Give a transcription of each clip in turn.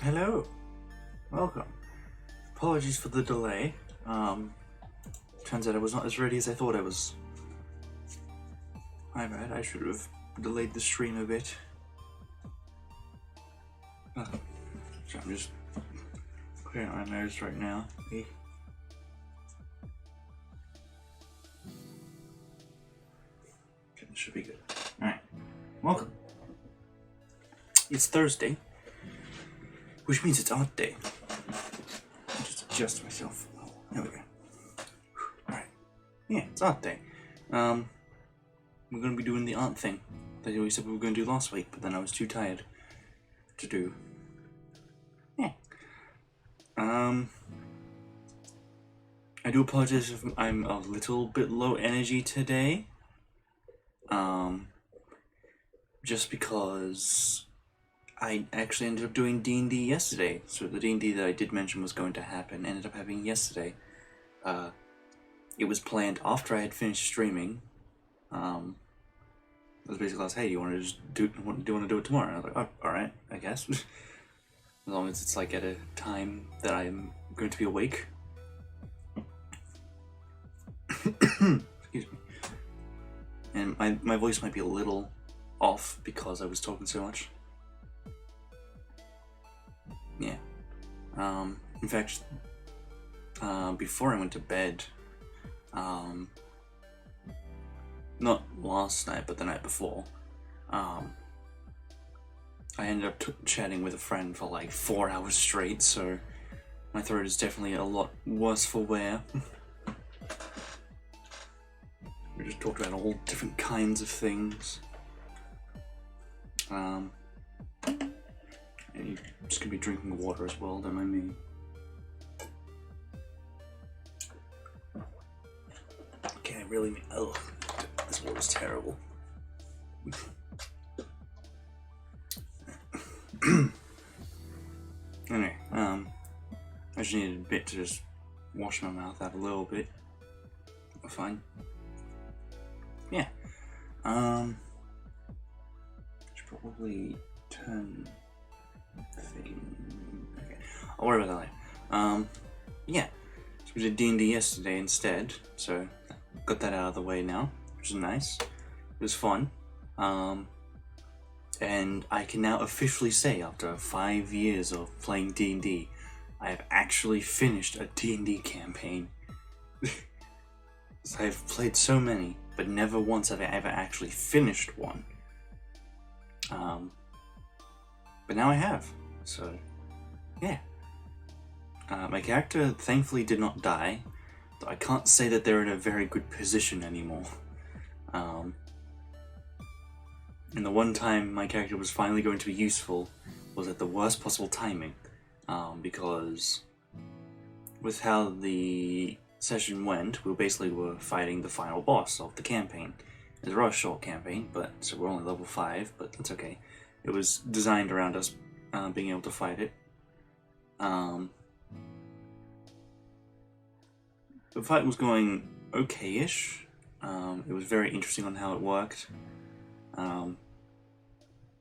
Hello, welcome. Apologies for the delay. Turns out I was not as ready as I thought I was. My bad, I should have delayed the stream a bit. So I'm just clearing out my nose right now. Okay, this should be good. Alright, welcome. It's Thursday, which means it's art day. I'll just adjust myself. Oh, there we go. Alright. Yeah, it's art day. We're going to be doing the art thing that we said we were going to do last week, but then I was too tired to do. Yeah. I do apologize if I'm a little bit low energy today. Just because I actually ended up doing D&D yesterday. So the D&D that I did mention was going to happen ended up happening yesterday. It was planned after I had finished streaming. It was basically like, hey, do you want to do it tomorrow? And I was like, oh, alright, I guess. As long as it's like at a time that I'm going to be awake. Excuse me. And my voice might be a little off because I was talking so much. Yeah. In fact, before I went to bed, not last night, but the night before, I ended up chatting with a friend for like 4 hours straight, so my throat is definitely a lot worse for wear. We just talked about all different kinds of things. And you're just gonna be drinking water as well, don't mind me. Okay, really, oh, this water's terrible. Anyway, I just needed a bit to just wash my mouth out a little bit. We're fine. Yeah. Should probably turn the thing. Okay, I'll worry about that later. Yeah. So we did D&D yesterday instead, so got that out of the way now, which is nice. It was fun. And I can now officially say, after 5 years of playing D&D, I have actually finished a D&D campaign. I've played so many, but never once have I ever actually finished one. But now I have, so yeah. My character thankfully did not die, though I can't say that they're in a very good position anymore. And the one time my character was finally going to be useful was at the worst possible timing, because with how the session went, we basically were fighting the final boss of the campaign. It was a rather short campaign, but so we're only level 5, but that's okay. It was designed around us being able to fight it. The fight was going okay-ish. It was very interesting on how it worked.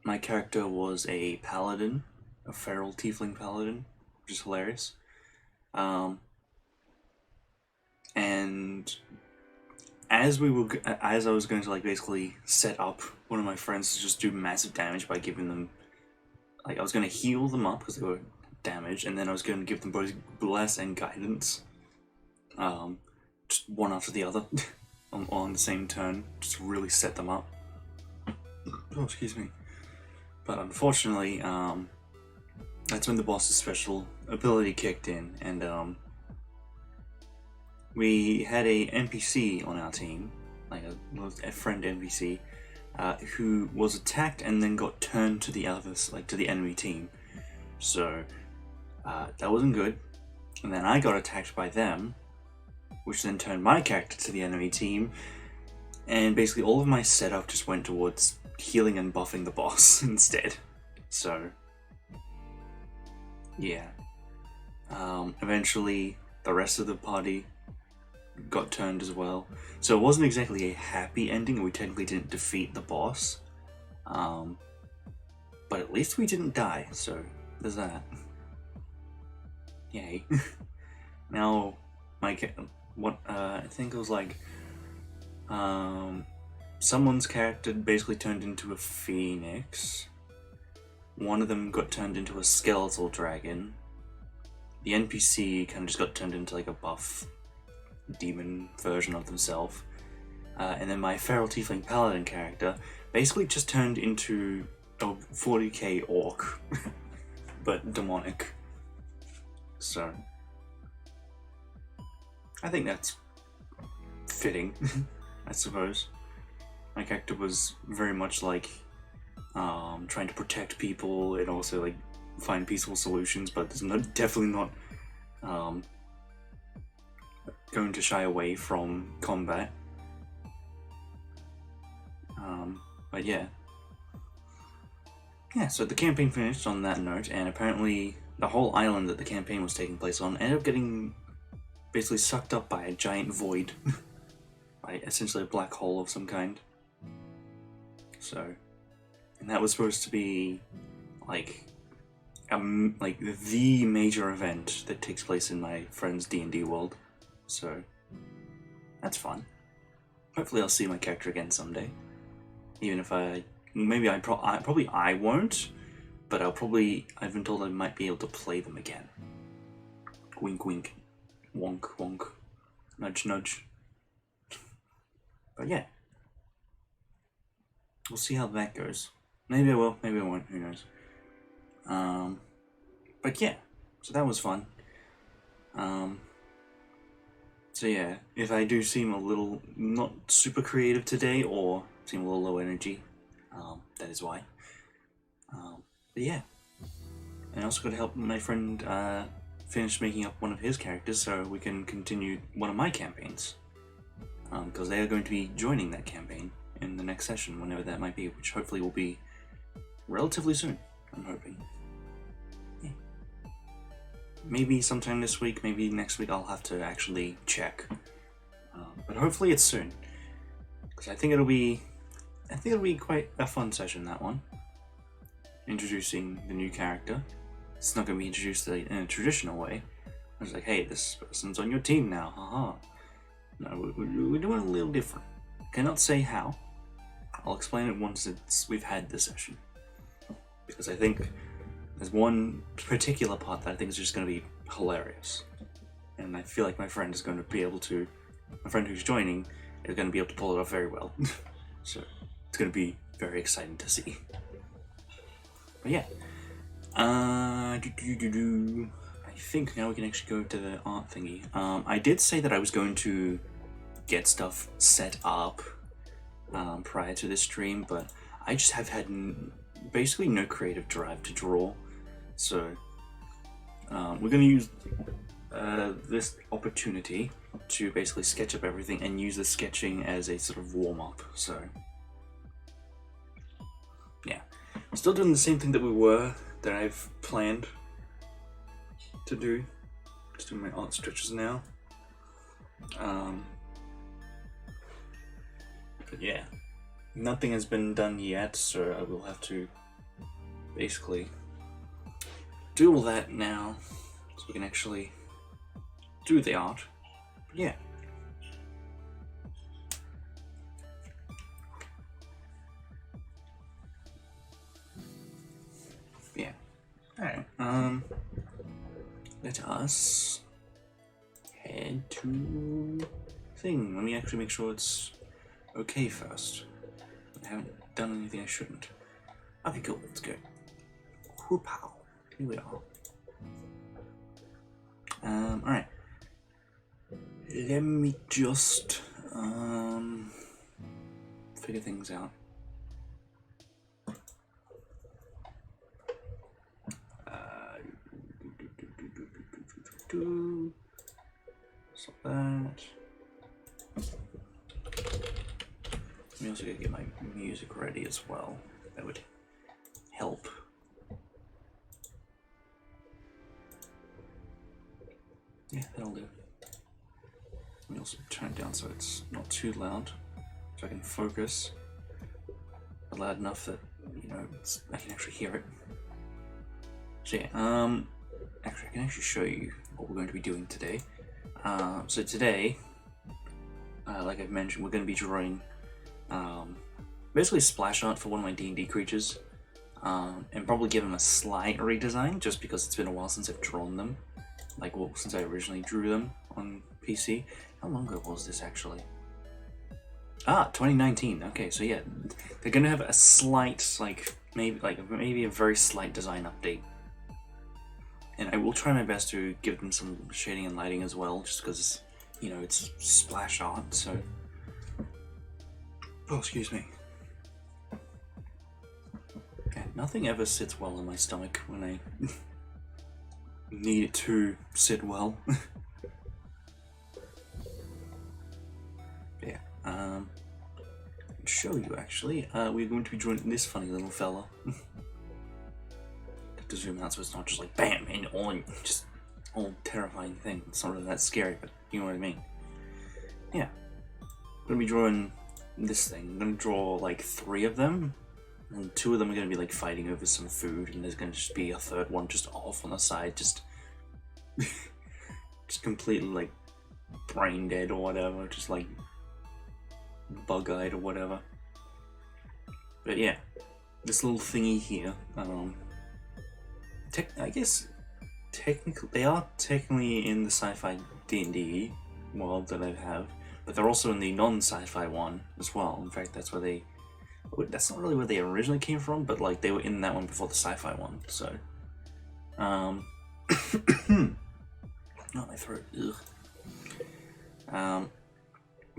My character was a paladin, a feral tiefling paladin, which is hilarious. And as I was going to like basically set up one of my friends to just do massive damage by giving them, like I was going to heal them up because they were damaged, and then I was going to give them both bless and guidance, just one after the other, on the same turn, just to really set them up. Oh, excuse me. But unfortunately, that's when the boss's special ability kicked in, and we had a NPC on our team, like a friend NPC, who was attacked and then got turned to the others, like to the enemy team. So that wasn't good. And then I got attacked by them, which then turned my character to the enemy team. And basically all of my setup just went towards healing and buffing the boss instead. So yeah. Eventually the rest of the party got turned as well. So it wasn't exactly a happy ending. We technically didn't defeat the boss. But at least we didn't die, so there's that. Yay. Now, I think it was like, someone's character basically turned into a phoenix. One of them got turned into a skeletal dragon. The NPC kind of just got turned into like a buff demon version of themselves. And then my feral tiefling paladin character basically just turned into a 40k orc, but demonic. So, I think that's fitting, I suppose. My character was very much like trying to protect people and also like find peaceful solutions, but there's definitely not going to shy away from combat. But yeah. Yeah, so the campaign finished on that note, and apparently the whole island that the campaign was taking place on ended up getting basically sucked up by a giant void. By essentially a black hole of some kind. So, and that was supposed to be like the major event that takes place in my friend's D&D world. So, that's fun. Hopefully I'll see my character again someday. Even if I won't, but I've been told I might be able to play them again. Wink wink. Wonk wonk. Nudge nudge. But yeah. We'll see how that goes. Maybe I will, maybe I won't, who knows. But yeah, so that was fun. So yeah, if I do seem a little not super creative today or seem a little low energy, that is why. But yeah, and I also got to help my friend finish making up one of his characters so we can continue one of my campaigns. Because they are going to be joining that campaign in the next session, whenever that might be, which hopefully will be relatively soon, I'm hoping. Yeah. Maybe sometime this week, maybe next week, I'll have to actually check. But hopefully it's soon. Because I think it'll be quite a fun session, that one. Introducing the new character. It's not going to be introduced in a traditional way. It's like, hey, this person's on your team now, haha. No, we're doing a little different. Cannot say how. I'll explain it once we've had the session. Because I think there's one particular part that I think is just going to be hilarious. And I feel like my friend who's joining is going to be able to pull it off very well. So it's going to be very exciting to see. But yeah. I think now we can actually go to the art thingy. I did say that I was going to get stuff set up prior to this stream, but I just have had basically no creative drive to draw. So we're going to use this opportunity to basically sketch up everything and use the sketching as a sort of warm-up. So yeah, still doing the same thing that I've planned to do. Just doing my art stretches now. But yeah, nothing has been done yet, so I will have to basically do all that now so we can actually do the art. But yeah. Yeah. Alright, let us head to thing. Let me actually make sure it's okay first. I haven't done anything I shouldn't. Okay, cool, let's go. Whoop-pow. Here we are. Alright. Let me just figure things out. So that. Let me also get my music ready as well. That would help. Yeah, that'll do. Let me also turn it down so it's not too loud, so I can focus. But loud enough that, you know, I can actually hear it. So yeah, actually, I can actually show you what we're going to be doing today. So today, like I've mentioned, we're going to be drawing basically splash art for one of my D&D creatures, and probably give them a slight redesign, just because it's been a while since I've drawn them, like since I originally drew them on PC. How long ago was this actually? 2019. Okay, so yeah, they're gonna have a slight, maybe a very slight design update, and I will try my best to give them some shading and lighting as well, just because, you know, it's splash art. So, oh, excuse me. Yeah, nothing ever sits well in my stomach when I need it to sit well. Yeah. Show you actually. We're going to be drawing this funny little fella. Have to zoom out so it's not just like bam and all terrifying thing. It's not really that scary, but you know what I mean. Yeah. I'm gonna be drawing this thing. I'm gonna draw like 3 of them, and 2 of them are gonna be like fighting over some food, and there's gonna just be a 3rd one just off on the side, just just completely like brain dead or whatever, just like bug-eyed or whatever. But yeah, this little thingy here, I guess technically they are technically in the sci-fi D&D world that I have, but they're also in the non-sci-fi one as well. In fact, that's not really where they originally came from, but like they were in that one before the sci-fi one. So, oh, my throat. Ugh.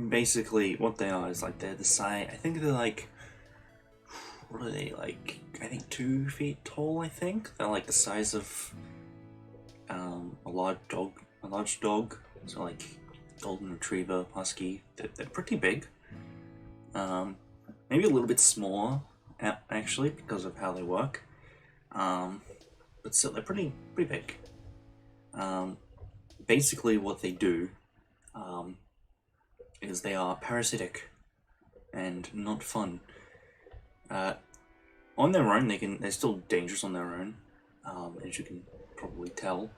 Basically, what they are is like they're the size. I think they're like, what are they like? I think 2 feet tall. I think they're like the size of a large dog. So like golden retriever, husky. They're pretty big. Maybe a little bit smaller actually because of how they work. But still, they're pretty big. Basically, what they do is they are parasitic and not fun. On their own, they're still dangerous on their own, as you can probably tell.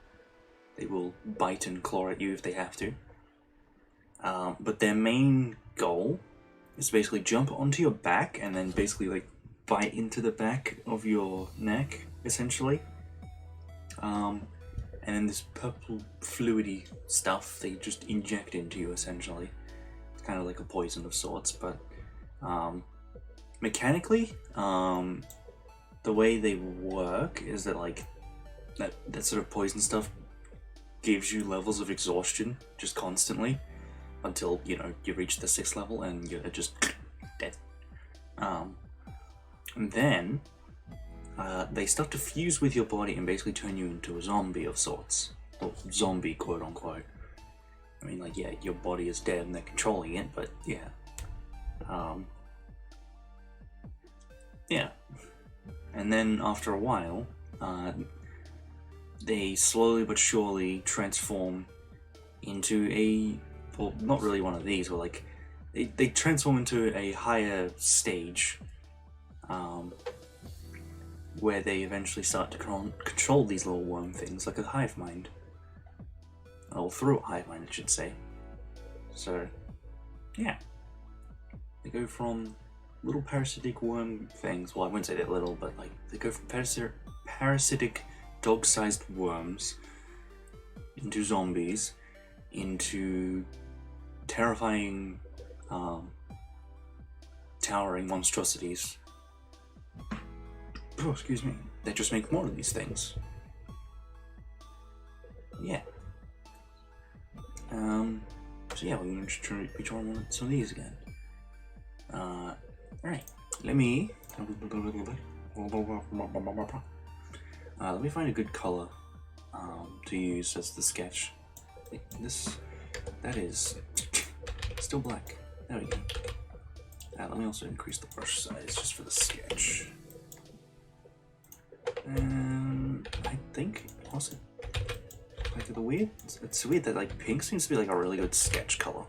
They will bite and claw at you if they have to. But their main goal is to basically jump onto your back and then basically like bite into the back of your neck, essentially. And then this purple fluidy stuff they just inject into you, essentially. It's kind of like a poison of sorts, but mechanically, the way they work is that like that sort of poison stuff gives you levels of exhaustion just constantly until, you know, you reach the 6th level and you're just dead. And then they start to fuse with your body and basically turn you into a zombie of sorts. Or zombie, quote unquote. I mean, like, yeah, your body is dead and they're controlling it, but yeah. Yeah. And then after a while, they slowly but surely transform into well, not really one of these, but like, they transform into a higher stage, where they eventually start to control these little worm things, like a hive mind. Or through a hive mind, I should say. So, yeah. They go from little parasitic worm things, well, I wouldn't say they're little, but like, they go from parasitic dog-sized worms into zombies, into terrifying, towering monstrosities. Oh, excuse me. They just make more of these things. Yeah. So yeah, we're going to be drawing some of these again. Alright. Let me find a good color to use as the sketch. That is still black. There we go. Let me also increase the brush size just for the sketch. I think also like the weird. It's weird that like pink seems to be like a really good sketch color.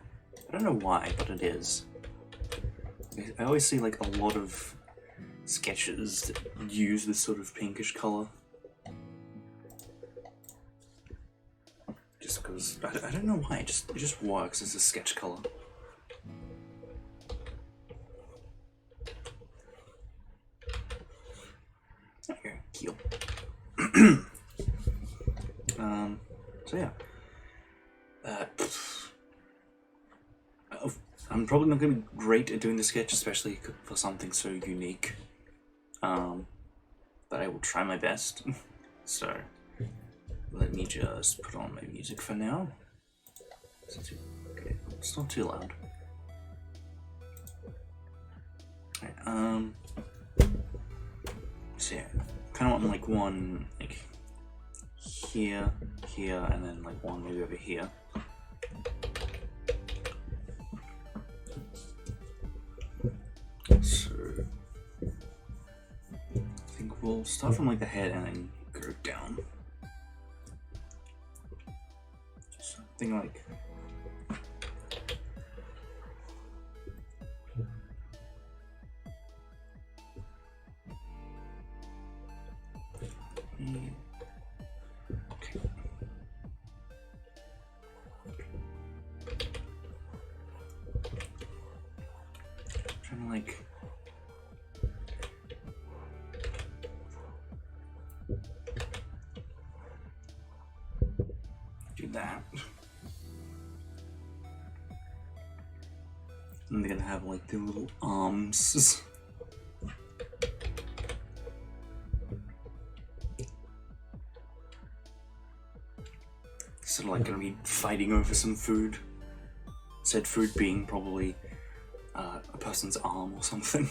I don't know why, but it is. I always see like a lot of sketches that use this sort of pinkish color. just because I don't know why, it just works as a sketch color. Okay, keel. So yeah. I'm probably not going to be great at doing the sketch, especially for something so unique. But I will try my best. So, let me just put on my music for now. Okay, it's not too loud. Alright, so yeah, kind of want like one like here, here, and then like one maybe over here. So I think we'll start from like the head and then go down. Something like okay. Trying to like do that. And they're gonna have like the little arms. Sort of like gonna be fighting over some food. Said food being probably a person's arm or something.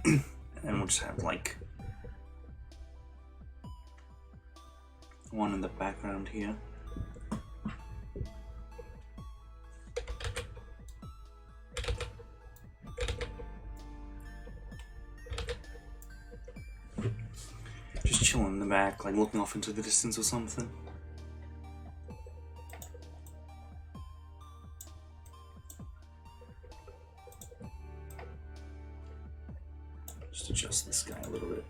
And then we'll just have like one in the background here. Just chilling in the back, like looking off into the distance or something. Just adjust this guy a little bit.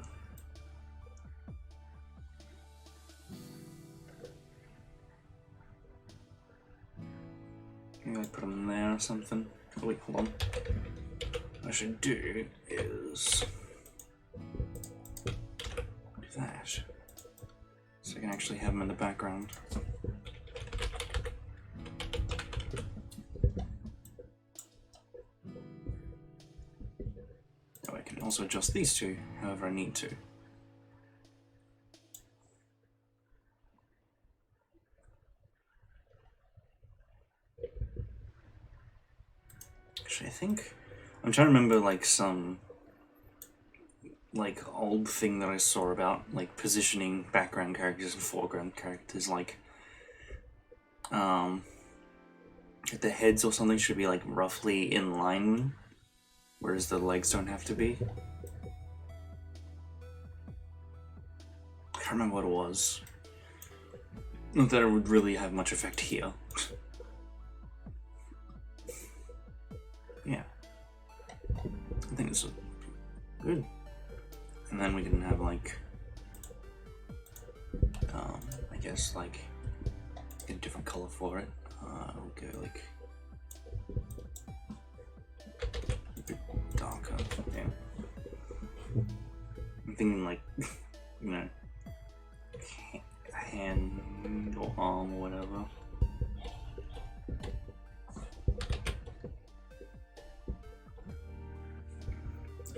Maybe I put him there or something. Oh wait, hold on. What I should do is do that. So I can actually have him in the background. Oh, I can also adjust these two however I need to. Actually, I think I'm trying to remember like some like old thing that I saw about like positioning background characters and foreground characters, like the heads or something should be like roughly in line, whereas the legs don't have to be. I can't remember what it was. Not that it would really have much effect here. Yeah. I think it's good. And then we can have like, I guess like a different color for it. We'll go like a bit darker. Yeah. I'm thinking like, you know, hand or arm or whatever.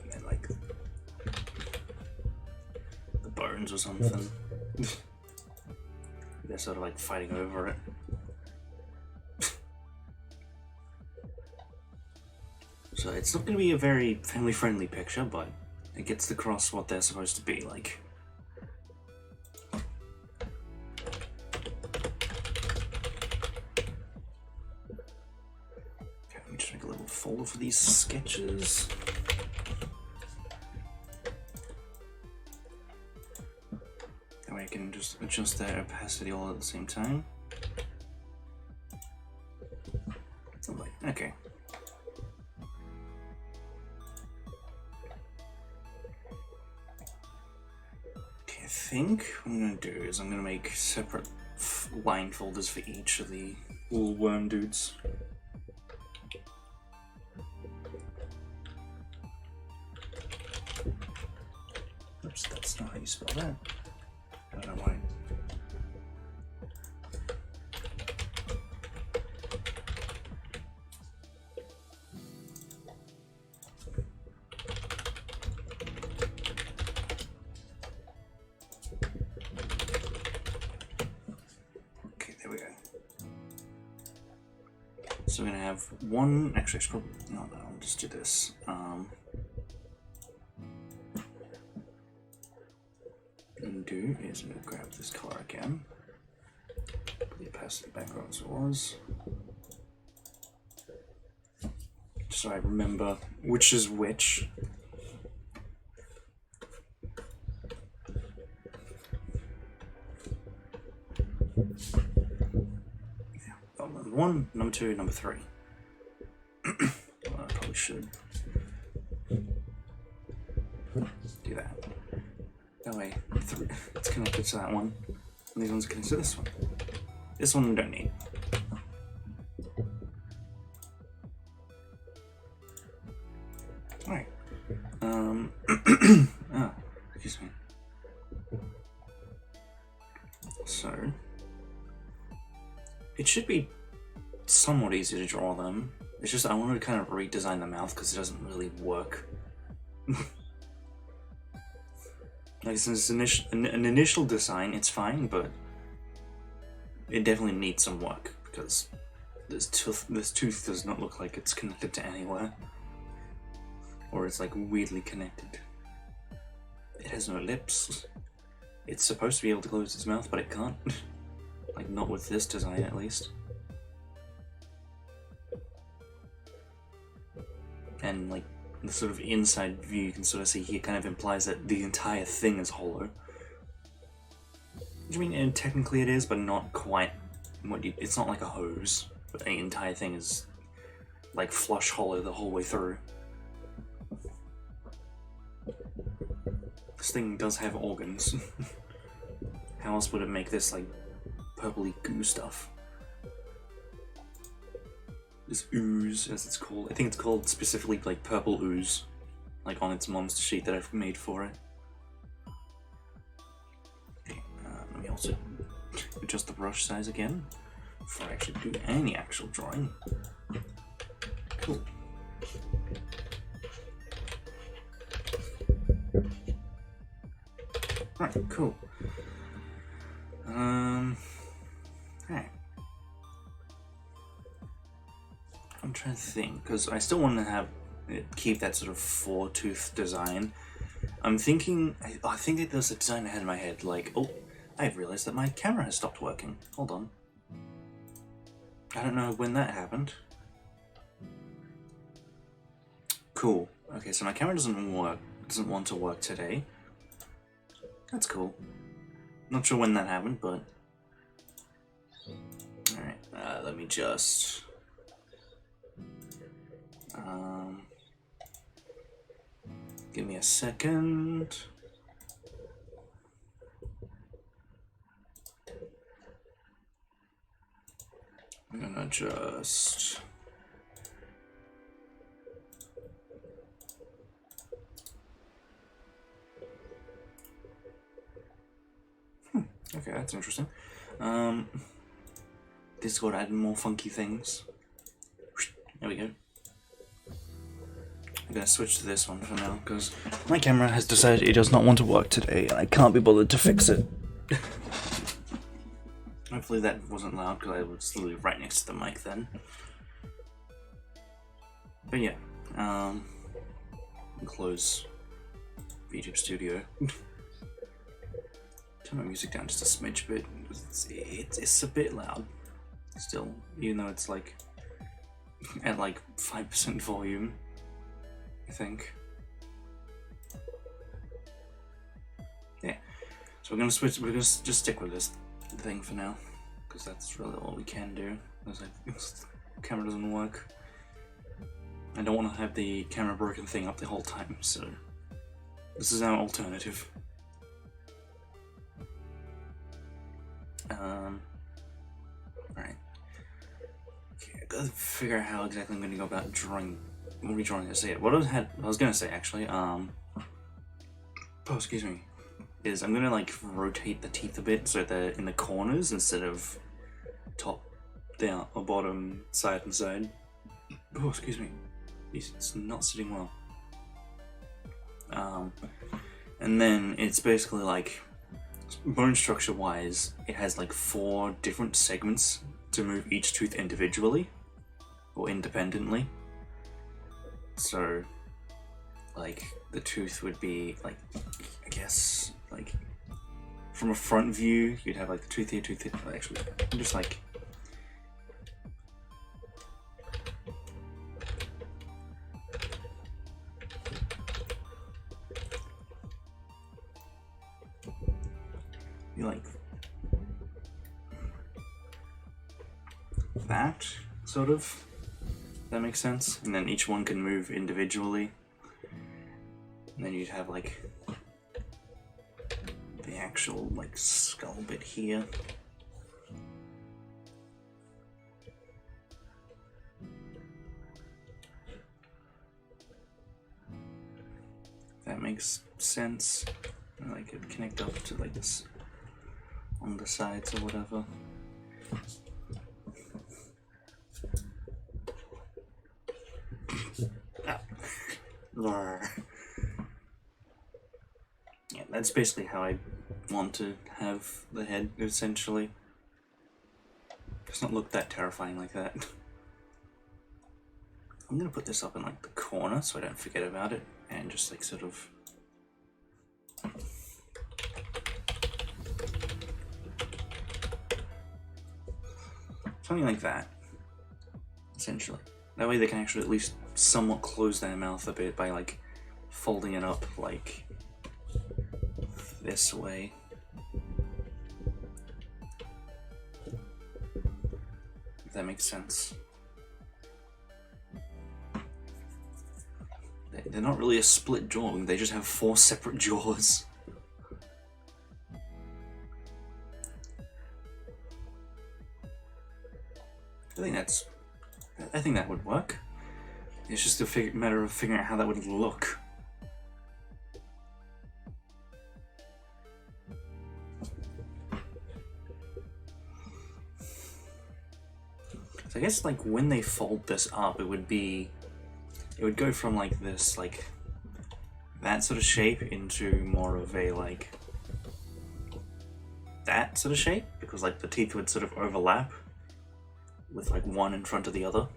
And then like the bones or something. They're sort of like fighting over it. So it's not going to be a very family-friendly picture, but it gets across what they're supposed to be like. Okay, let me just make a little folder for these sketches. That way I can just adjust their opacity all at the same time. Okay. I think what I'm gonna do is I'm gonna make separate line folders for each of the little worm dudes. Oops, that's not how you spell that. I don't know why. So we're gonna have one. Actually, I should probably no. I'll just do this. What I'm gonna do is I'm gonna grab this color again. Put the opacity back where it was. Just so I remember which is which. Number 1, number 2, number 3. Well, I probably should do that. That way, it's connected to that one, and these ones are connected to this one. This one we don't need. Alright. Oh, excuse me. So, it should be somewhat easy to draw them. It's just I wanted to kind of redesign the mouth because it doesn't really work. Like since an initial design, it's fine, but it definitely needs some work because this tooth does not look like it's connected to anywhere, or it's like weirdly connected. It has no lips. It's supposed to be able to close its mouth, but it can't. Like not with this design, at least. And like the sort of inside view you can sort of see here kind of implies that the entire thing is hollow. Which I mean, and technically it is, but not quite. It's not like a hose, but the entire thing is like flush hollow the whole way through. This thing does have organs. How else would it make this like purpley goo stuff? This ooze, as it's called. I think it's called specifically like purple ooze, like on its monster sheet that I've made for it. Okay, let me also adjust the brush size again before I actually do any actual drawing. Cool. Right, cool. Alright. I'm trying to think, because I still want to have keep that sort of 4-tooth design. I'm thinking, I think that there's a design I had in my head, like, oh, I've realized that my camera has stopped working. Hold on. I don't know when that happened. Cool. Okay, so my camera doesn't want to work today. That's cool. Not sure when that happened, but... Alright, let me just... give me a second. I'm gonna just... Okay, that's interesting. Discord added more funky things. There we go. I'm gonna switch to this one for now, because my camera has decided it does not want to work today, and I can't be bothered to fix it. Hopefully that wasn't loud, because I was literally right next to the mic then. But yeah, close YouTube Studio. Turn my music down just a smidge bit. It's a bit loud still, even though it's like at like 5% volume, I think. Yeah, so we're gonna switch. We're gonna just stick with this thing for now, because that's really all we can do. Because the camera doesn't work. I don't want to have the camera broken thing up the whole time, so this is our alternative. Alright. Okay, I gotta figure out how exactly I'm gonna go about redrawing this. Yeah, what I was gonna say actually, oh, excuse me, is I'm gonna like rotate the teeth a bit so they're in the corners instead of top, down, or bottom, side and side. Oh, excuse me. It's not sitting well. And then it's basically like, bone structure wise, it has like 4 different segments to move each tooth individually or independently. So like the tooth would be like, I guess like from a front view you'd have like the tooth here, actually just like you like that, sort of. That makes sense. And then each one can move individually. And then you'd have like the actual like skull bit here. That makes sense. And like it connect up to like this on the sides or whatever. Yeah, that's basically how I want to have the head, essentially. Does not look that terrifying like that. I'm gonna put this up in like the corner so I don't forget about it, and just like sort of something like that, essentially. That way they can actually at least somewhat close their mouth a bit by like folding it up like this way. If that makes sense. They're not really a split jaw, they just have 4 separate jaws. I think that would work. It's just a matter of figuring out how that would look. So I guess like when they fold this up, it would go from like this, like that sort of shape into more of a like that sort of shape, because like the teeth would sort of overlap with like one in front of the other.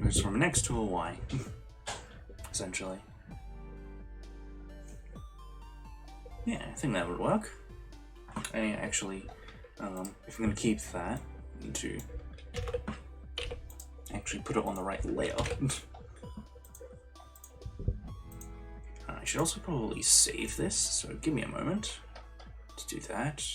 It's from an X to a Y, essentially. Yeah, I think that would work. And actually, if I'm going to keep that, I need to actually put it on the right layer. I should also probably save this, so give me a moment to do that.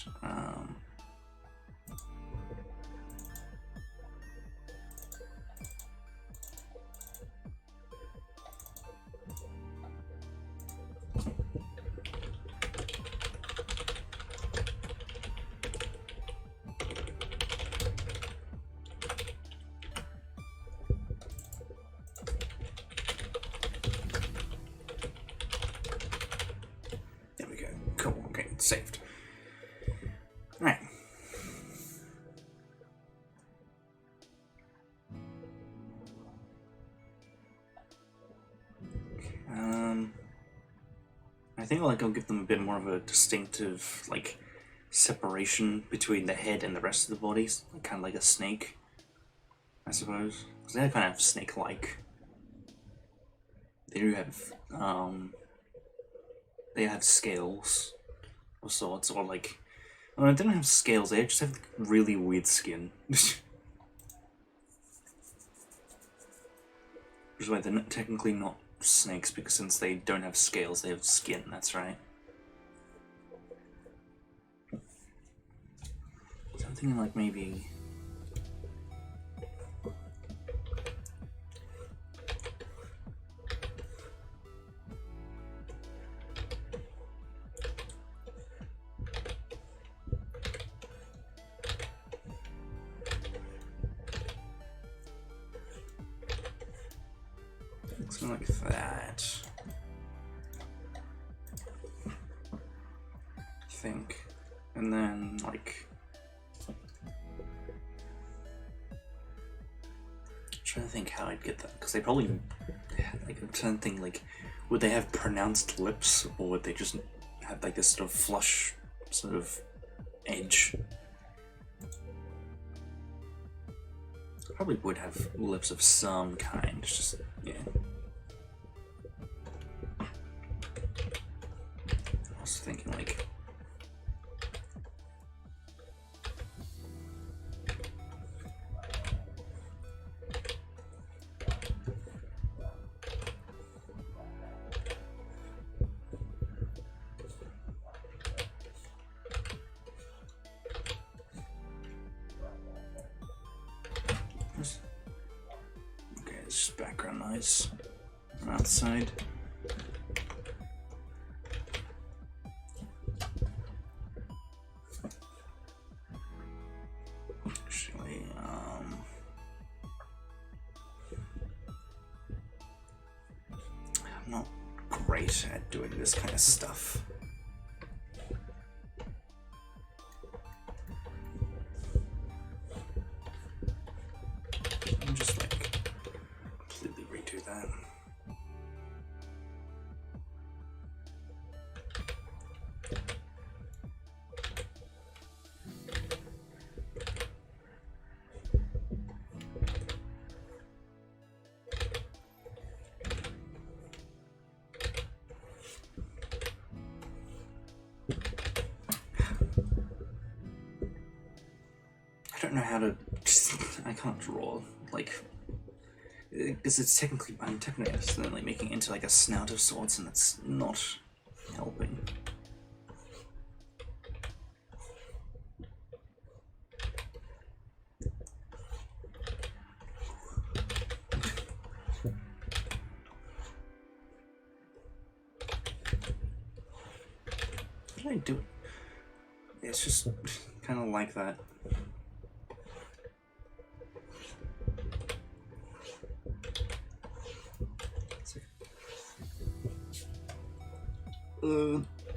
There we go. Cool. Okay, it's saved. Right. I think like I'll give them a bit more of a distinctive like separation between the head and the rest of the body, kind of like a snake, I suppose. Because they kind of snake-like. They do have they have scales of sorts, or like, well, they don't have scales. They just have really weird skin. Which is why they're technically not snakes, because since they don't have scales, they have skin. That's right. So I'm thinking like maybe. something like that. I think. And then, like... I'm trying to think how I'd get that, because they probably... Like, I'm trying to think, like, would they have pronounced lips, or would they just have, like, this sort of flush, sort of edge? Probably would have lips of some kind, it's just, yeah. I was thinking, like... Okay, it's just background noise on outside. Actually, I'm not great at doing this kind of stuff. I'll just like completely redo that. I don't know how to. I can't draw like because it's technically I'm technically accidentally making it into like a snout of sorts, and it's not helping. How did I do it? It's just kind of like that.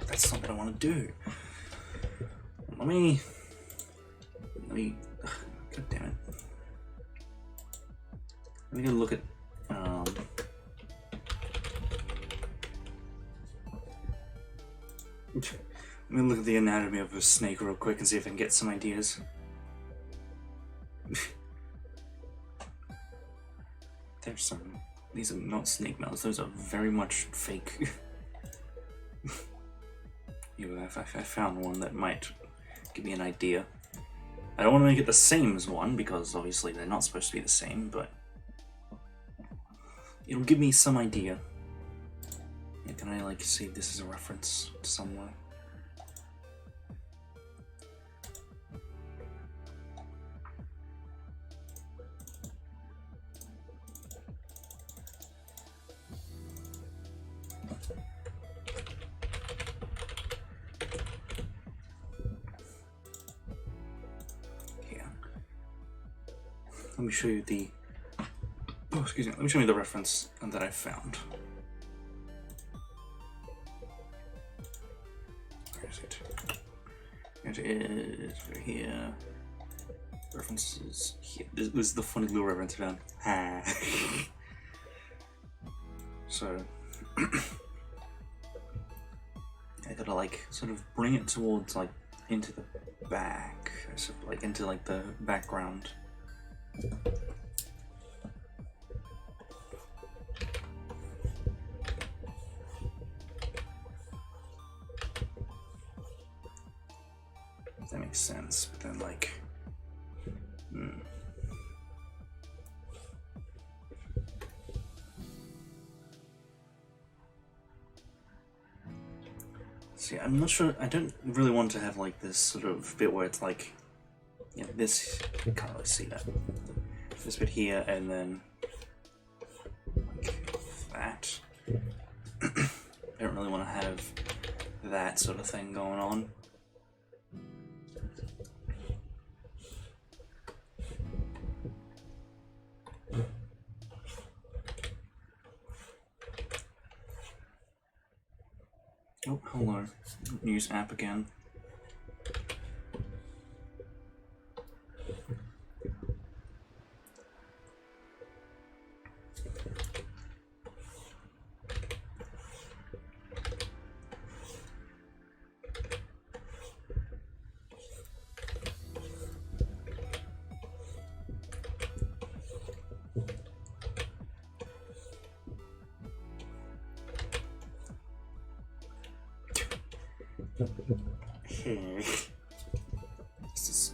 That's not what I want to do. Let me. God damn it. Let me go look at. Let me look at the anatomy of a snake real quick and see if I can get some ideas. There's some. These are not snake mouths. Those are very much fake. I found one that might give me an idea. I don't want to make it the same as one, because obviously they're not supposed to be the same, but it'll give me some idea. Yeah, can I like save this as a reference somewhere? Let me show you the. Oh, excuse me. Let me show you the reference that I found. Where is it? It is over here. References here. This is the funny little reference I found. Ha. So I gotta like sort of bring it towards like into the back, so like into like the background. If that makes sense, but then like see, I'm not sure. I don't really want to have like this sort of bit where it's like, yeah, this, you can't really see that. This bit here, and then like that. I don't really want to have that sort of thing going on. Oh, hello. News app again. Hey. This is...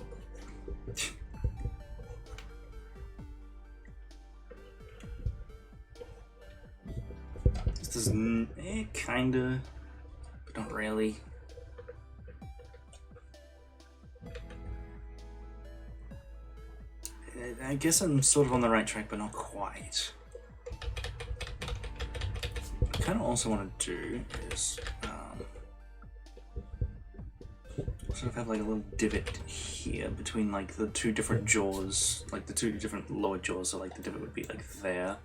This is kinda, but not really. I guess I'm sort of on the right track, but not quite. What I kind of also want to do is sort of have like a little divot here between like the two different jaws, like the two different lower jaws, so like the divot would be like there.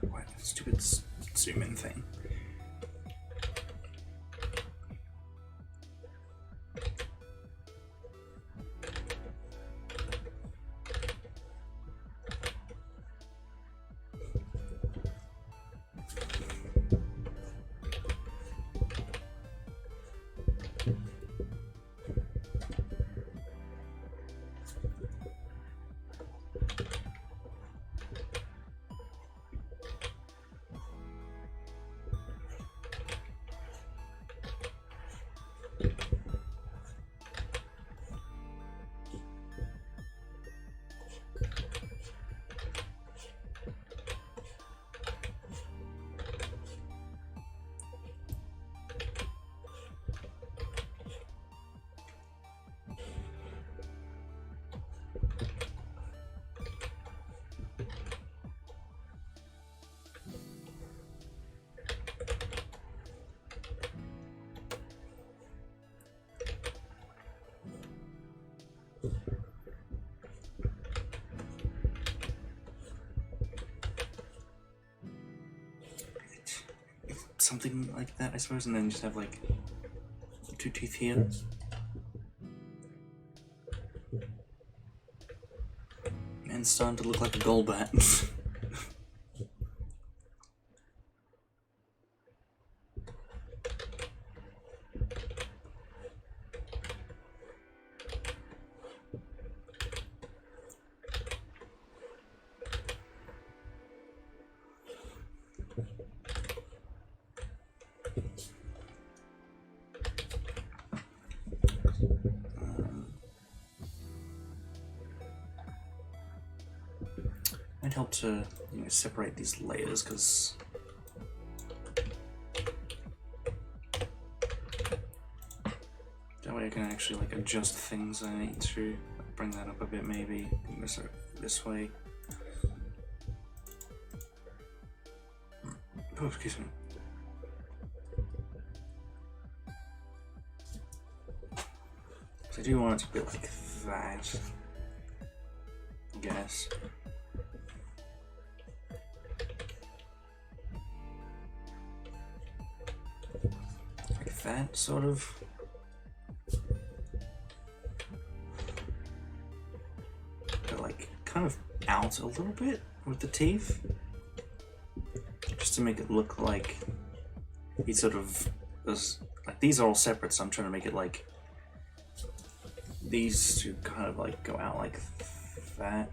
Why that stupid zoom in thing? Something like that, I suppose, and then just have like two teeth here. And it's starting to look like a Golbat. Might help to, you know, separate these layers, because that way I can actually like adjust things I need to. Like, bring that up a bit, maybe this way. Oh, excuse me. So I do want it to be like that, I guess. Like that, sort of. But like kind of out a little bit with the teeth. Just to make it look like he sort of does, like these are all separate, so I'm trying to make it like these two kind of like go out like that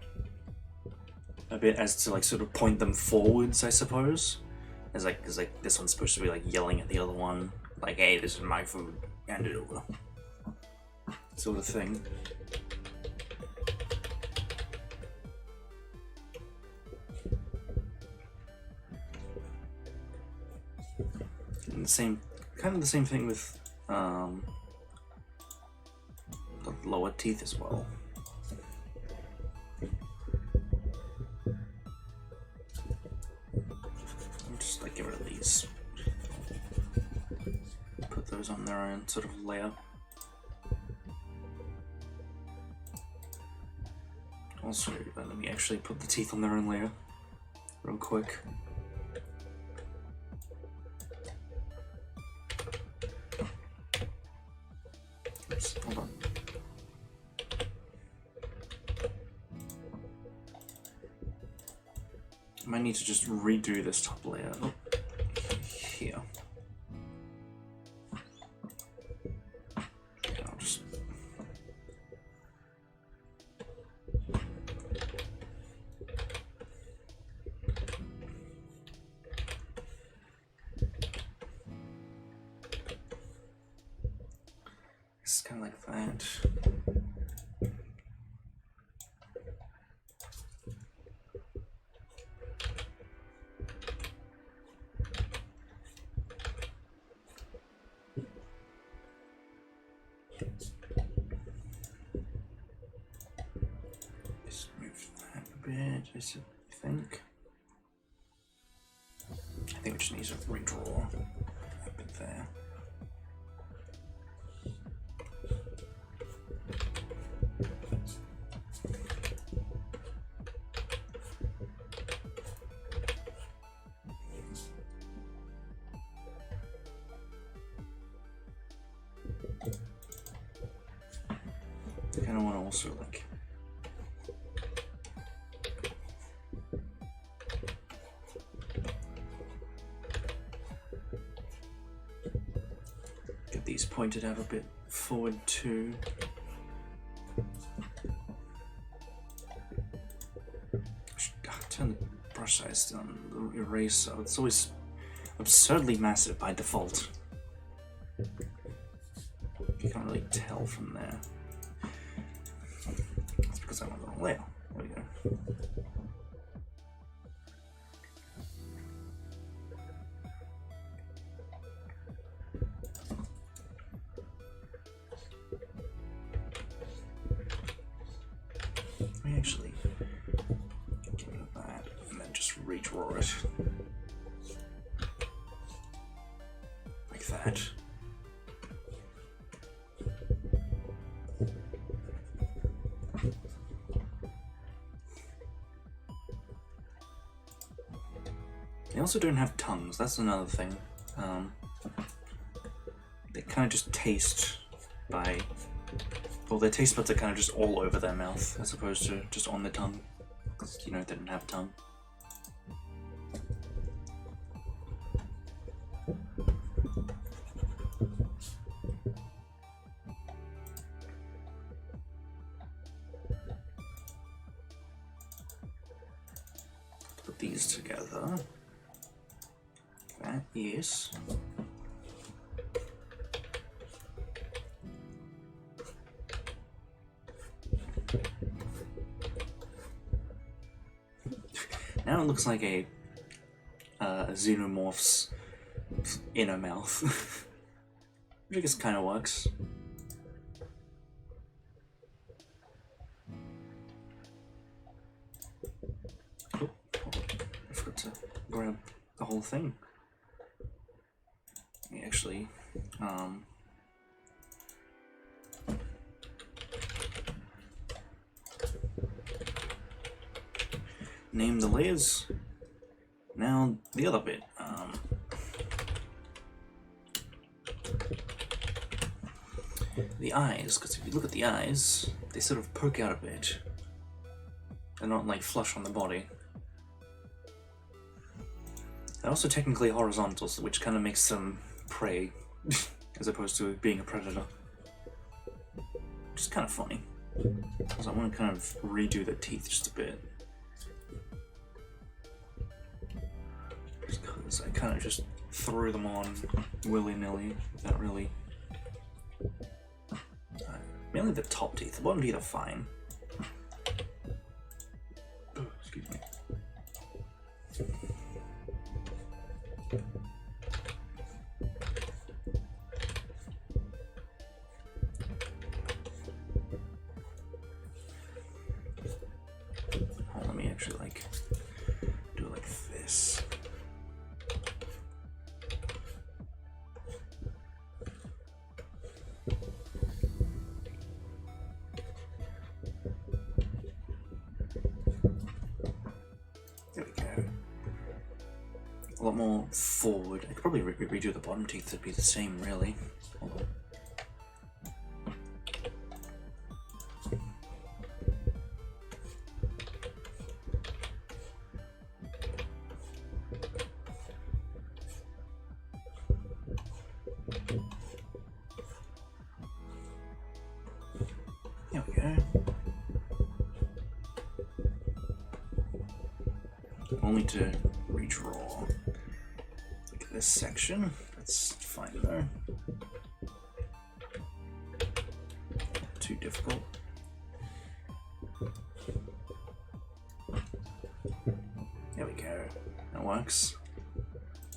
a bit, as to like sort of point them forwards, I suppose. As like, because like this one's supposed to be like yelling at the other one, like, hey, this is my food, hand it over, sort of thing. And the same, kind of the same thing with the lower teeth as well. I'll just like get rid of these. Put those on their own sort of layer. Also, let me actually put the teeth on their own layer real quick. Oops, hold on. I might need to just redo this top layer. Oh, here. I'll just... It's kind of like that. Just move that a bit, I think. I think we just need to redraw a bit there. I kind of want to also like get these pointed out a bit forward too. Turn the brush size down, the eraser. It's always absurdly massive by default. You can't really tell from there. That's because I'm on the wrong layer. There we go. Let me actually get rid of that and then just redraw it. Like that. They also don't have tongues, that's another thing. They kind of just taste by... Well, their taste buds are kind of just all over their mouth, as opposed to just on the tongue. Because, you know, they don't have a tongue. Put these together. That is... Now it looks like a xenomorph's inner mouth, which I guess kind of works. Oh, I forgot to grab the whole thing. Let me actually, name the layers. Now the other bit. The eyes, because if you look at the eyes, they sort of poke out a bit. They're not like flush on the body. They're also technically horizontal, which kind of makes them prey as opposed to being a predator. Which is kind of funny. Because I want to kind of redo the teeth just a bit. Because I kind of just threw them on willy-nilly without really... mainly the top teeth. The bottom teeth are fine. Oh, excuse me. Oh, let me actually like do it like this. a lot more forward. I could probably redo the bottom teeth to be the same, really. Hold on. There we go. We'll need to redraw like this section. That's fine though. Not too difficult. There we go. That works.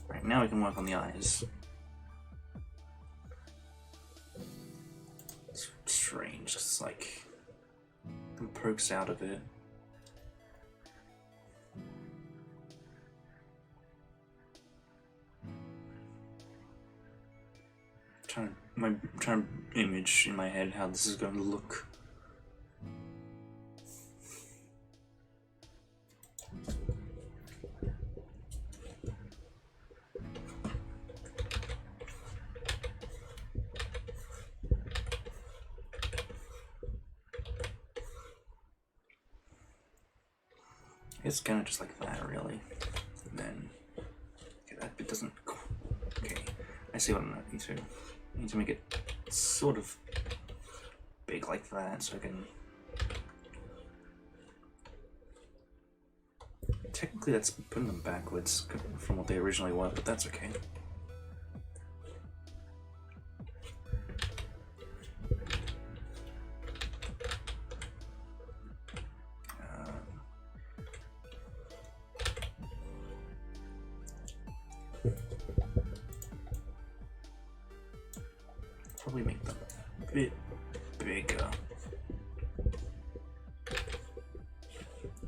Right, now we can work on the eyes. It's strange, it's like it pokes out of it. I'm trying to image in my head how this is going to look. It's kind of just like that, really. And then, okay, that bit doesn't. Okay, I see what I need to. I need to make it sort of big like that, so I can. Technically, that's putting them backwards from what they originally were, but that's okay. Probably make them a bit bigger.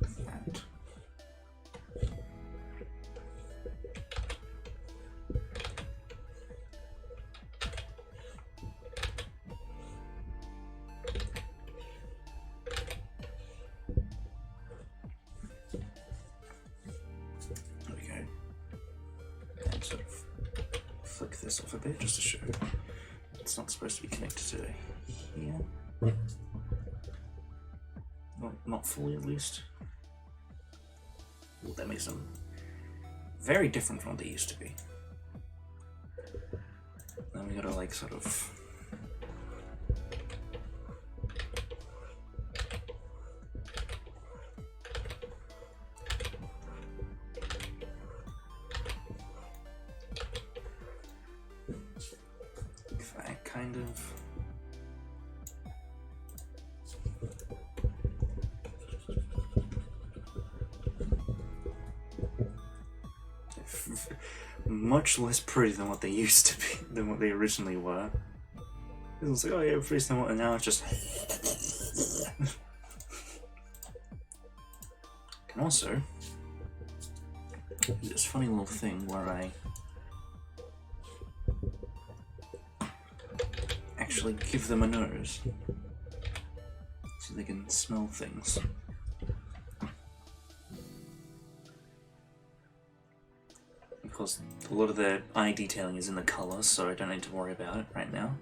Like that. There we go. And sort of flick this off a bit just to show. It's not supposed to be connected to here. Well, not fully at least. Well, that makes them very different from what they used to be. Then we gotta like sort of kind of. Much less pretty than what they used to be, than what they originally were. It was like, oh yeah, pretty similar, and now it's just. Can also do this funny little thing where I actually give them a nose so they can smell things. Of course, a lot of the eye detailing is in the colours, so I don't need to worry about it right now.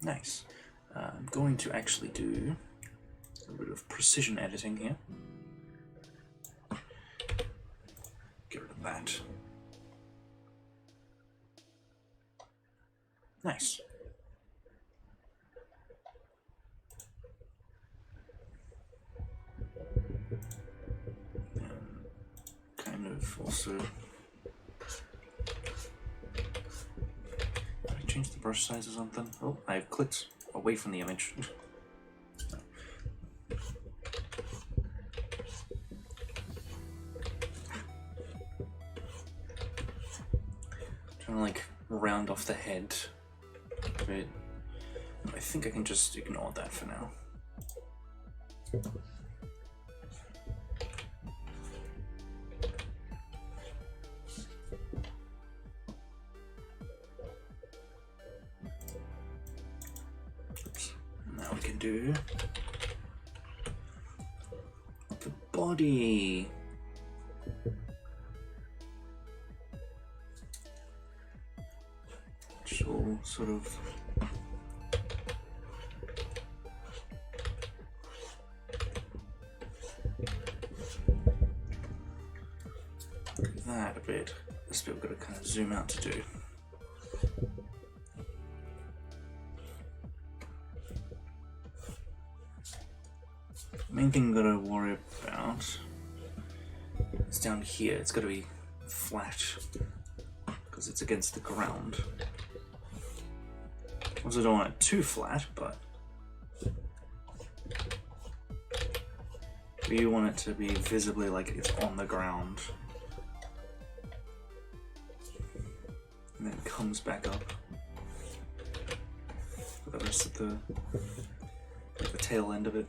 Nice. I'm going to actually do a bit of precision editing here. Get rid of that. Nice. Kind of also. Did I change the brush size or something? Oh, I've clicked away from the image. Trying to like round off the head a bit. I think I can just ignore that for now. Oops. Now we can do the body. Which all sort of that a bit. This bit we've got to kind of zoom out to do. Main thing we've got to worry about is down here. It's got to be flat because it's against the ground. Also don't want it too flat, but we want it to be visibly like it's on the ground. And then comes back up for the rest of the tail end of it.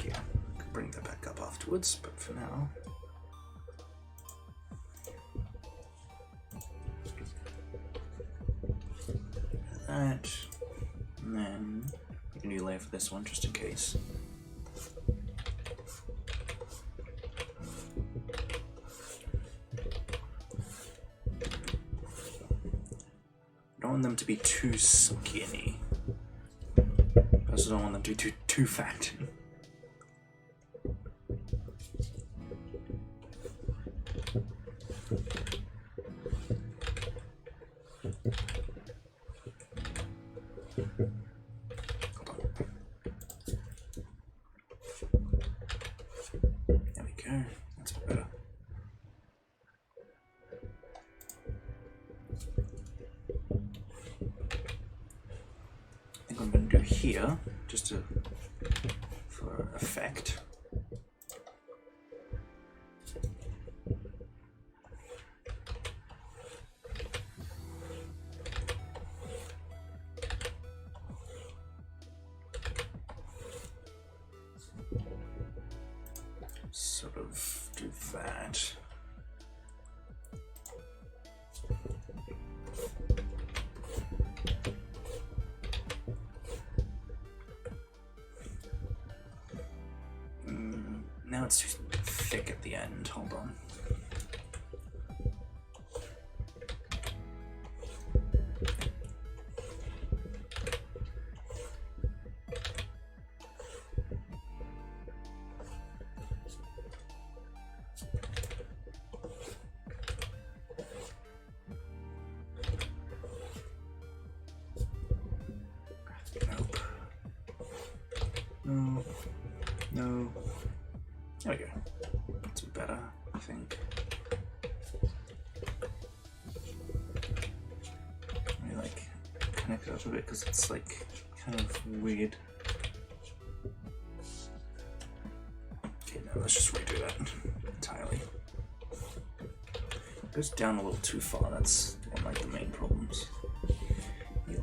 Yeah, I can bring that back up afterwards, but for now. That, and then make a new layer for this one just in case. I don't want them to be too skinny. I also don't want them to be too fat. There we go. That's a bit better. I think I'm going to do here, just to for effect. Sort of do that. Now it's too thick at the end. Hold on. Nope. No. There we go. That's better, I think. Let me like connect it up a bit because it's like kind of weird. Okay, now let's just redo that entirely. It goes down a little too far. That's one of like the main problems.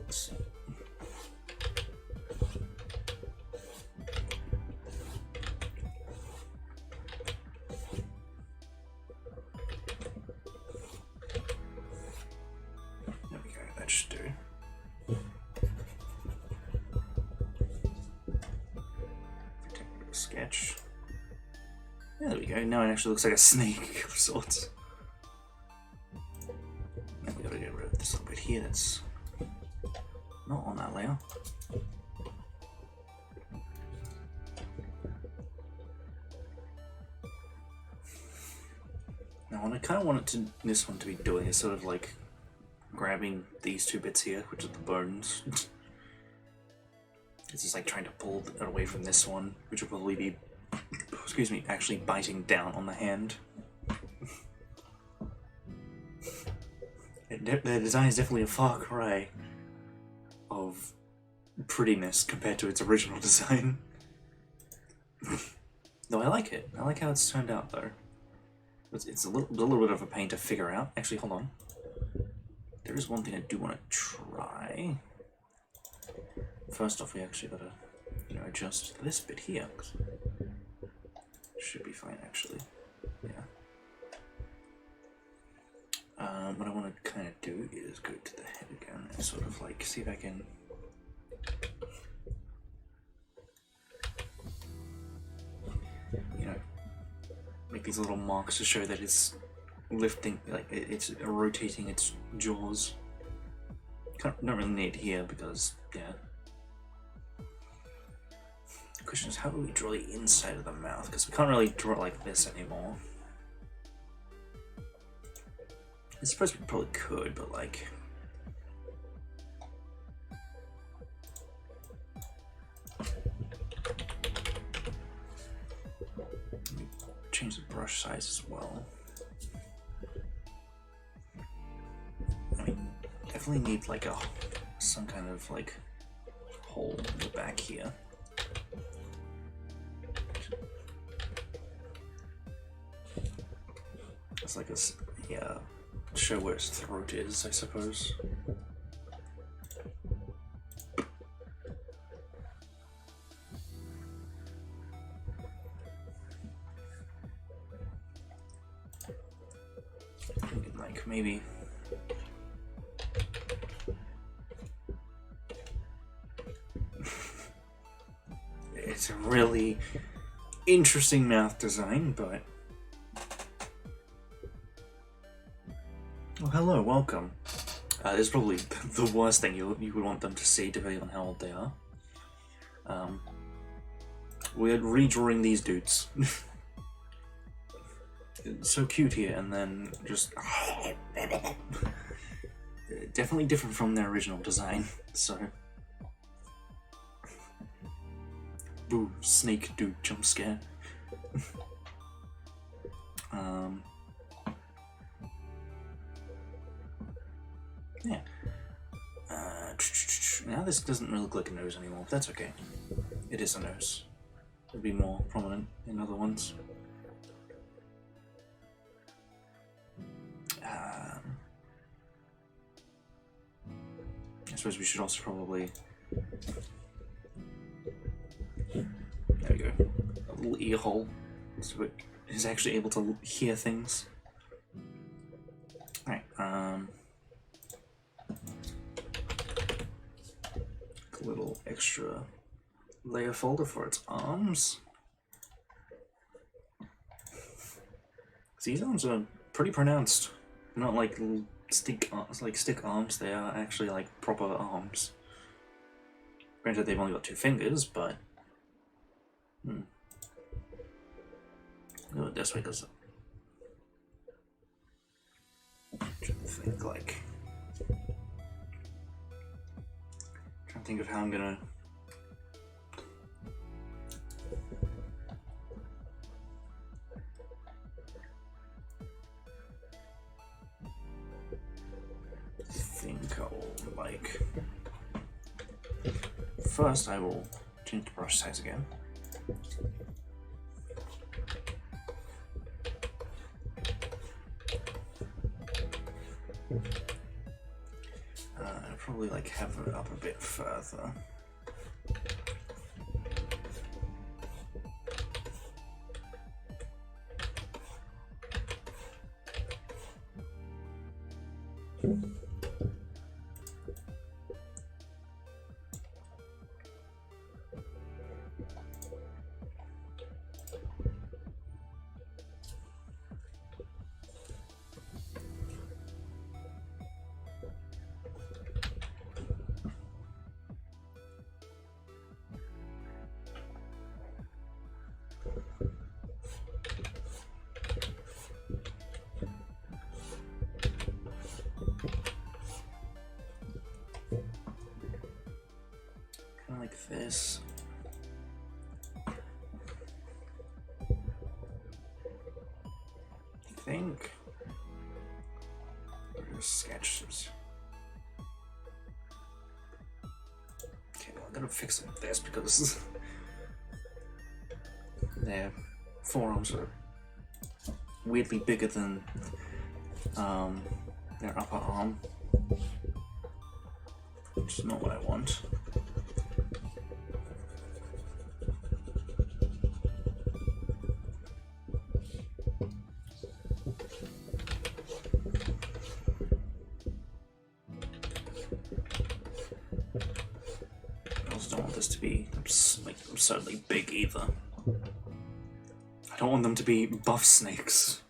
Let's sketch. Yeah, there we go. Now it actually looks like a snake of sorts. Now we gotta get rid of this little bit here that's not on that layer. Now what I kind of want this one to be doing is sort of like grabbing these two bits here, which are the bones. It's just like trying to pull it away from this one, which will probably be, excuse me, actually biting down on the hand. The design is definitely a far cry of prettiness compared to its original design. No, I like it. I like how it's turned out, though. It's a little bit of a pain to figure out. Actually, hold on. There is one thing I do want to try. first off, we actually gotta, adjust this bit here. Should be fine, actually. Yeah. What I want to kind of do is go to the head again and sort of like see if I can make these little marks to show that it's lifting, like it's rotating its jaws. Don't really need it here because, yeah. The question is, how do we draw the inside of the mouth? Because we can't really draw it like this anymore. I suppose we probably could, but like... Let me change the brush size as well. I mean, definitely need like some kind of like hole in the back here. It's like yeah, show where its throat is, I suppose. Like maybe it's a really interesting mouth design, but well, hello, welcome. This is probably the worst thing you would want them to see, depending on how old they are. We're redrawing these dudes. It's so cute here, and then just definitely different from their original design. So, boo! Snake dude jump scare. Yeah. Now this doesn't really look like a nose anymore, but that's okay. It is a nose. It'll be more prominent in other ones. I suppose we should also probably... There we go. A little ear hole, so it is actually able to hear things. Alright, a little extra layer folder for its arms. These arms are pretty pronounced. Not like stick arms, they are actually like proper arms. Granted, they've only got 2 fingers, but go this way because I'm trying to think of how I'm gonna first I will change the brush size again. I'll probably like have it up a bit further. Like this. I think sketches. Okay, well, I'm gonna fix this because their forearms are weirdly bigger than their upper arm, which is not what I want. this to be like absurdly big either. I don't want them to be buff snakes.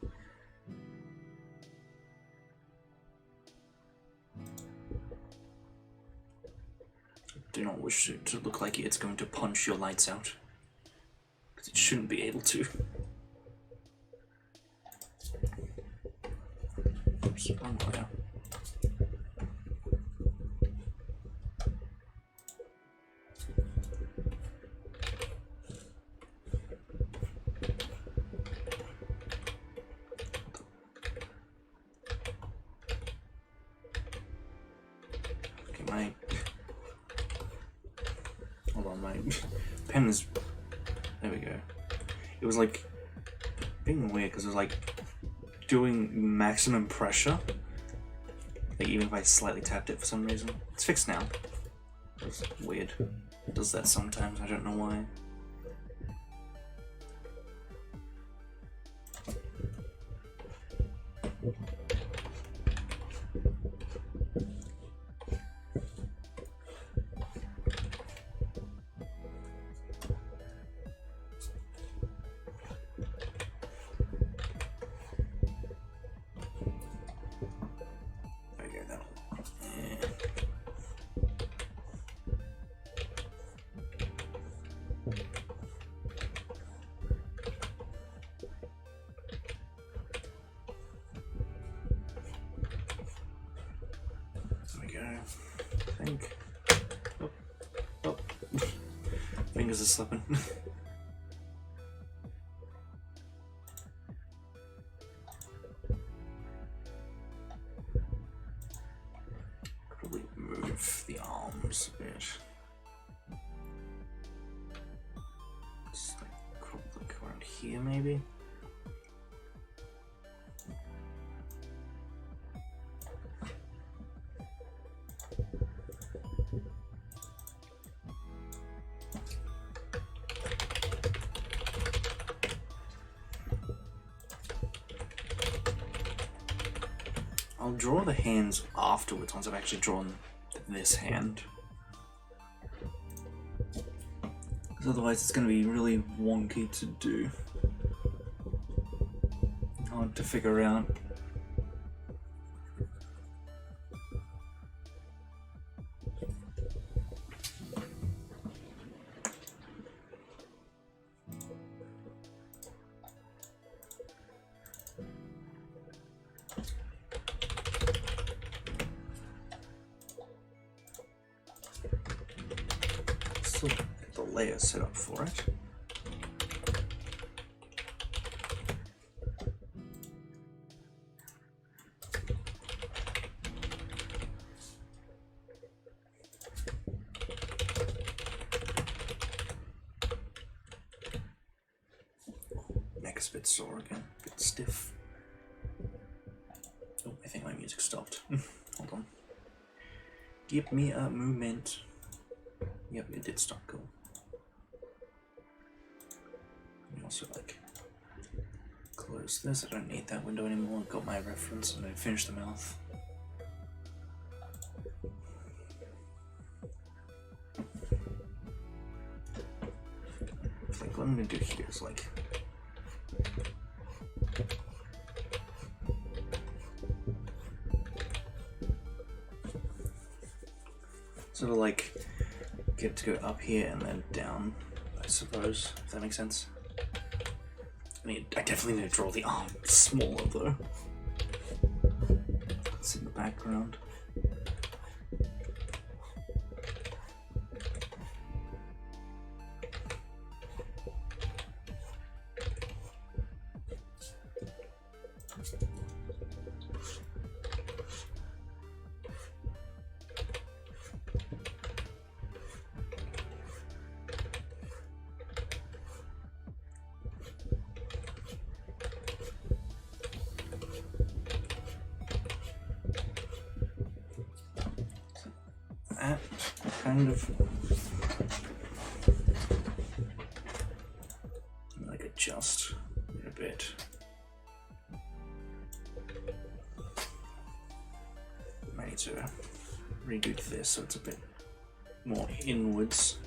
I do not wish it to look like it's going to punch your lights out, because it shouldn't be able to. Oops, wrong wire. Hold on, my pen is... There we go. It was like being weird because it was like doing maximum pressure. Like even if I slightly tapped it for some reason. It's fixed now. It's weird. It does that sometimes, I don't know why. I think. Oh. Fingers are slipping. Probably move the arms a bit. Just like around here, maybe. I'll draw the hands afterwards once I've actually drawn this hand. Because otherwise it's going to be really wonky to do. Hard to figure out. Still get the layer set up for it. Neck's a bit sore again, a bit stiff. Oh, I think my music stopped. Hold on. Give me a moment. Yep, it did stop. Cool. And also, like, close this. I don't need that window anymore. Got my reference, and I finished the mouth. Like, what I'm gonna do here is like. Sort of like get to go up here and then down, I suppose, if that makes sense. I definitely need to draw the arm smaller though. It's in the background. That kind of like adjust a bit. I need to redo this so it's a bit more inwards.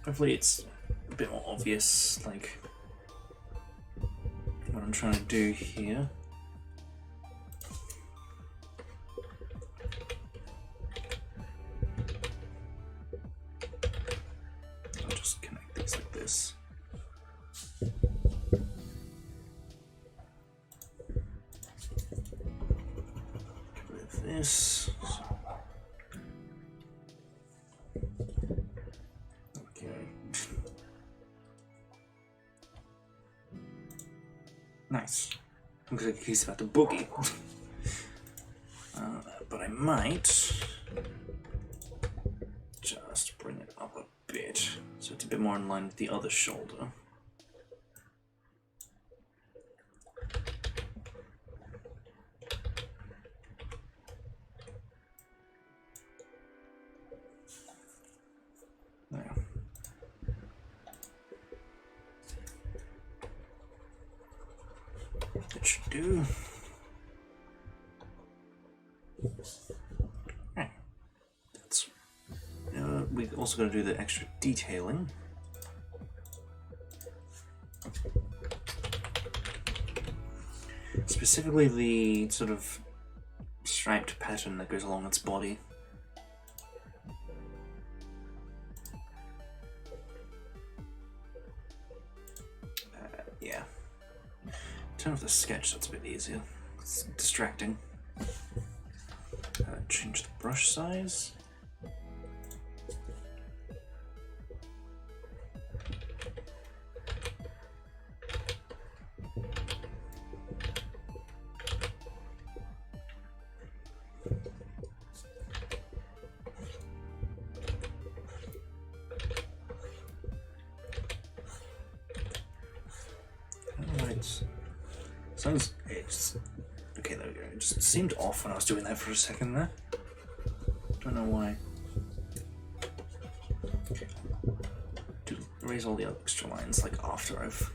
Hopefully it's a bit more obvious, like, what I'm trying to do here. I'll just connect these like this. Get rid of this. Nice. Looks like he's about to boogie. But I might just bring it up a bit so it's a bit more in line with the other shoulder. There. That should do. Right. That's. We also got to do the extra detailing. Specifically, the sort of striped pattern that goes along its body. Yeah. Turn off the sketch, that's a bit easier. It's distracting. Change the brush size. Sounds it's okay. There we go. It just seemed off when I was doing that for a second there. Don't know why. Okay. Erase all the extra lines like after I've.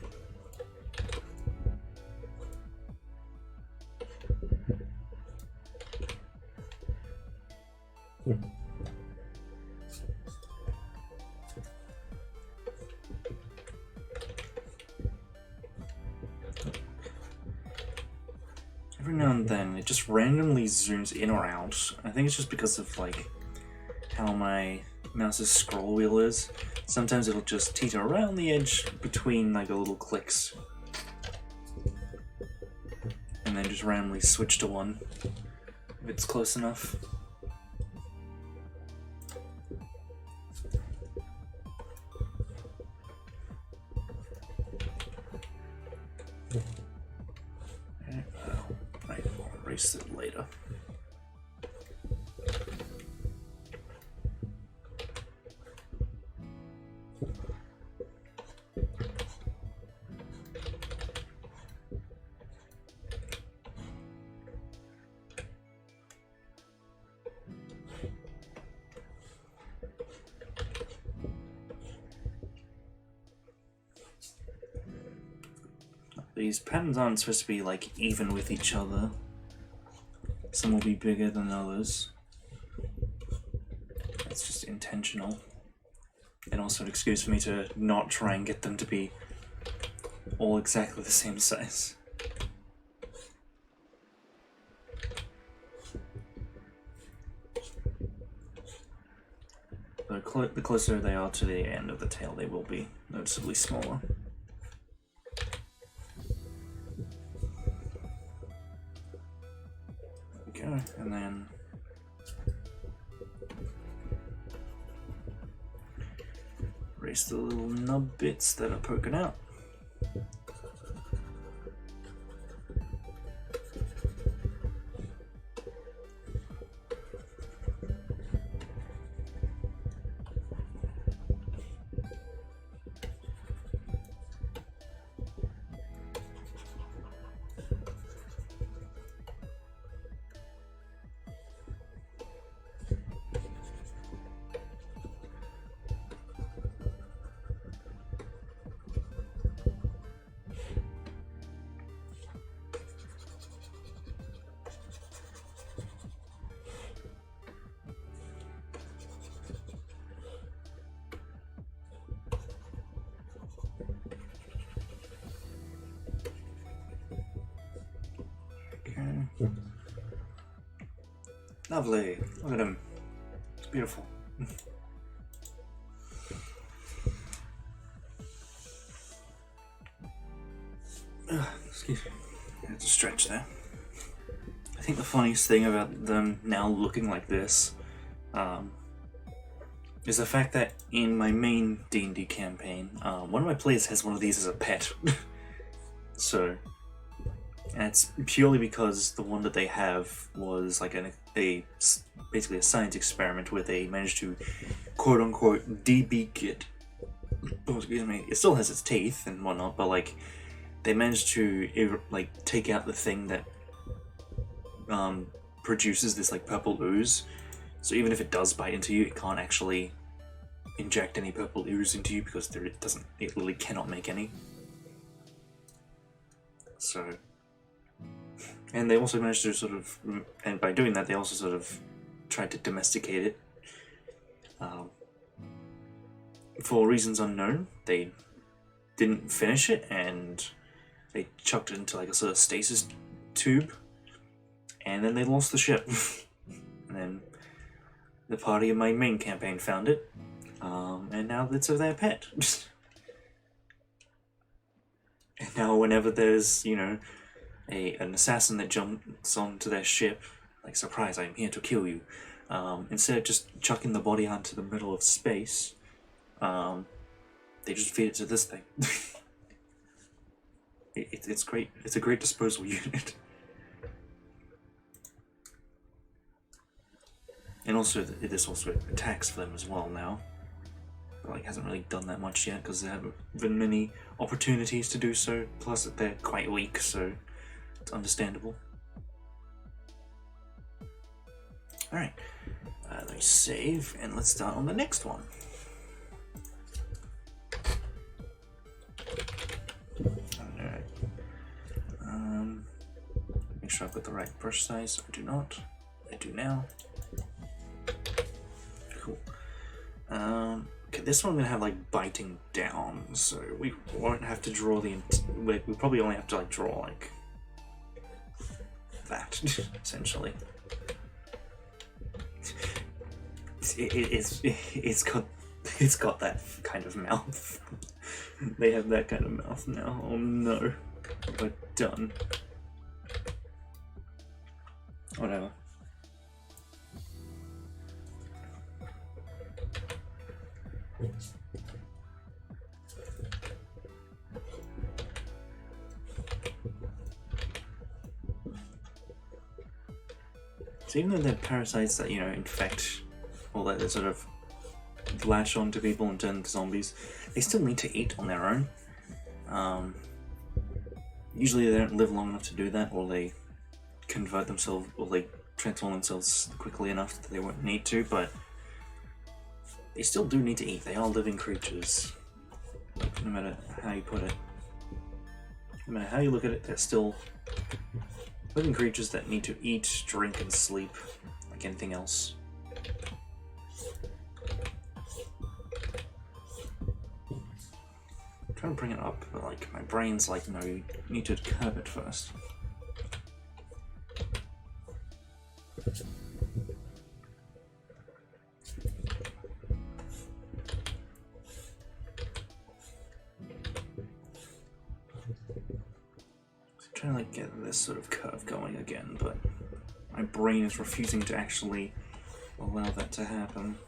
Every now and then it just randomly zooms in or out. I think it's just because of like how my mouse's scroll wheel is. Sometimes it'll just teeter around the edge between like the little clicks and then just randomly switch to one if it's close enough. It later. These patterns aren't supposed to be like even with each other. Some will be bigger than others. That's just intentional. And also an excuse for me to not try and get them to be all exactly the same size. The closer they are to the end of the tail, they will be noticeably smaller. And then erase the little nub bits that are poking out. Lovely. Look at him. It's beautiful. Excuse me. I had to stretch there. I think the funniest thing about them now looking like this is the fact that in my main D&D campaign, one of my players has one of these as a pet. So, and it's purely because the one that they have was like basically a science experiment where they managed to quote unquote debeak it. Oh, excuse me. It still has its teeth and whatnot, but like they managed to like take out the thing that produces this like purple ooze. So even if it does bite into you, it can't actually inject any purple ooze into you because it literally cannot make any. So, and they also managed to sort of, and by doing that, they also sort of tried to domesticate it. For reasons unknown, they didn't finish it, and they chucked it into like a sort of stasis tube, and then they lost the ship. And then the party in my main campaign found it, and now it's their pet. And now whenever there's, you know, an assassin that jumps onto their ship, like, surprise, I'm here to kill you, instead of just chucking the body onto the middle of space, they just feed it to this thing. It's great. It's a great disposal unit. And also, this also attacks for them as well now. But like, hasn't really done that much yet because there haven't been many opportunities to do so. Plus, they're quite weak, so it's understandable. Alright, let me save and let's start on the next one. Alright. Make sure I've got the right brush size. I do not. I do now. Cool. Okay, this one I'm gonna have like biting down, so we won't have to draw we probably only have to like draw like that, essentially. It's got that kind of mouth. They have that kind of mouth now. Oh no, we're done. Whatever. So even though they're parasites that, you know, infect, or that they sort of lash onto people and turn into zombies, they still need to eat on their own. Usually they don't live long enough to do that, or they convert themselves, or they transform themselves quickly enough that they won't need to, but they still do need to eat. They are living creatures, no matter how you put it. No matter how you look at it, they're still living creatures that need to eat, drink, and sleep like anything else. I'm trying to bring it up, but like my brain's like, no, you need to curb it first. Trying to like get this sort of curve going again, but my brain is refusing to actually allow that to happen.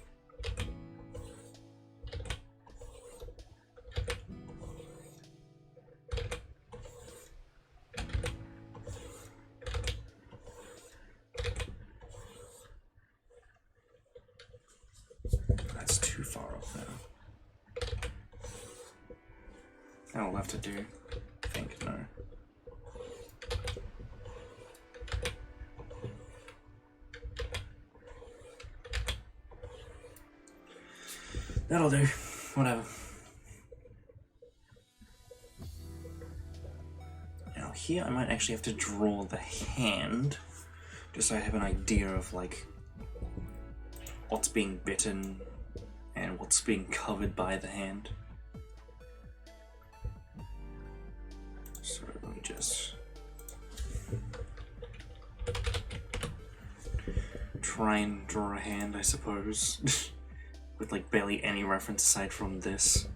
That's too far off now. That'll have to do. I think, no. That'll do. Whatever. Now here I might actually have to draw the hand, just so I have an idea of like what's being bitten and what's being covered by the hand. So let me just try and draw a hand, I suppose, with like barely any reference aside from this.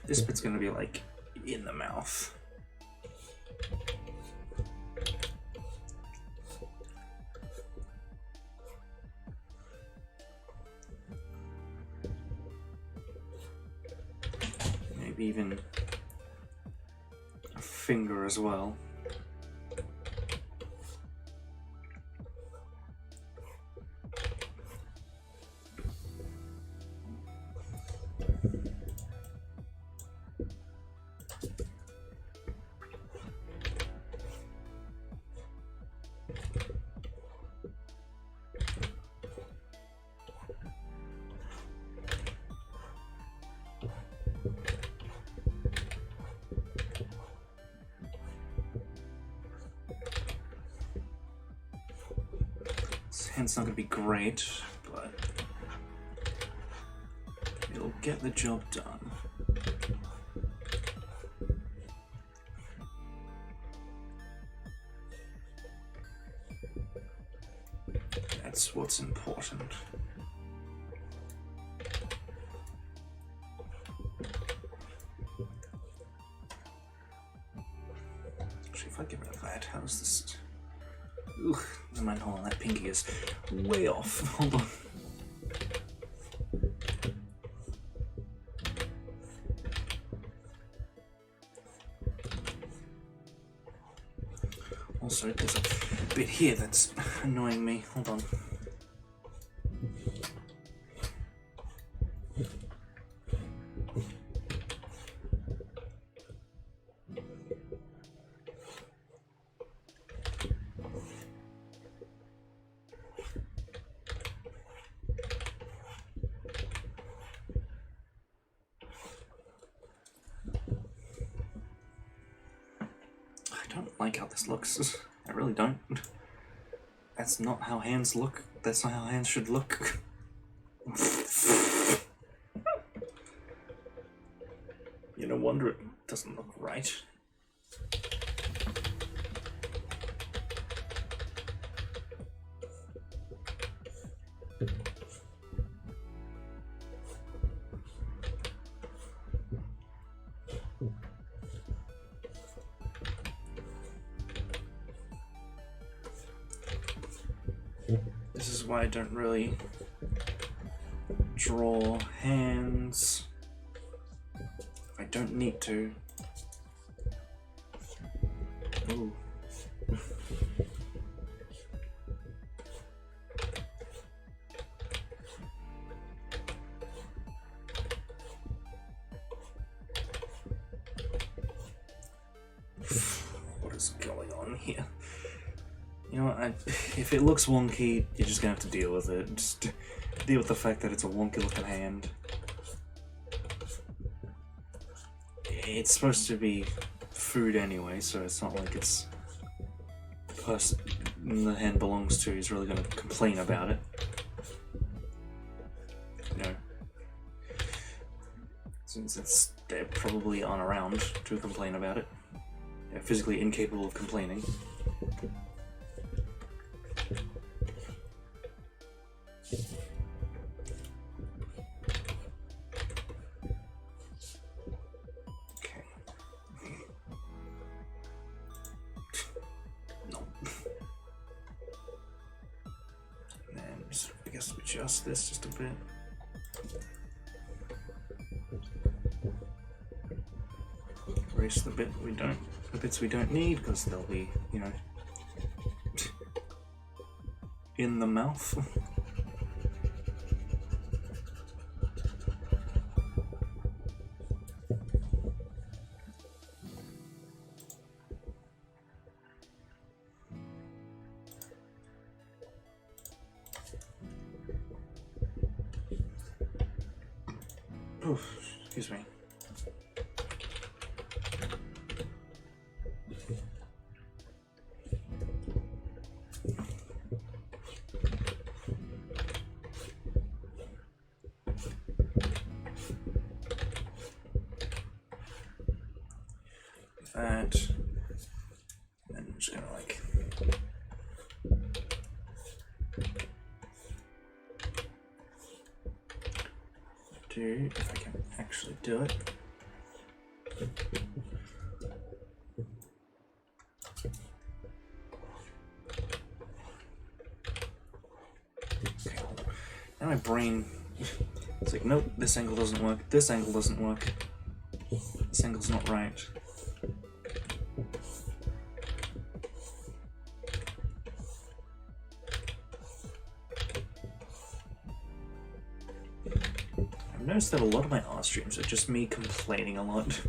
This bit's gonna be like in the mouth. Maybe even a finger as well. Hand's not going to be great, but it'll get the job done. That's what's important. Actually, if I get rid of that, how does this... Ugh, never mind, hold on, that pinky is way off. Hold on. Also, there's a bit here that's annoying me. Hold on. I don't like how this looks. I really don't. That's not how hands look. That's not how hands should look. You no wonder it doesn't look right. This is why I don't really draw hands. I don't need to. Ooh. What is going on here? You know what, if it looks wonky, you're just gonna have to deal with it. Just deal with the fact that it's a wonky looking hand. It's supposed to be food anyway, so it's not like it's the person the hand belongs to is really gonna complain about it. You know, since they're probably aren't around to complain about it. They're physically incapable of complaining. Adjust this just a bit. Erase the bits we don't need, because they'll be, you know, in the mouth. Oof, excuse me. That. to, if I can actually do it. Okay, now my brain, it's like, nope, this angle doesn't work, this angle doesn't work, this angle's not right. I've noticed that a lot of my art streams are just me complaining a lot.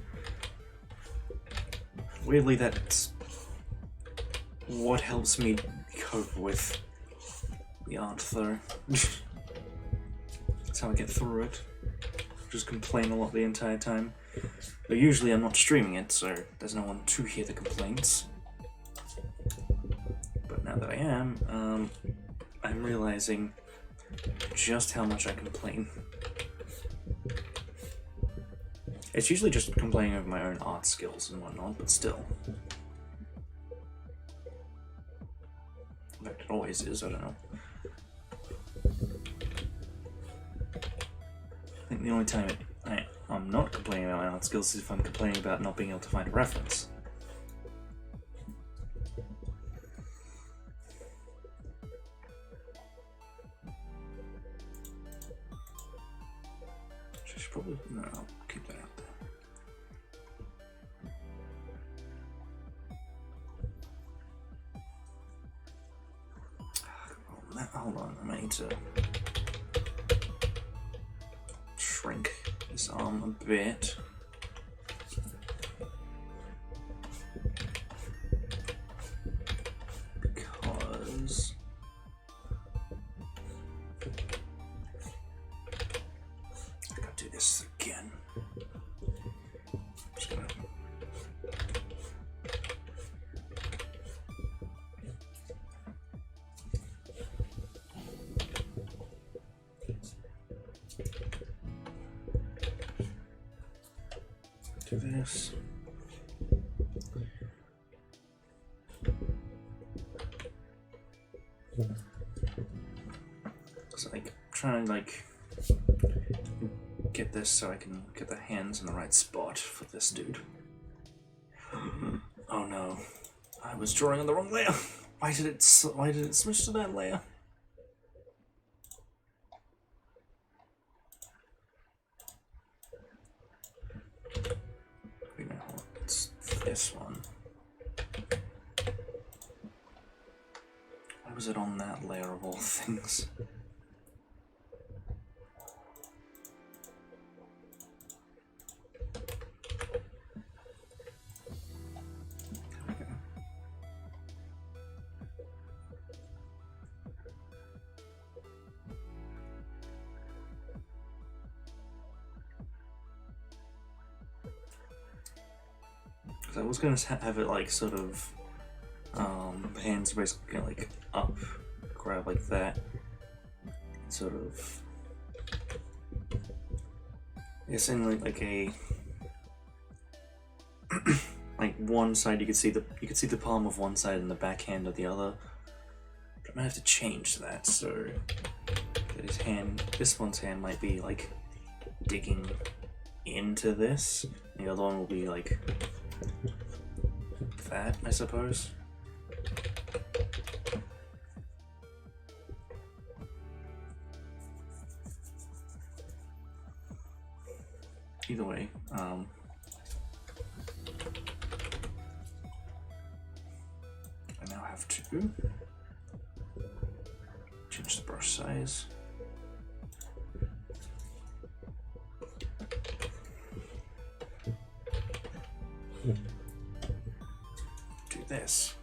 Weirdly, that's what helps me cope with the art, though. That's how I get through it. Just complain a lot the entire time. But usually I'm not streaming it, so there's no one to hear the complaints. But now that I am, I'm realizing just how much I complain. It's usually just complaining over my own art skills and whatnot, but still. In fact, it always is, I don't know. I think the only time I'm not complaining about my art skills is if I'm complaining about not being able to find a reference. I should probably... no, I'll keep that out there. Hold on, I might need to shrink this arm a bit. Because I gotta do this again. Just gonna do this. It's like trying to get this so I can get the hands in the right spot for this dude. Oh no, I was drawing on the wrong layer. Why did it switch to that layer? It's this one. Why was it on that layer of all things? I was gonna have it like sort of hands basically like up, grab like that, sort of. It's in like a like one side you could see the palm of one side and the backhand of the other. But I might have to change that so that his hand, this one's hand might be like digging into this, and the other one will be like that, I suppose. Either way, I now have to change the brush size. Do this.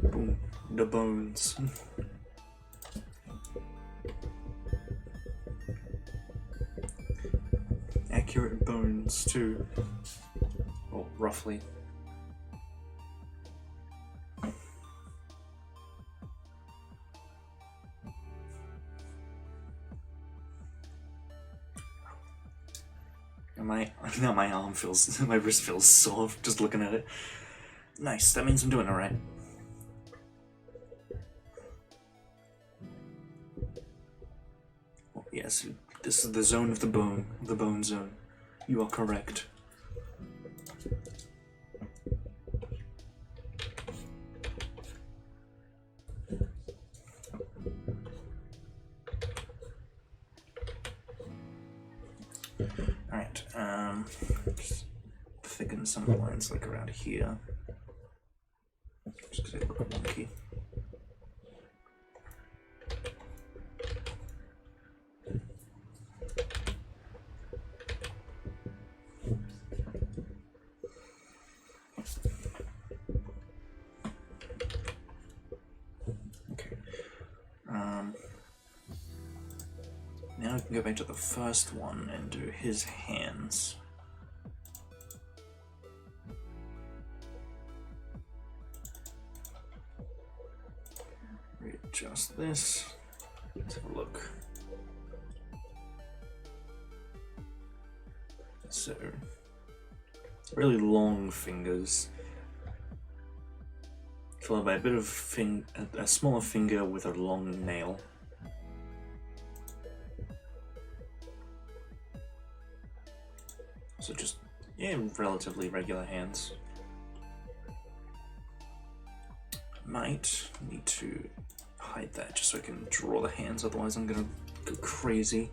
Boom, the bones. Accurate bones too. Well, roughly. my arm feels, my wrist feels sore just looking at it. Nice, that means I'm doing alright. Oh, yes, this is the zone of the bone zone. You are correct. Alright, just thicken some of the lines like around here. Just because they look wonky. Okay. Now we can go back to the first one and do his hands. Readjust this. Let's have a look. So, really long fingers, followed by a bit of a smaller finger with a long nail. So just, yeah, relatively regular hands. Might need to hide that just so I can draw the hands, otherwise I'm gonna go crazy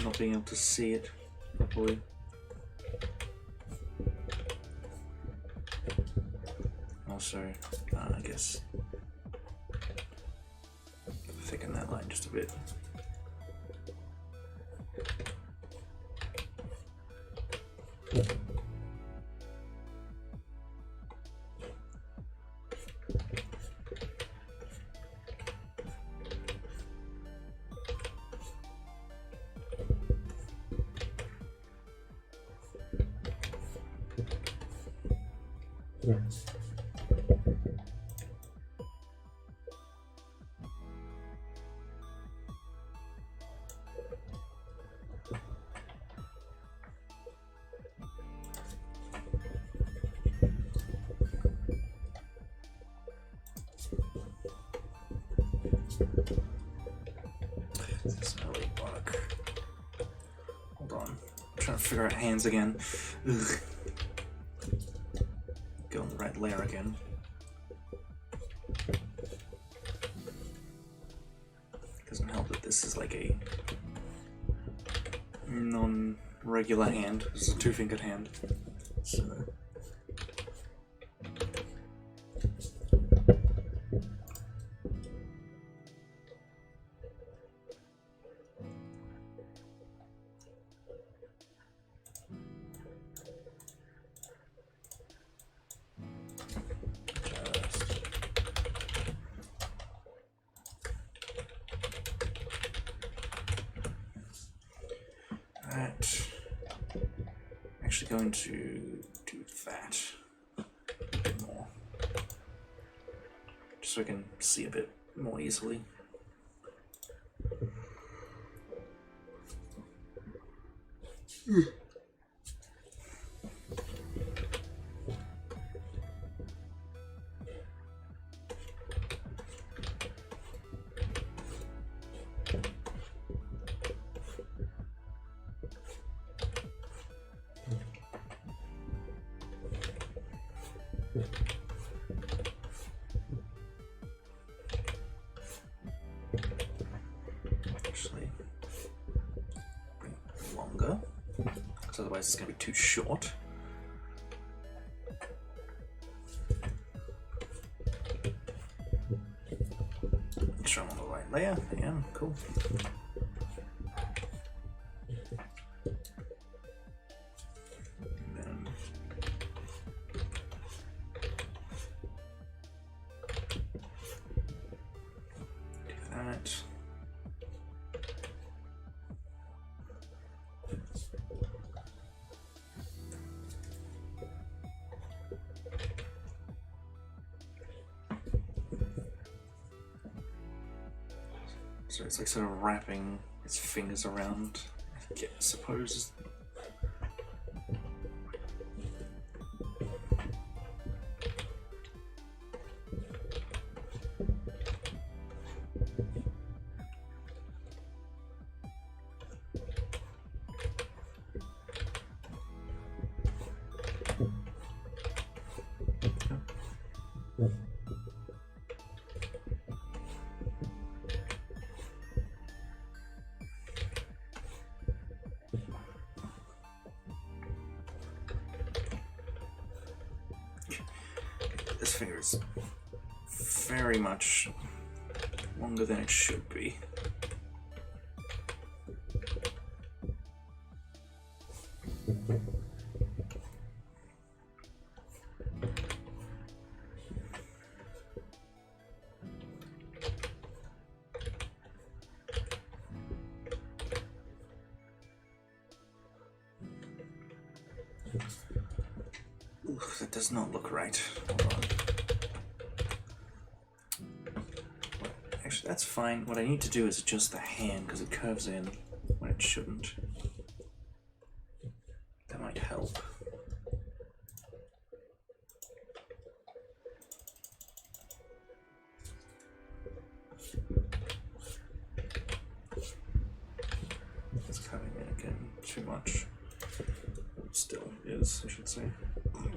not being able to see it properly. Also, I guess thicken that line just a bit. This doesn't really work. Hold on. I'm trying to figure out hands again. Ugh. Go on the right layer again. Doesn't help that this is like a non-regular hand. This is a two-fingered hand. So. Actually going to do that a bit more, just so I can see a bit more easily. Actually, bring it longer, because otherwise it's going to be too short. Make sure I'm on the right layer. I am. Cool. So it's like sort of wrapping its fingers around, I suppose is finger is very much longer than it should be. Ooh, that does not look right. Hold on. Actually, that's fine. What I need to do is adjust the hand because it curves in when it shouldn't. That might help. It's curving in again too much. Still is, I should say.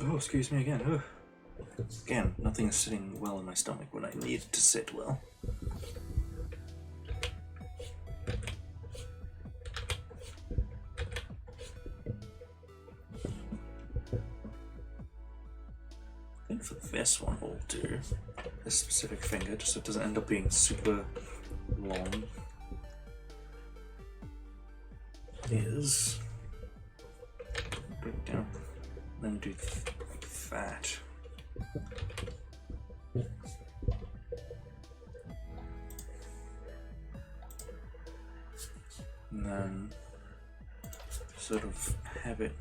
Oh, excuse me again. Oh. Again, nothing is sitting well in my stomach when I need it to sit well. I think for this one we'll do this specific finger, just so it doesn't end up being super long. Is break down, then do like that. And then sort of have it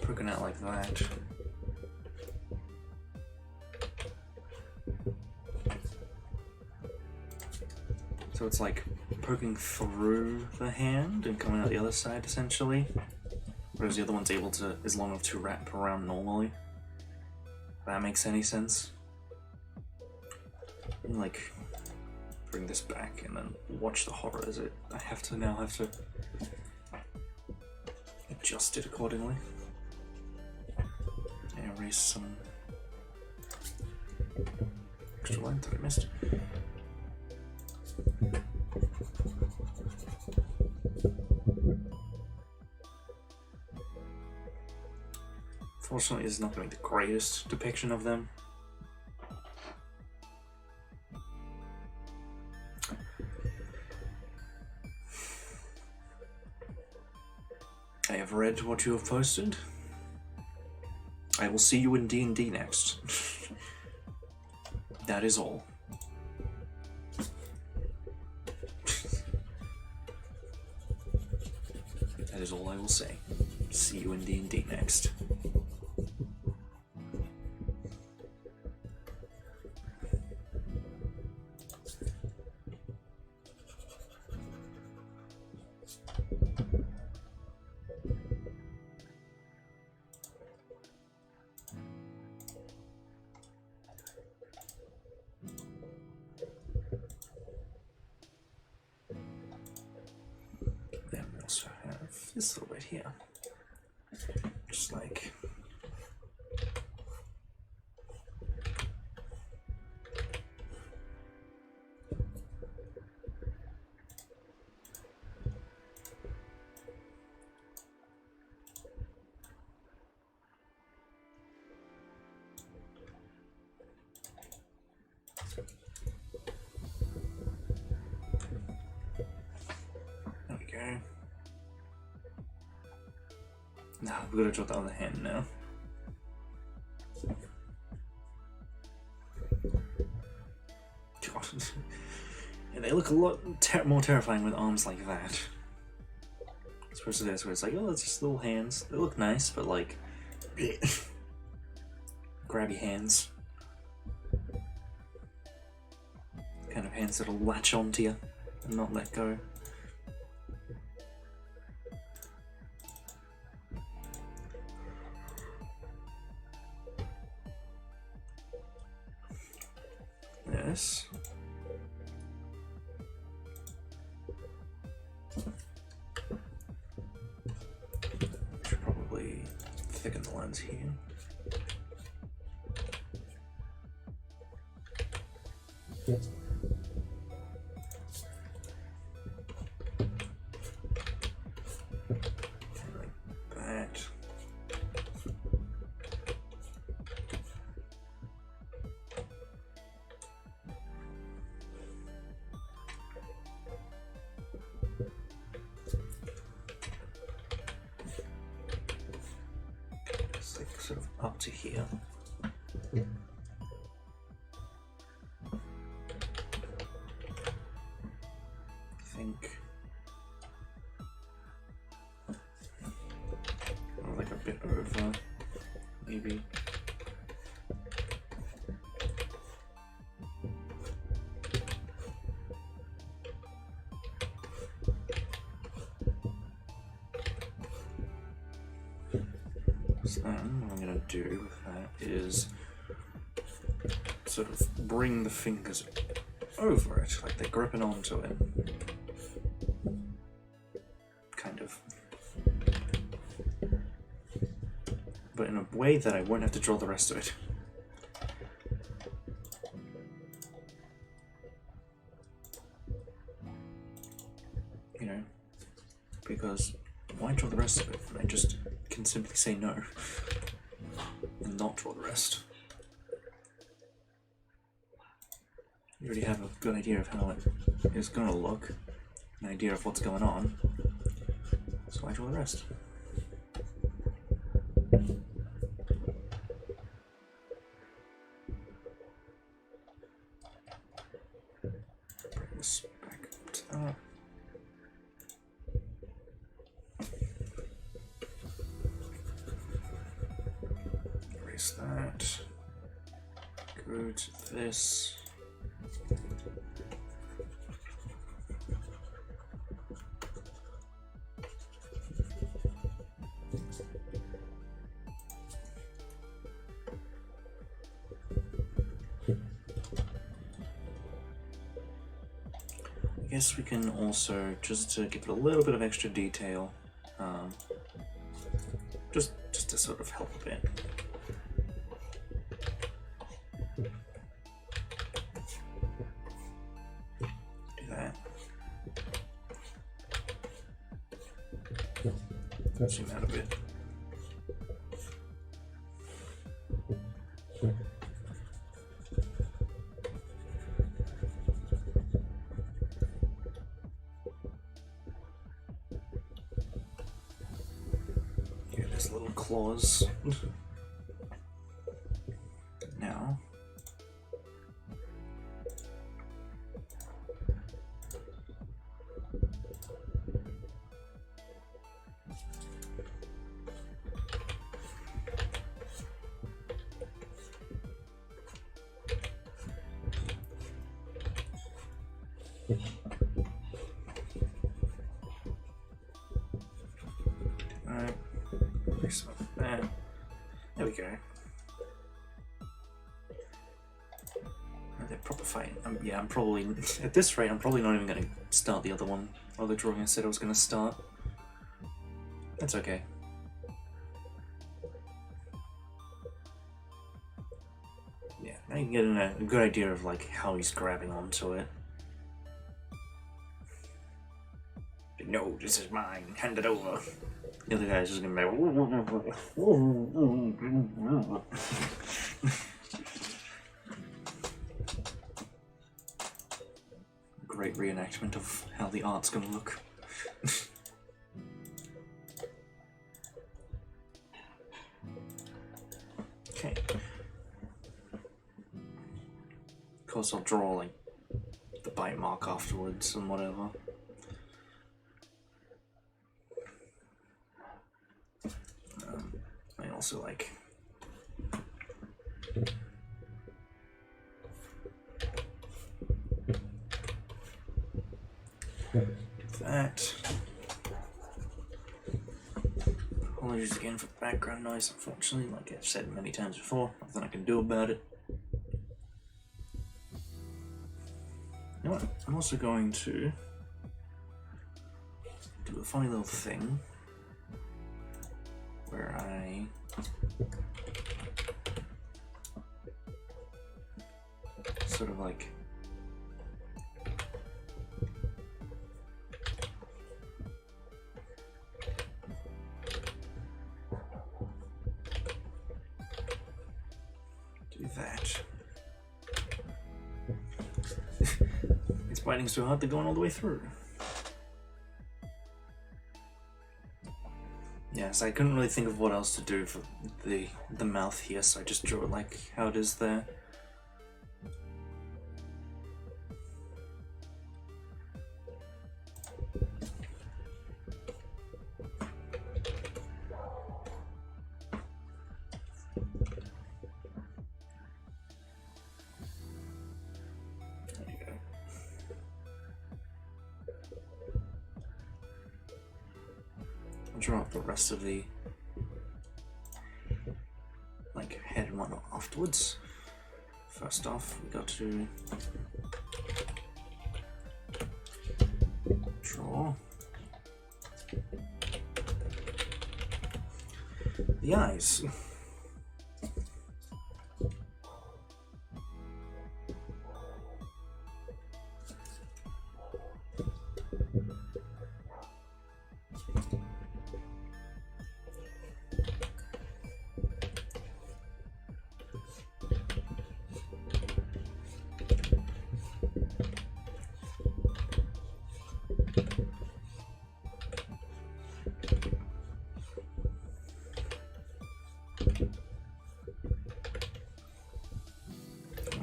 broken out like that. So it's like poking through the hand and coming out the other side essentially, whereas the other one's is long enough to wrap around normally. If that makes any sense. And like bring this back and then watch the horror as I now have to adjust it accordingly. And erase some extra line that I missed. Fortunately, it's not going to be the greatest depiction of them. I have read what you have posted. I will see you in D&D next. That is all. That is all I will say. See you in D&D next. Then we also have this little bit here. Just like there we go. Now we're gonna draw the other hand now. God. Yeah, they look a lot more terrifying with arms like that. As opposed to this, where it's like, oh, it's just little hands. They look nice, but like, grabby hands. Kind of hands that'll latch onto you and not let go. This. Should probably thicken the lines here. up to here. I think like a bit over, maybe. So then what I'm going to do with that is sort of bring the fingers over it, like they're gripping onto it. Kind of. But in a way that I won't have to draw the rest of it. You know, because why draw the rest of it? I just can simply say no and not draw the rest. You already have a good idea of how it is going to look, an idea of what's going on, so I draw the rest. Bring this back up to that. Erase that. Go to this. I guess we can also, just to give it a little bit of extra detail, just to sort of help a bit. Do that. Zoom out a bit. Little claws. Now, alright. There we go. They're proper fight. Yeah, I'm probably, at this rate, I'm probably not even going to start the other drawing I said I was going to start. That's okay. Yeah, now you can get a good idea of like how he's grabbing onto it. No, this is mine. Hand it over. The other guy's just gonna be like, great reenactment of how the art's gonna look. Okay. Of course, I'll draw like the bite mark afterwards and whatever. I also like that. Apologies again for background noise, unfortunately, like I've said many times before, nothing I can do about it. You know what? I'm also going to do a funny little thing where I sort of like do that. It's biting so hard they're going all the way through. Yeah, So I couldn't really think of what else to do for the mouth here, so I just drew it like how it is there. Draw up the rest of the like head and whatnot afterwards. First off, we got to draw the eyes.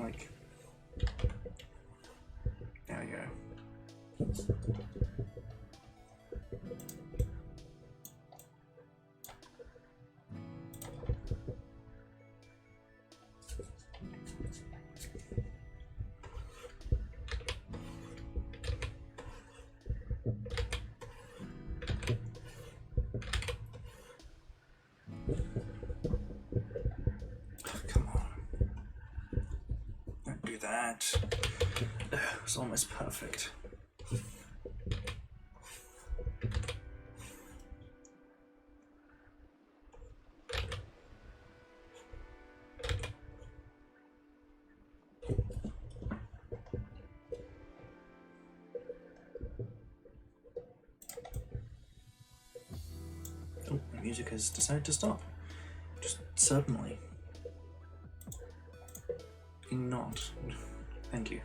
Like, there we go. Come on. Don't do that. It's almost perfect. Oh, the music has decided to stop. Just suddenly. Not. Thank you.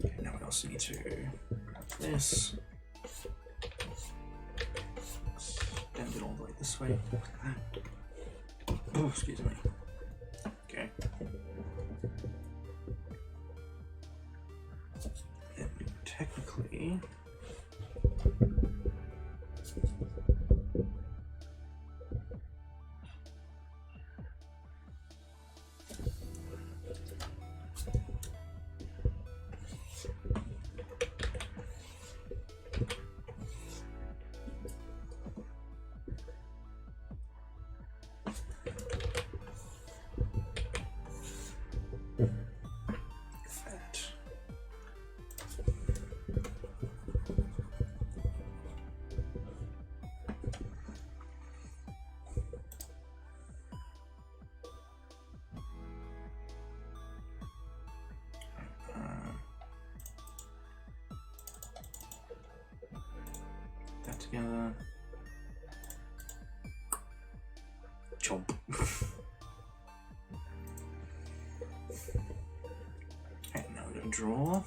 Okay, now we also need to grab this. Extend it all the way this way. Oh, excuse me. Okay. And technically, fat. That together. Chomp. And now we're gonna draw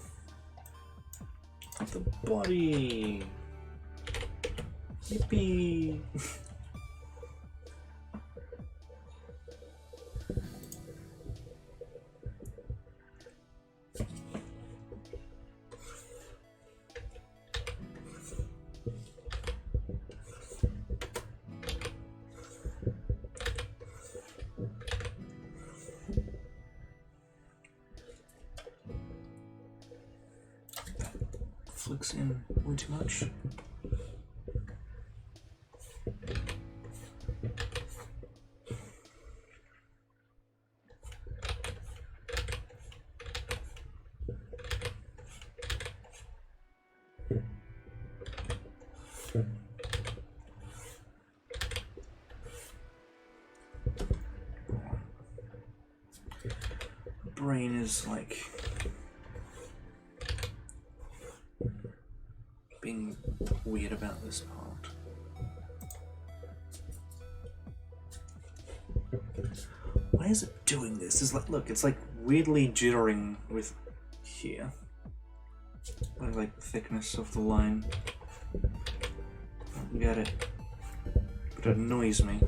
the body. Yippee! Flicks in way too much. brain is like being weird about this part. Why is it doing this? It's like, look, it's like weirdly jittering with here. Like the thickness of the line. I don't get it. But it annoys me.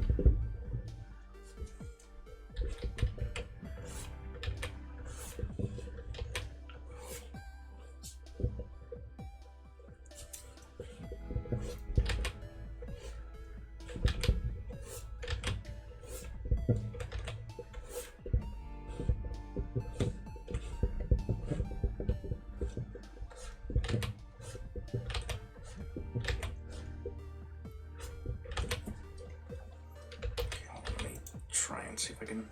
See if I can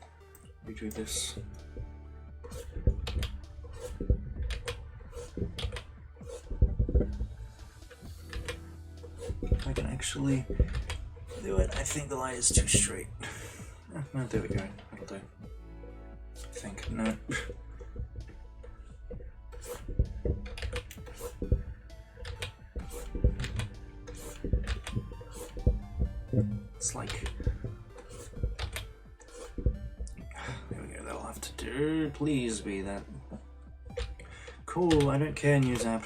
redo this. If I can actually do it, I think the line is too straight. No, there we go. That'll do. I think. No. It's like. Please be that. Cool, I don't care, news app.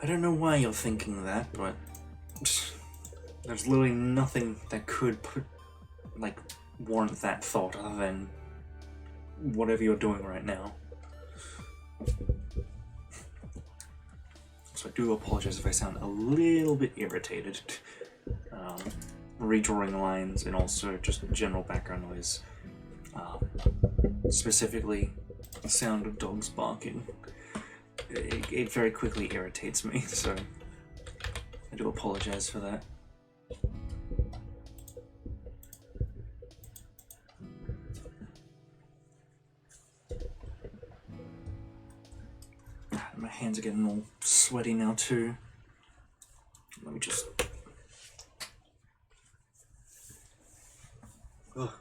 I don't know why you're thinking that, but there's literally nothing that could warrant that thought other than whatever you're doing right now. So I do apologize if I sound a little bit irritated. Redrawing lines and also just general background noise. Specifically, the sound of dogs barking. It very quickly irritates me, so I do apologize for that. My hands are getting all sweaty now too. Let me just... Ugh.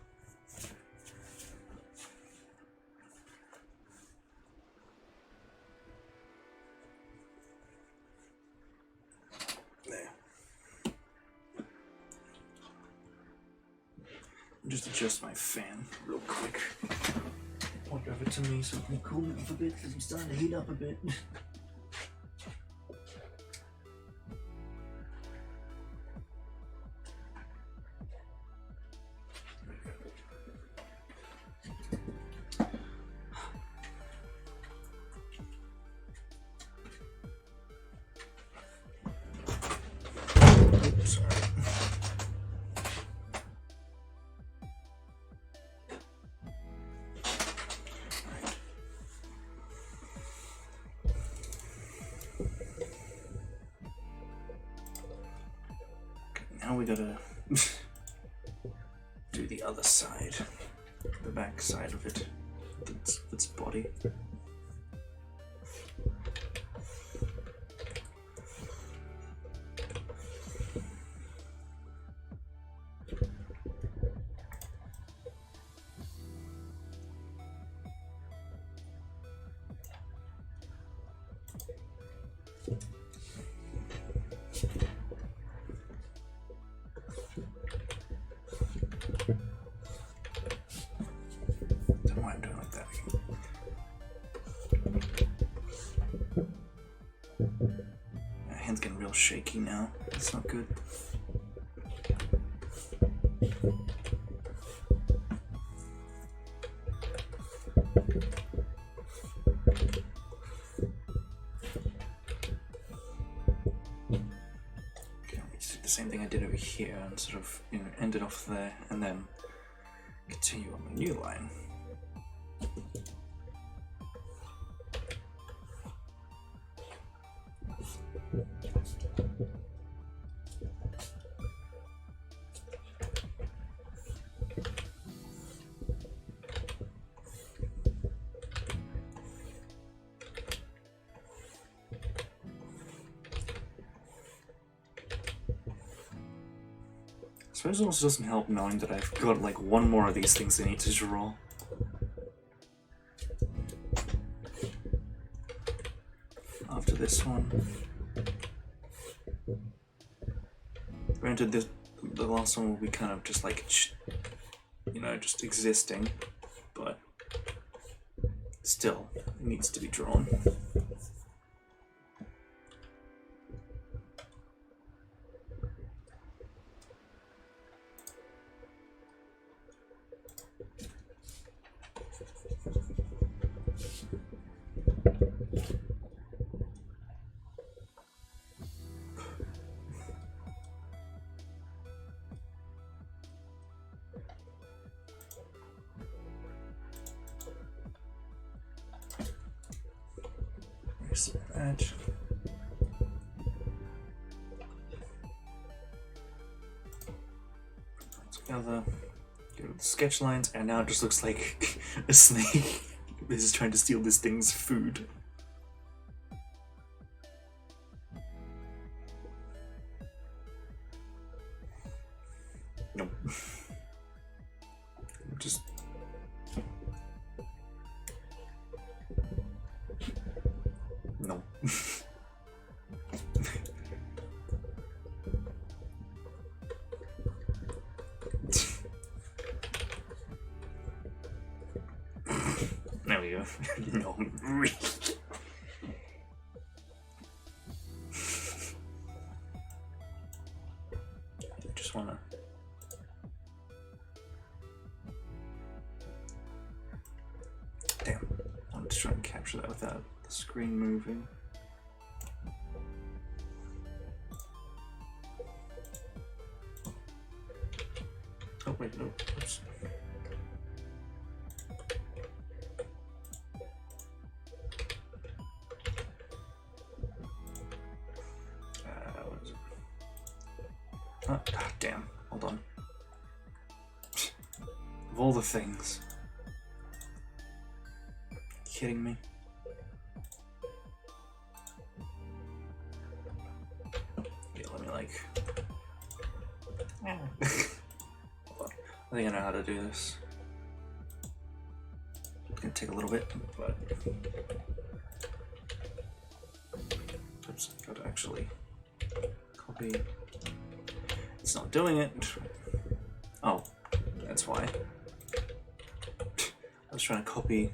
There. Just adjust my fan real quick. Walk over to me so I can cool it off a bit because I'm starting to heat up a bit. Oops, sorry. Now we gotta do the other side, the back side of it, its body. Don't know why I'm doing like that. My hand's getting real shaky now. That's not good. The same thing I did over here and sort of, end it off there and then continue on the new line. suppose it also doesn't help knowing that I've got like one more of these things I need to draw. After this one. Granted, the last one will be kind of just like, you know, just existing, but still, it needs to be drawn. That. Together, go with the sketch lines, and now it just looks like a snake is trying to steal this thing's food. Nope. Just. No. There we go. No, really. Just wanna. Damn. I'm just trying to capture that without the screen moving. Oh wait, no. Oops. What is it? Oh, God damn. Hold on. Of all the things. Kidding me? Yeah, let me like. Hold on. I think I know how to do this. It's gonna take a little bit, but. Oops, gotta actually copy. It's not doing it. Oh, that's why. I was trying to copy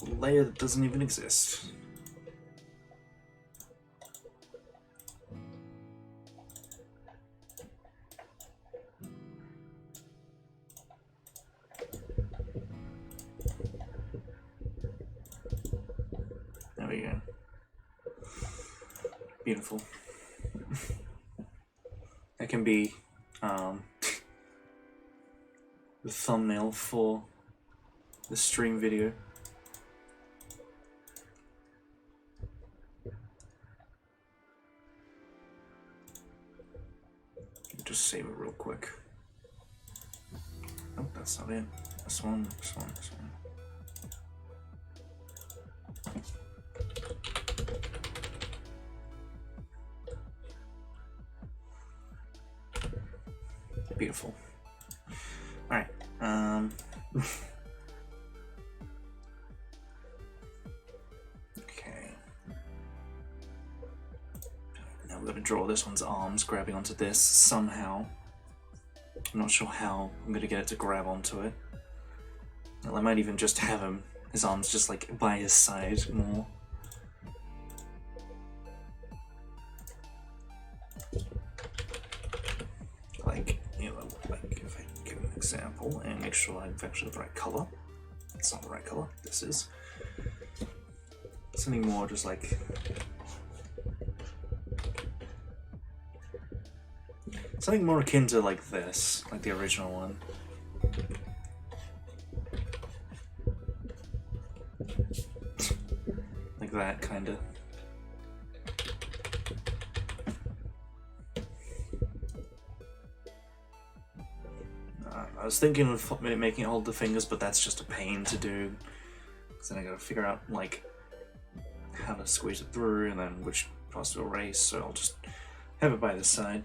a layer that doesn't even exist. There we go. Beautiful. That can be the thumbnail for the stream video. Just save it real quick. Oh, that's not it. This one, this one, this one. Beautiful. Alright, okay. Now we've got to draw this one's arms grabbing onto this somehow. I'm not sure how I'm going to get it to grab onto it. Well, I might even just have his arms just like by his side more. Like, you know, like if I give an example and make sure I'm actually the right color. It's not the right color, this is. Something more just like. Something more akin to like this, like the original one. Like that, kinda. I was thinking of making it hold the fingers, but that's just a pain to do. Because then I gotta figure out, like, how to squeeze it through and then which parts to erase, so I'll just have it by the side.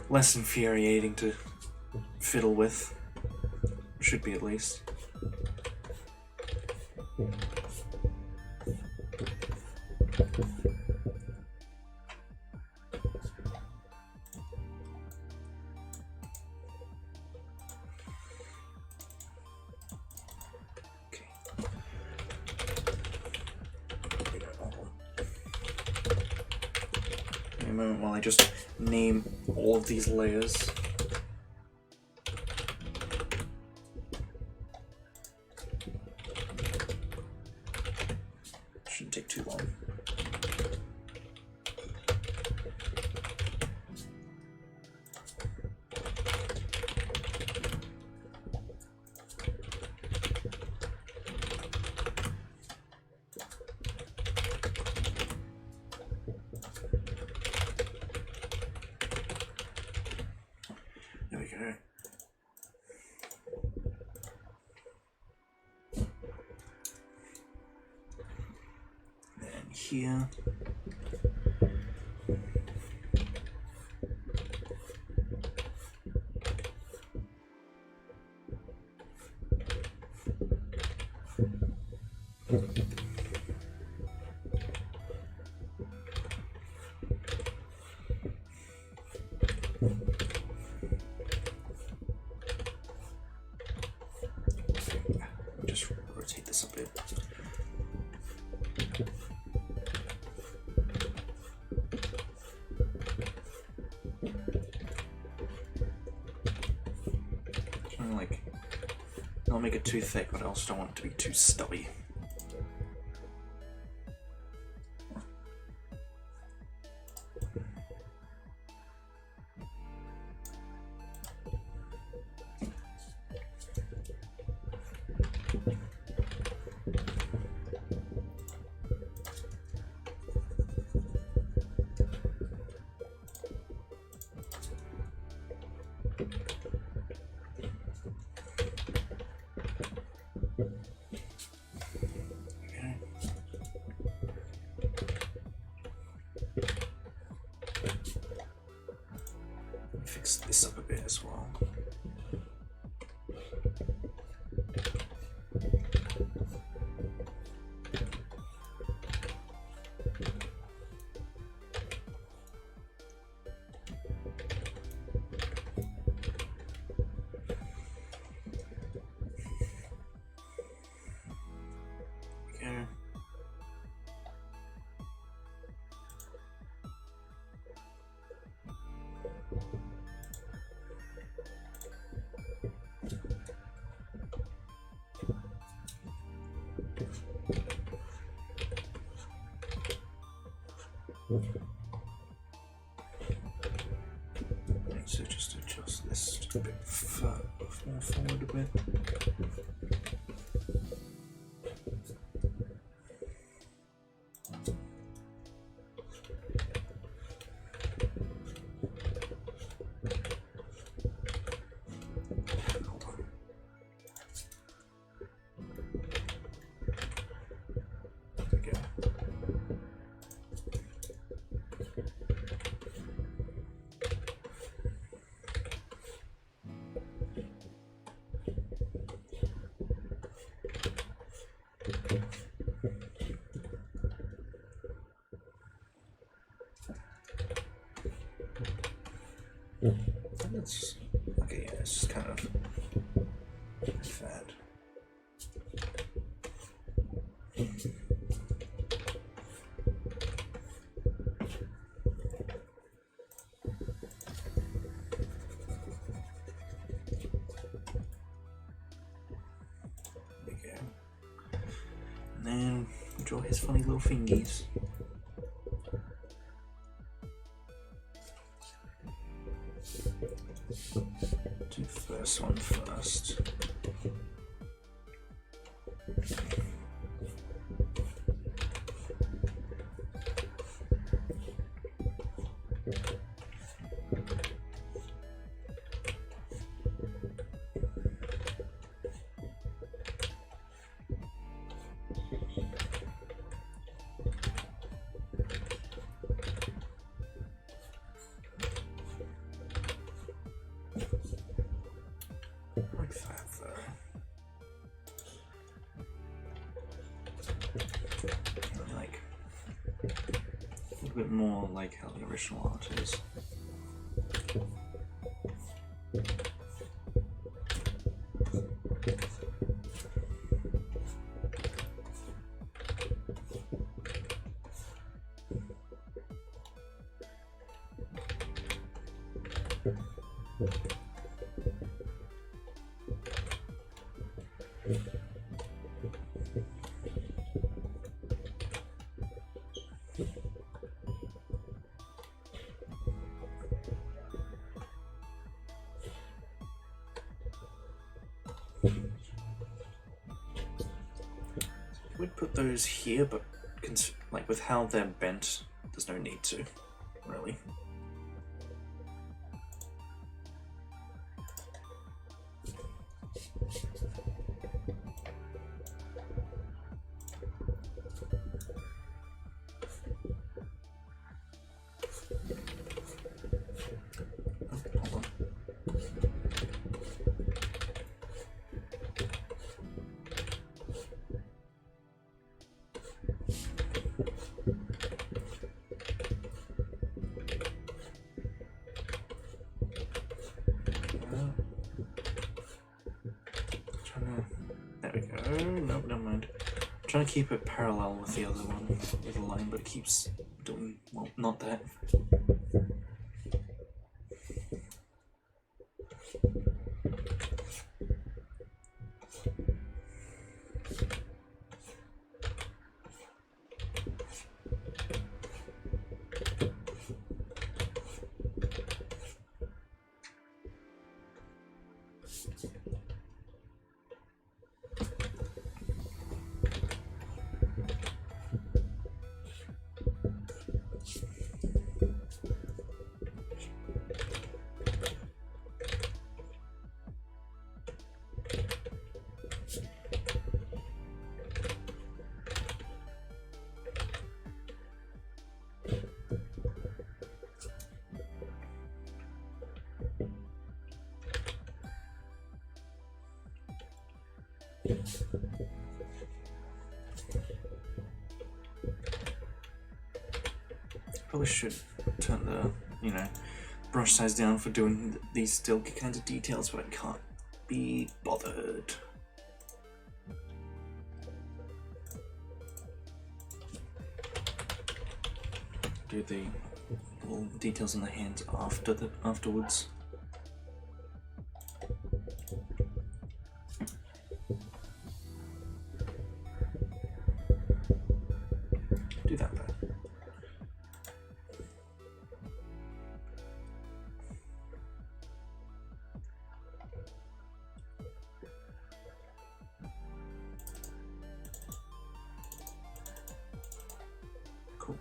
less infuriating to fiddle with. Should be, at least. A moment while I just name all of these layers. Shouldn't take too long. There we go. Then here. Just rotate this a bit. Like, I'll make it too thick, but I also don't want it to be too stubby. Fix this up a bit as well. Okay. So just adjust this just a bit more forward a bit. Hold on. There we go. That's okay. Yeah, it's just kind of fat. There we go. And then draw his funny little fingies. Do the first one first. like a little bit more like how the original art is. We'd put those here, but like with how they're bent, there's no need to, really. Nope, never mind. I'm trying to keep it parallel with the other one, with the line, but it keeps doing, well, not that. Probably should turn the, brush size down for doing these silky kinds of details, but I can't be bothered. Do the little details on the hands afterwards. Do that better. Cool.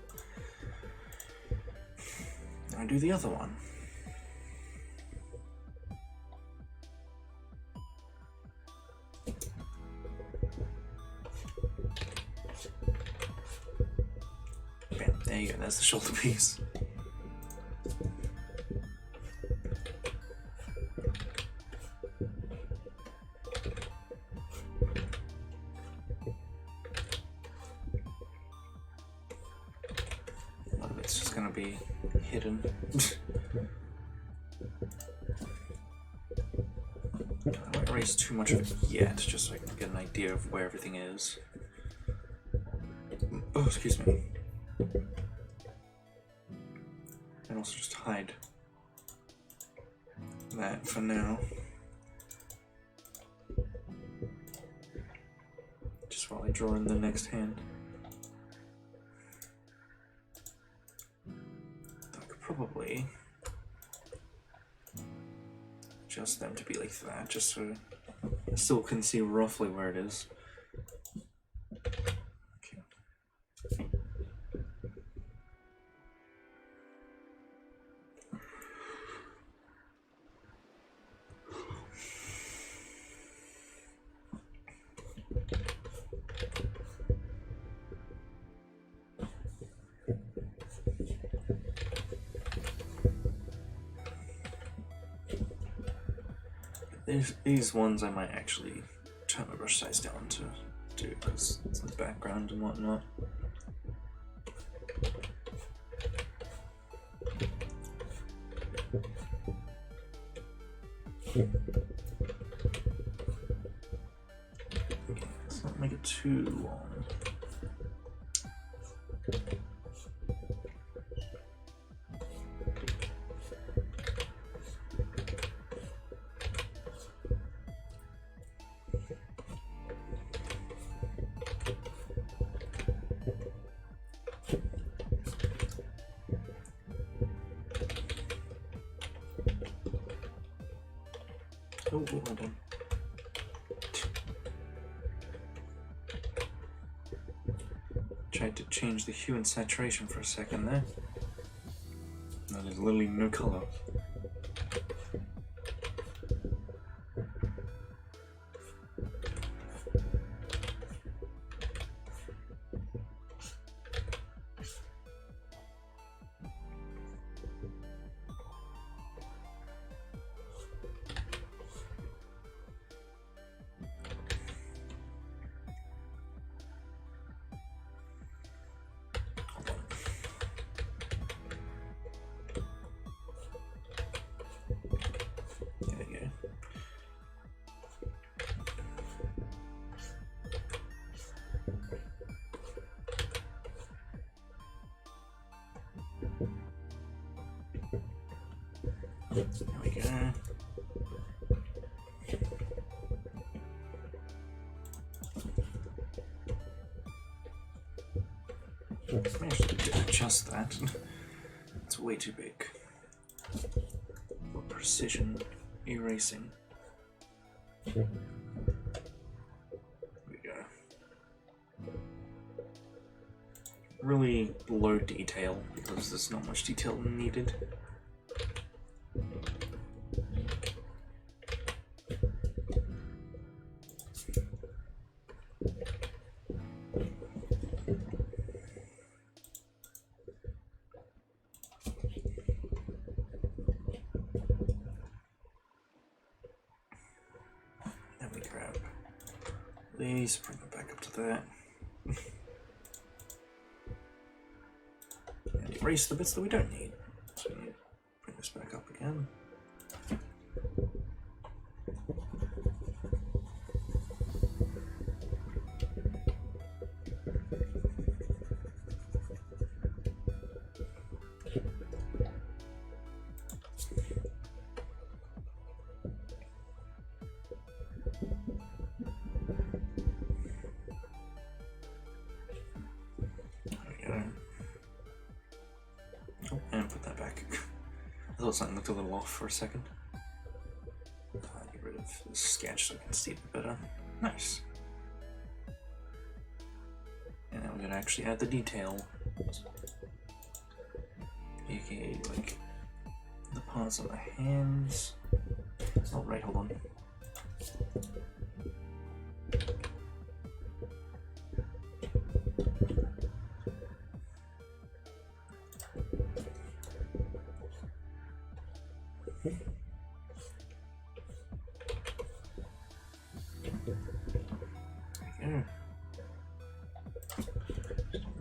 Now do the other one. Bam, there you go, that's the shoulder piece. A lot of it's just going to be hidden. I won't erase too much of it yet, just so I can get an idea of where everything is. Oh, excuse me. And also just hide that for now. Just while I draw in the next hand. I could probably adjust them to be like that, just so I still can see roughly where it is. These ones I might actually turn my brush size down to to, because it's the background and whatnot. Let's not make it too long. Oh, hold on. Tried to change the hue and saturation for a second there. Now there's literally no color. There we go. I should adjust that. It's way too big for precision erasing. There we go. Really low detail because there's not much detail needed. Please bring it back up to that. And erase the bits that we don't need. So we need to bring this back up again. And put that back. I thought something looked a little off for a second. Get rid of this sketch so I can see it better. Nice. And now we're gonna actually add the detail. AKA, like, the parts of the hands. Oh, right, hold on.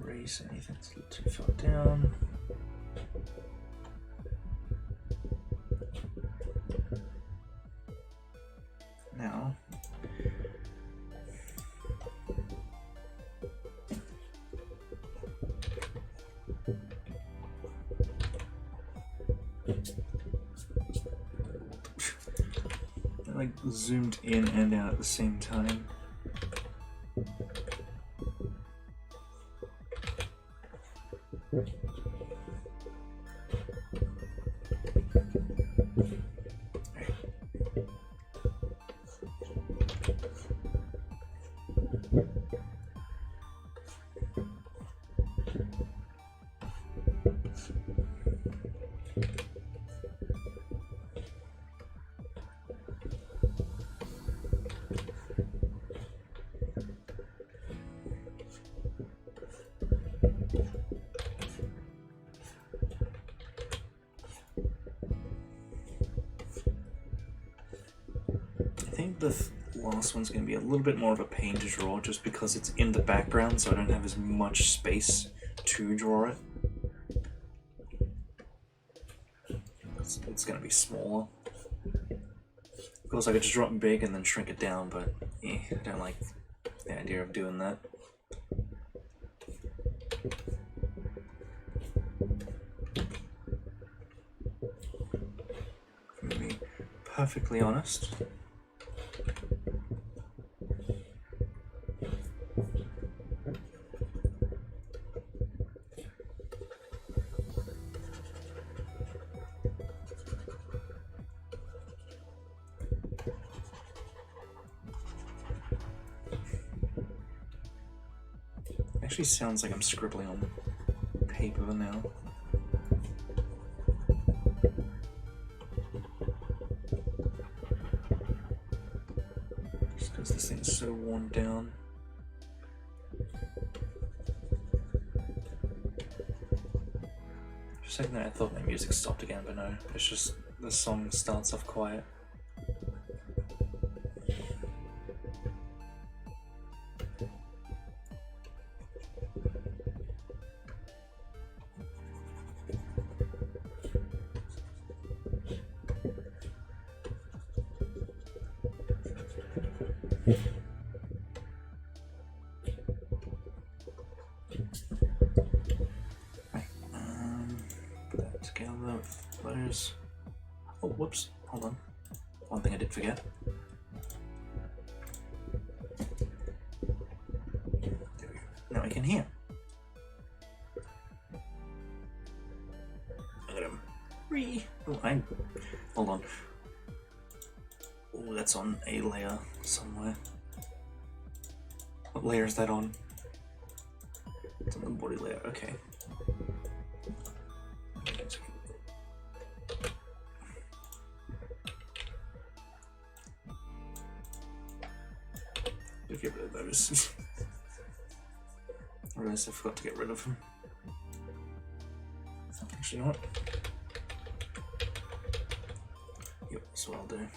Erase anything that's a little too far down. Now, I like zoomed in and out at the same time. I think the last one's going to be a little bit more of a pain to draw just because it's in the background, so I don't have as much space to draw it. It's going to be smaller. Of course, I could just draw it big and then shrink it down, but I don't like the idea of doing that. To be perfectly honest, actually sounds like I'm scribbling on paper now. Just because this thing's so worn down. For a second there I thought my music stopped again, but no, it's just the song starts off quiet. Put that together with letters. Oh, whoops, hold on. One thing I did forget. There we go. Now I can hear. I got him. Oh, hold on. Oh, that's on a layer somewhere. What layer is that on? It's on the body layer, okay. Get rid of those. I realized I forgot to get rid of them. Actually, you know what? Yep, that's what I'll do.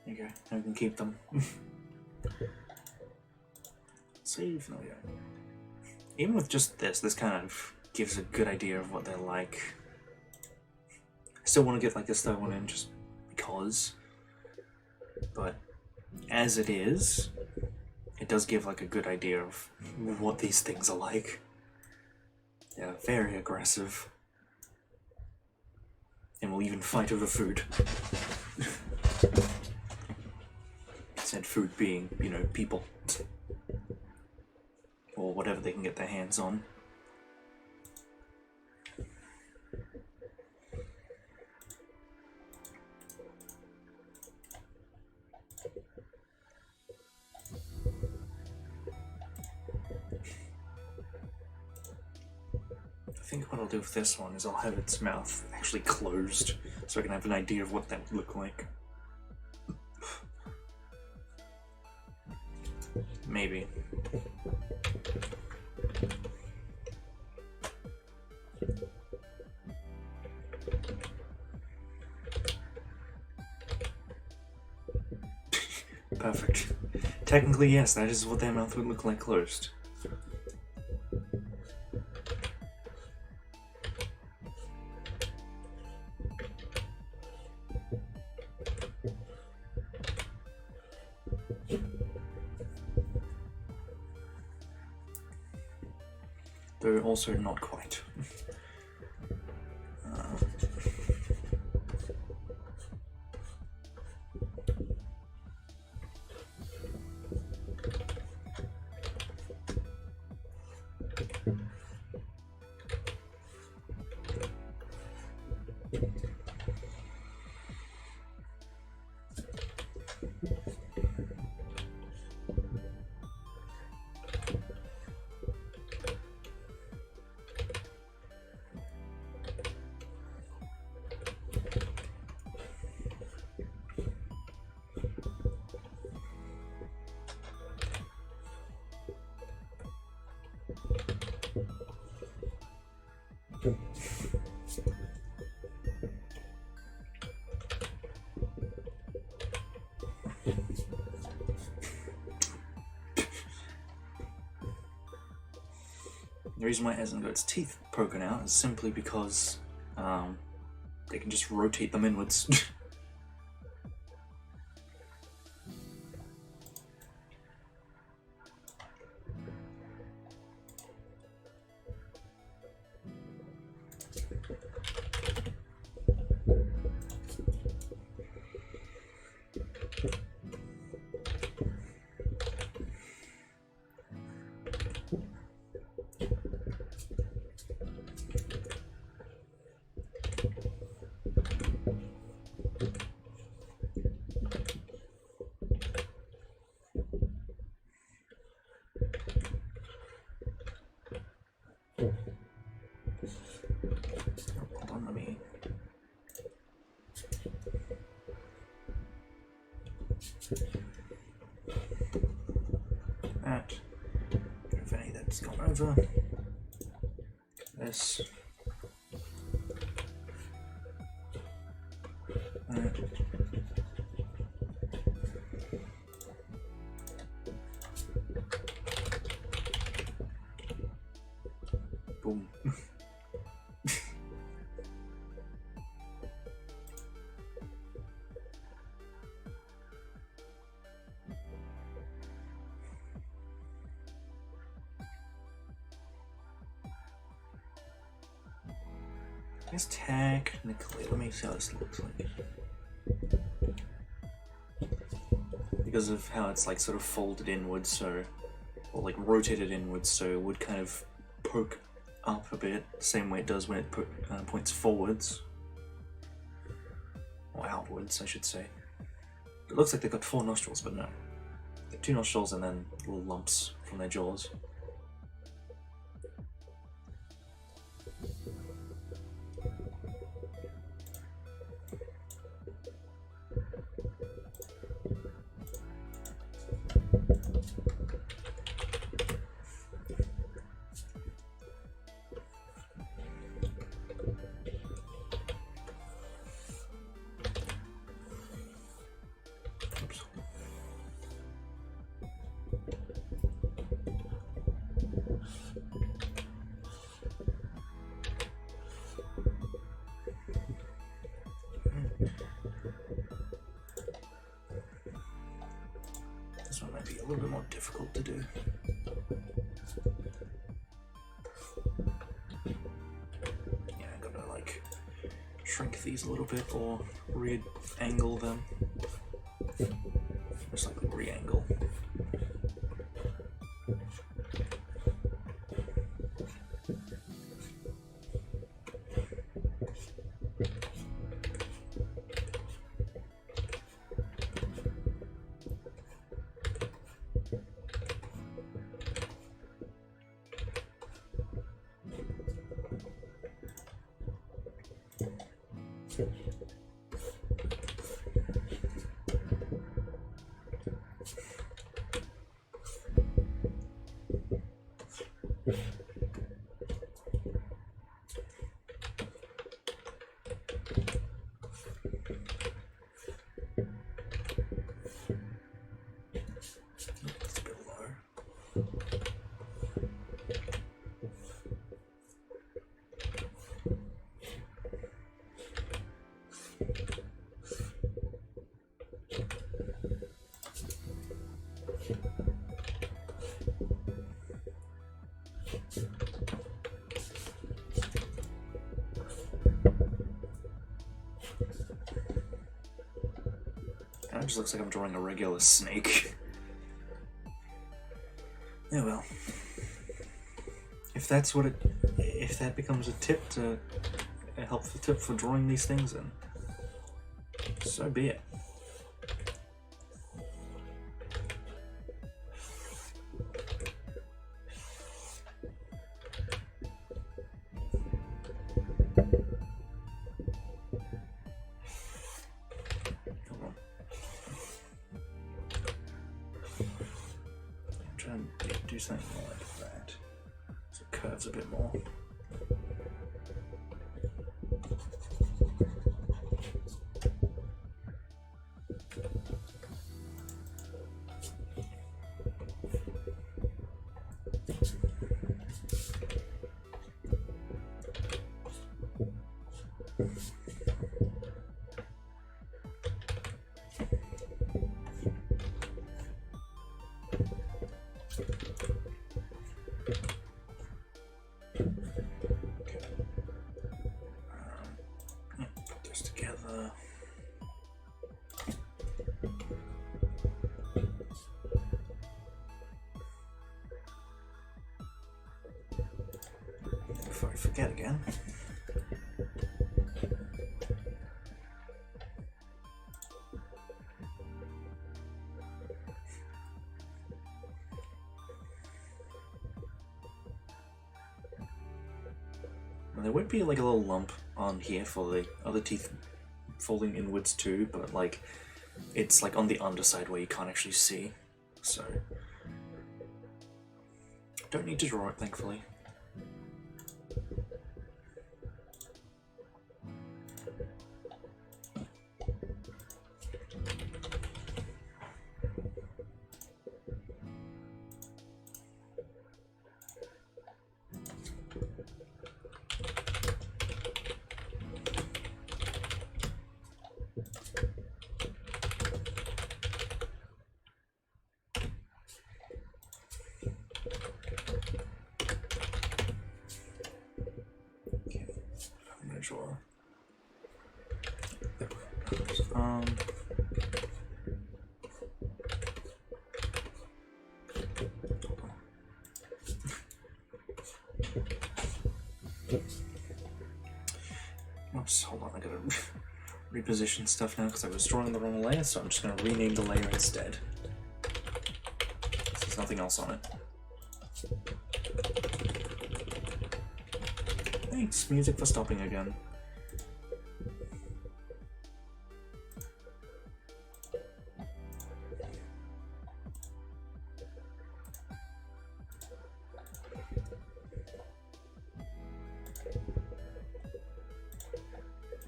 There you go, now we can keep them. Save, no, yeah. Even with just this kind of gives a good idea of what they're like. I still want to get like this third one in just because, but as it is, it does give like a good idea of what these things are like. They're very aggressive, and will even fight over food. Said food being, you know, people. Or whatever they can get their hands on. I think what I'll do with this one is I'll have its mouth actually closed so I can have an idea of what that would look like. Maybe. Perfect. Technically, yes, that is what their mouth would look like closed. Though also not quite. The reason why it hasn't got its teeth poken out is simply because they can just rotate them inwards. Hold on, let me... That. If any that's gone over. This. That. Boom. I guess technically, let me see how this looks like. Because of how it's like sort of folded inwards, so, or like rotated inwards, so it would kind of poke up a bit, same way it does when it points forwards. Or outwards, I should say. It looks like they've got 4 nostrils, but no. They've 2 nostrils and then little lumps from their jaws. This one might be a little bit more difficult to do. Yeah, I'm gonna like shrink these a little bit or re-angle them. Just like re-angle. It's a bit low. It just looks like I'm drawing a regular snake. Yeah, well. If that's what if that becomes a tip to, a helpful tip for drawing these things, then so be it. Do something more like that, so it curves a bit more. Okay. Yeah, put this together. Before I forget again. There would be like a little lump on here for the other teeth folding inwards too, but like it's like on the underside where you can't actually see, so don't need to draw it, thankfully. Sure. Oops, hold on, I gotta reposition stuff now because I was drawing the wrong layer, so I'm just gonna rename the layer instead. There's nothing else on it. Thanks, music for stopping again.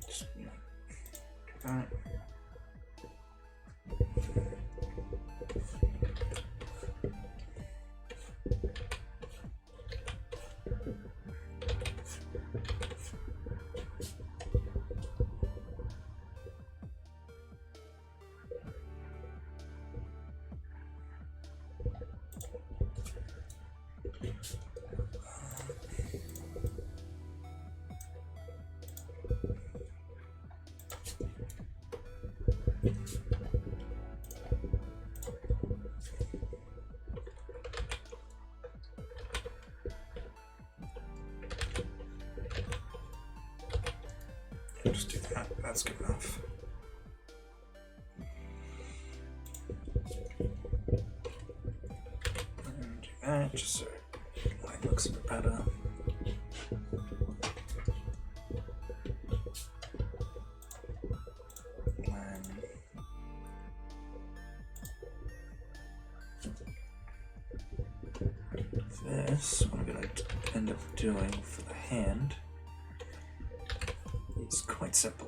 Just, you know, do that. Just do that, that's good enough. And do that just so the line looks a bit better. And this, what I'm going to end up doing for the hand, it's quite simple.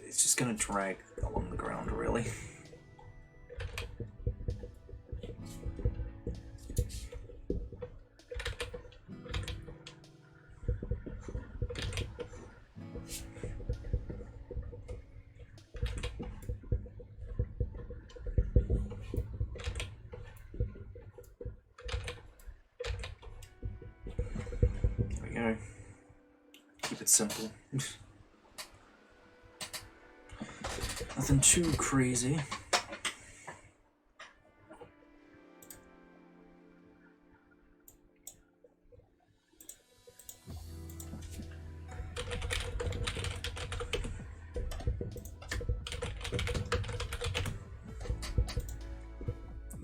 It's just going to drag along the ground, really. There we go. Keep it simple. Nothing too crazy.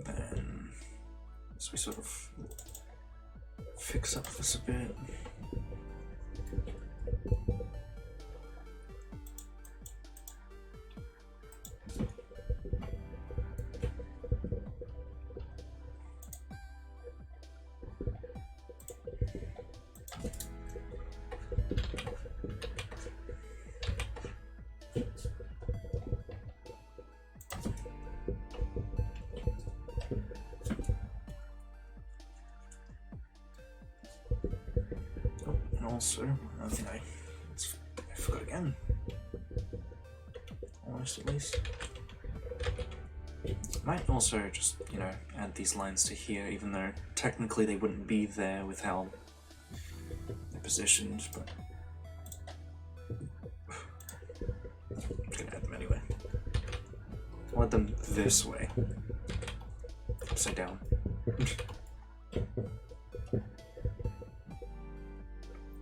Then, as we sort of fix up this a bit. also, I think I forgot again. Almost, at least. Might also just, you know, add these lines to here, even though technically they wouldn't be there with how they're positioned, but I'm just gonna add them anyway. I want them this way. Upside down.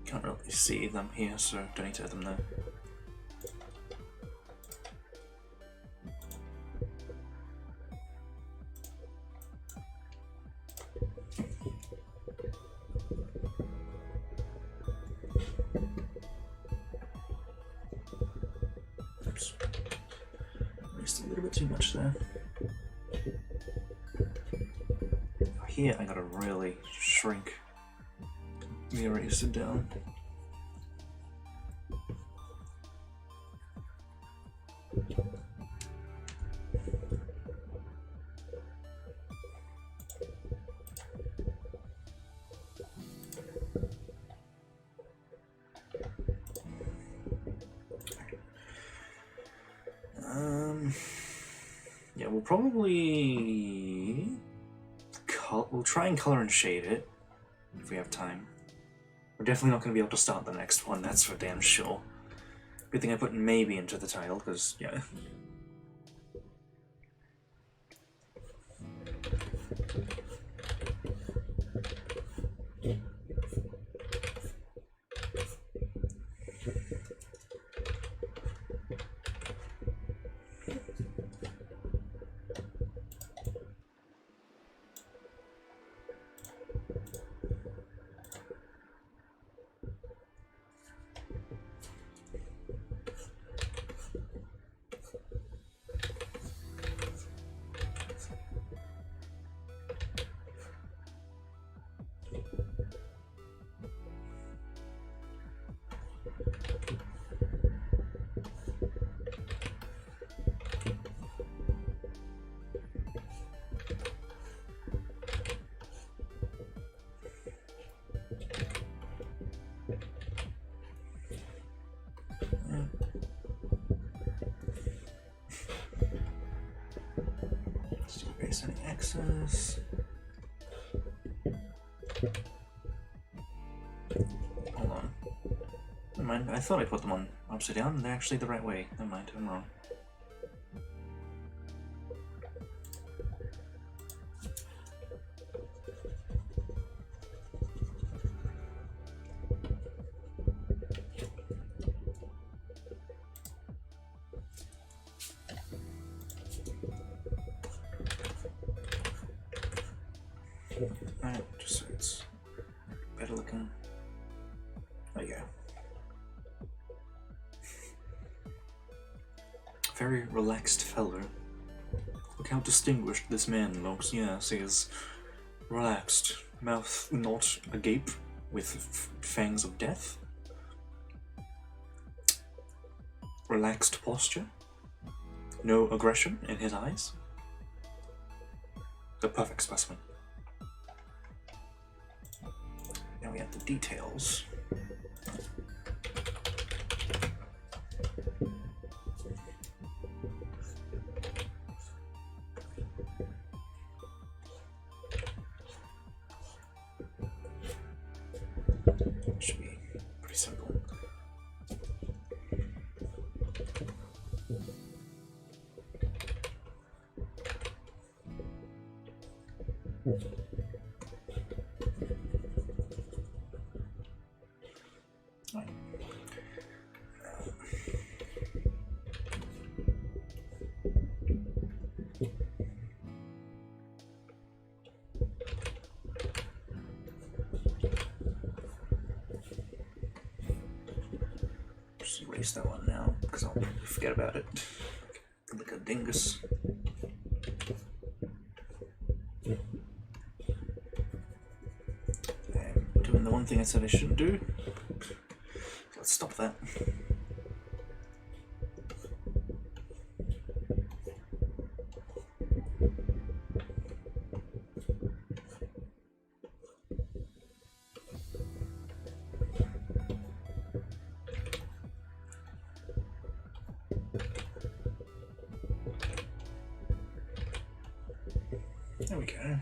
Can't really see them here, so don't need to add them there. Oops. Just a little bit too much there. Here I gotta really shrink the eraser down. Yeah, we'll probably we'll try and color and shade it if we have time. We're definitely not going to be able to start the next one, that's for damn sure. Good thing I put maybe into the title, because, yeah. Erase any excess. Hold on. Never mind, I thought I put them on upside down, and they're actually the right way. Never mind, I'm wrong. Alright, just so it's better looking. There you go. Very relaxed fellow. Look how distinguished this man looks. Yes, he is relaxed. Mouth not agape with fangs of death. Relaxed posture. No aggression in his eyes. The perfect specimen. Now we have the details. Should be pretty simple. Right. Just erase that one now, because I'll forget about it. Like a dingus. I'm doing the one thing I said I shouldn't do. Let's stop that. There we go.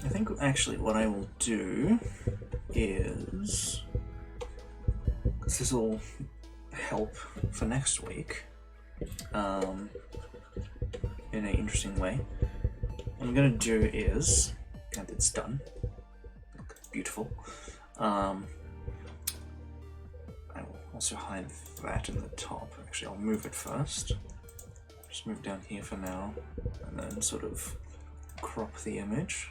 I think actually what I will do is, because this will help for next week in an interesting way, what I'm going to do is, and it's done, beautiful, I will also hide that in the top. Actually, I'll move it first, just move down here for now, and then sort of crop the image.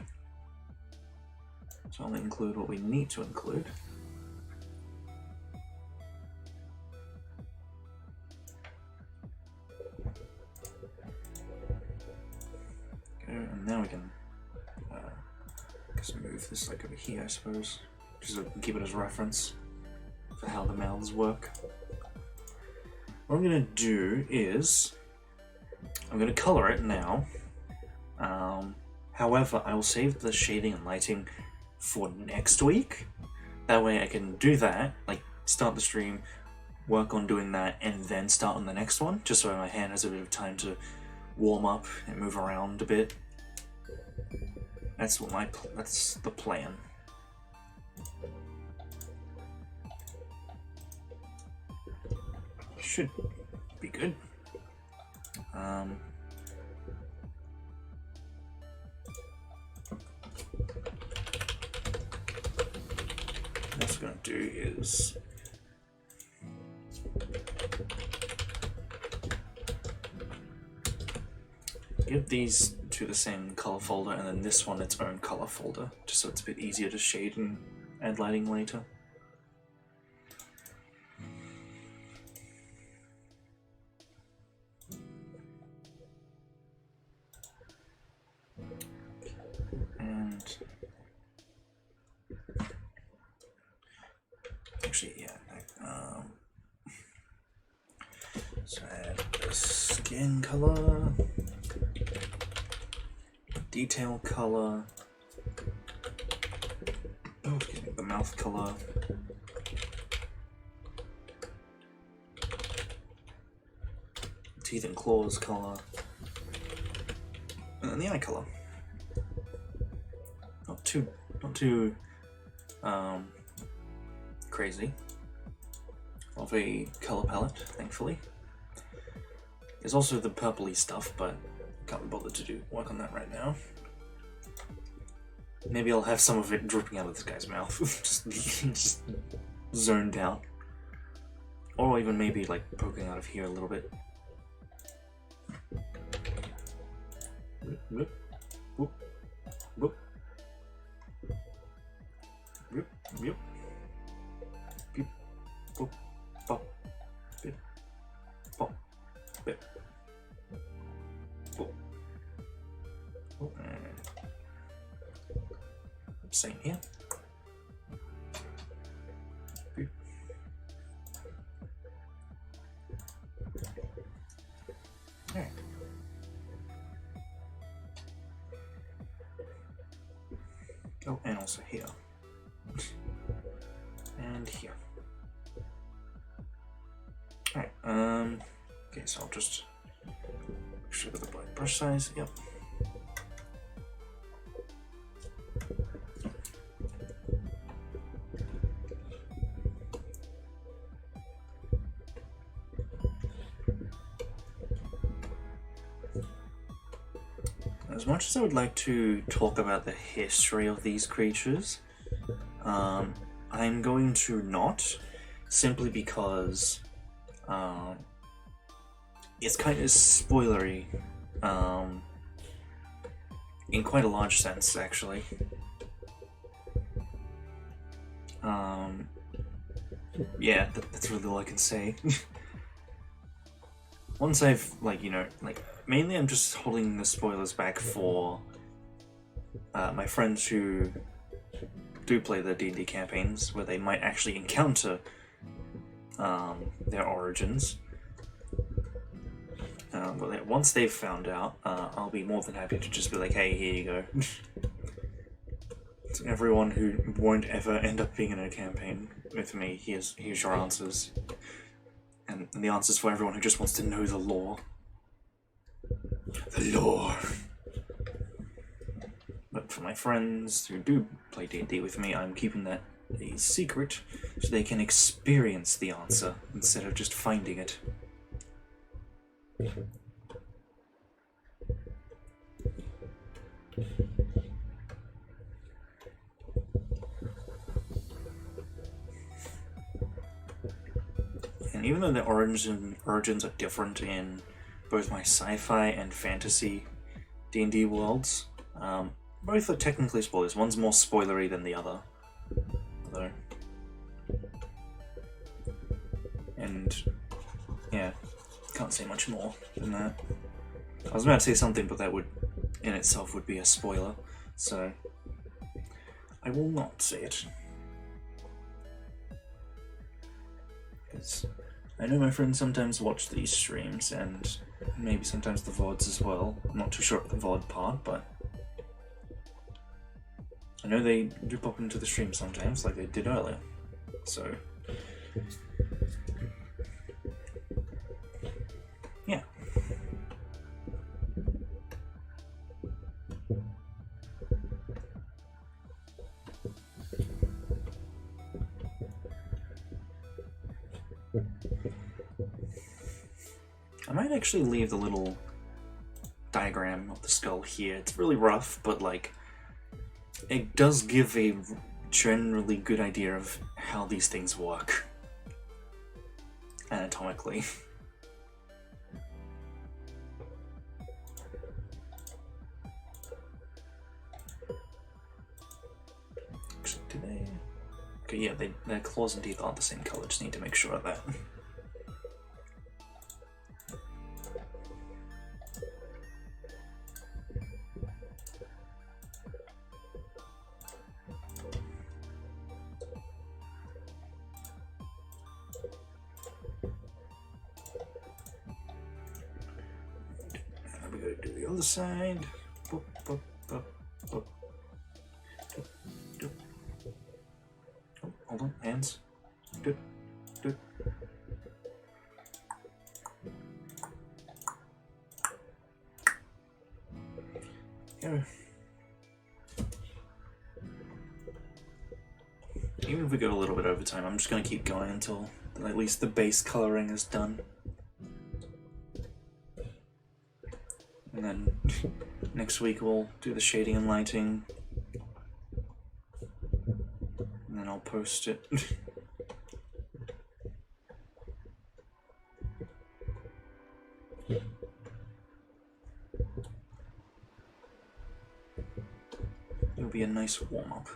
So I'll include what we need to include. And now we can just move this like over here, I suppose, just so we can keep it as reference for how the mouths work. What I'm going to do is I'm going to color it now. However, I will save the shading and lighting for next week. That way I can do that, like start the stream, work on doing that, and then start on the next one, just so my hand has a bit of time to warm up and move around a bit. That's the plan. Should be good. What I'm going to do is give these to the same color folder, and then this one its own color folder, just so it's a bit easier to shade and add lighting later. And actually, yeah, so add the skin color, detail color, oh, excuse me, the mouth color, teeth and claws color, and then the eye color. Not too crazy of a color palette, thankfully. There's also the purpley stuff, but I can't be bothered to work on that right now. Maybe I'll have some of it dripping out of this guy's mouth, just zoned out, or even maybe like poking out of here a little bit. Whoop, whoop, whoop. Yep, yep. Beep, boop, bop, bip, bop, bip, boop. Oh, same here. Beep. Alright. Oh, and also here. And here. Alright, okay, so I'll just make sure that the brush size, yep. As much as I would like to talk about the history of these creatures, I'm going to not, simply because it's kind of spoilery, in quite a large sense, actually. Yeah, that's really all I can say. Once I've, mainly I'm just holding the spoilers back for my friends who do play the D&D campaigns, where they might actually encounter their origins. But once they've found out, I'll be more than happy to just be like, hey, here you go. To everyone who won't ever end up being in a campaign with me, here's your answers. And the answers for everyone who just wants to know the lore. The lore! But for my friends who do play D&D with me, I'm keeping that a secret so they can experience the answer instead of just finding it. And even though the origins are different in both my sci-fi and fantasy D&D worlds, both are technically spoilers. One's more spoilery than the other, though. And yeah, can't say much more than that. I was about to say something, but that would, in itself, would be a spoiler, so I will not say it. Because I know my friends sometimes watch these streams, and maybe sometimes the VODs as well. I'm not too sure about the VOD part, but I know they do pop into the stream sometimes, like they did earlier. So yeah. I might actually leave the little diagram of the skull here. It's really rough, but like it does give a generally good idea of how these things work anatomically. Actually, do they? Okay, yeah, their claws and teeth aren't the same color. Just need to make sure of that. Do the other side. Boop, boop, boop, boop. Doop, doop. Oh, hold on, hands. Doop, doop. Here. Even if we go a little bit over time, I'm just going to keep going until at least the base coloring is done. And then next week we'll do the shading and lighting. And then I'll post it. It'll be a nice warm-up.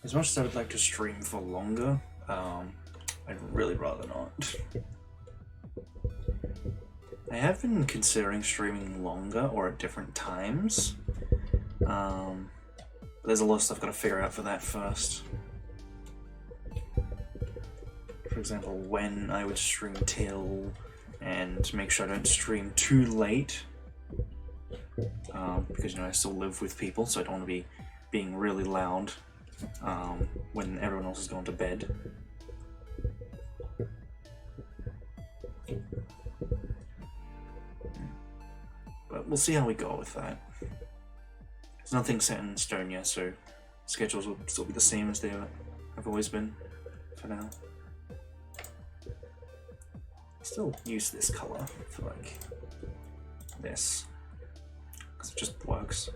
As much as I would like to stream for longer, I'd really rather not. I have been considering streaming longer or at different times, but there's a lot of stuff I've got to figure out for that first. For example, when I would stream till, and make sure I don't stream too late, because you know I still live with people, so I don't want to be being really loud when everyone else has gone to bed. But we'll see how we go with that. There's nothing set in stone yet, so schedules will still be the same as they have always been for now. Still use this color for like this, because it just works.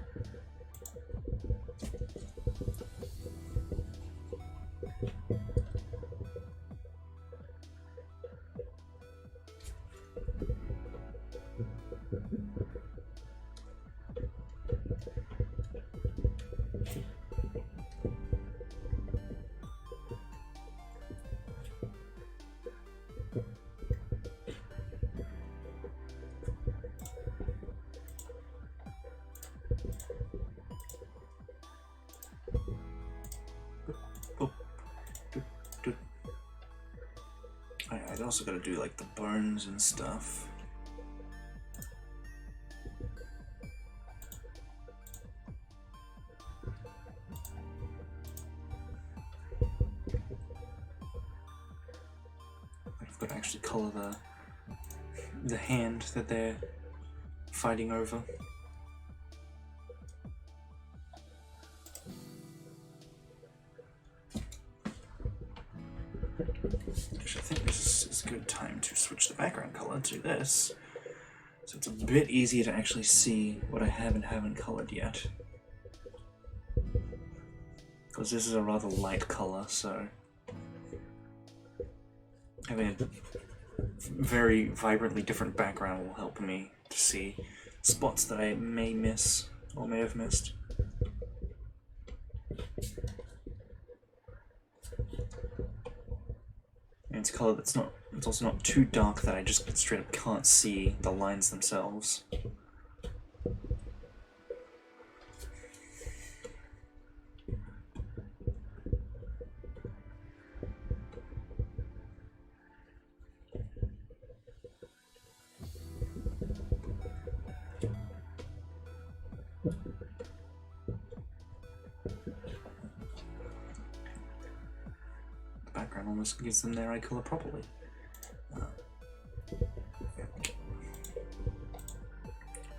also gotta do like the bones and stuff. I've got to actually colour the hand that they're fighting over. Actually, I think this is a good time to switch the background color to this, so it's a bit easier to actually see what I have and haven't colored yet. Because this is a rather light color, so having a very vibrantly different background will help me to see spots that I may miss or may have missed. And it's a color that's not, it's also not too dark that I just straight up can't see the lines themselves. Almost gives them their eye color properly.